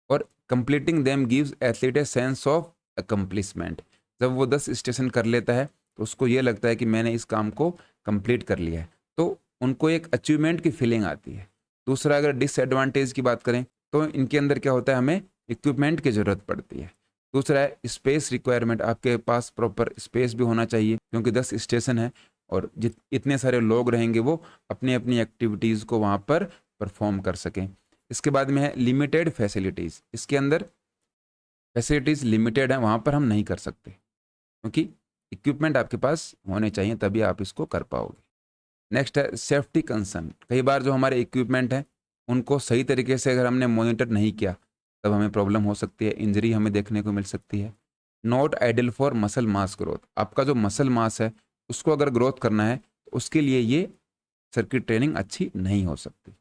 और completing them gives athlete a sense of accomplishment. जब वो 10 स्टेशन कर लेता है तो उसको ये लगता है कि मैंने इस काम को कंप्लीट कर लिया है, तो उनको एक अचीवमेंट की फीलिंग आती है। दूसरा, अगर डिसएडवांटेज की बात करें तो इनके अंदर क्या होता है, हमें इक्विपमेंट की ज़रूरत पड़ती है। दूसरा है स्पेस रिक्वायरमेंट, आपके पास प्रॉपर स्पेस भी होना चाहिए, क्योंकि 10 स्टेशन है और जित इतने सारे लोग रहेंगे वो अपनी अपनी एक्टिविटीज़ को वहाँ पर परफॉर्म कर सकें। इसके बाद में है लिमिटेड फैसिलिटीज़। इसके अंदर फैसिलिटीज़ लिमिटेड है, वहाँ पर हम नहीं कर सकते, क्योंकि इक्विपमेंट आपके पास होने चाहिए, तभी आप इसको कर पाओगे। नेक्स्ट है सेफ्टी कंसर्न। कई बार जो हमारे इक्विपमेंट हैं उनको सही तरीके से अगर हमने मॉनिटर नहीं किया तब हमें प्रॉब्लम हो सकती है, इंजरी हमें देखने को मिल सकती है। Not ideal for muscle mass growth. आपका जो मसल मास है उसको अगर ग्रोथ करना है तो उसके लिए ये सर्किट ट्रेनिंग अच्छी नहीं हो सकती।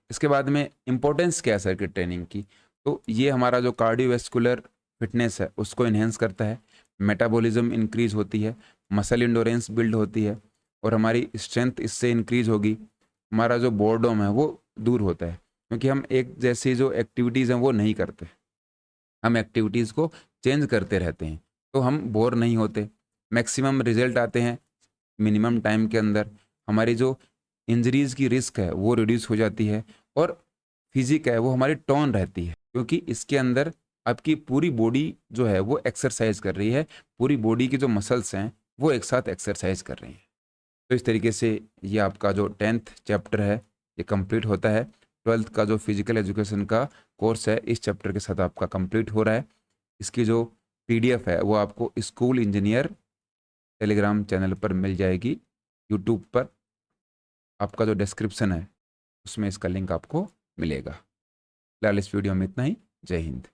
इसके बाद में इम्पोर्टेंस क्या है सर्किट ट्रेनिंग की, तो ये हमारा जो कार्डियोवैस्कुलर फिटनेस है उसको इन्हेंस करता है, मेटाबॉलिज्म इंक्रीज होती है, मसल इंडोरेंस बिल्ड होती है और हमारी स्ट्रेंथ इससे इंक्रीज होगी। हमारा जो बोर्डम है वो दूर होता है, क्योंकि हम एक जैसी जो एक्टिविटीज़ हैं वो नहीं करते, हम एक्टिविटीज़ को चेंज करते रहते हैं, तो हम बोर नहीं होते। मैक्सिमम रिजल्ट आते हैं मिनिमम टाइम के अंदर। हमारी जो इंजरीज़ की रिस्क है वो रिड्यूस हो जाती है और फिजिक है वो हमारी टोन रहती है, क्योंकि इसके अंदर आपकी पूरी बॉडी जो है वो एक्सरसाइज कर रही है, पूरी बॉडी की जो मसल्स हैं वो एक साथ एक्सरसाइज कर रही हैं। तो इस तरीके से ये आपका जो 10th चैप्टर है ये कंप्लीट होता है। 12th का जो फिजिकल एजुकेशन का कोर्स है इस चैप्टर के साथ आपका कंप्लीट हो रहा है। इसकी जो पीडीएफ है वो आपको स्कूल इंजीनियर टेलीग्राम चैनल पर मिल जाएगी। यूट्यूब पर आपका जो डिस्क्रिप्शन है उसमें इसका लिंक आपको मिलेगा। फिलहाल इस वीडियो में इतना ही। जय हिंद।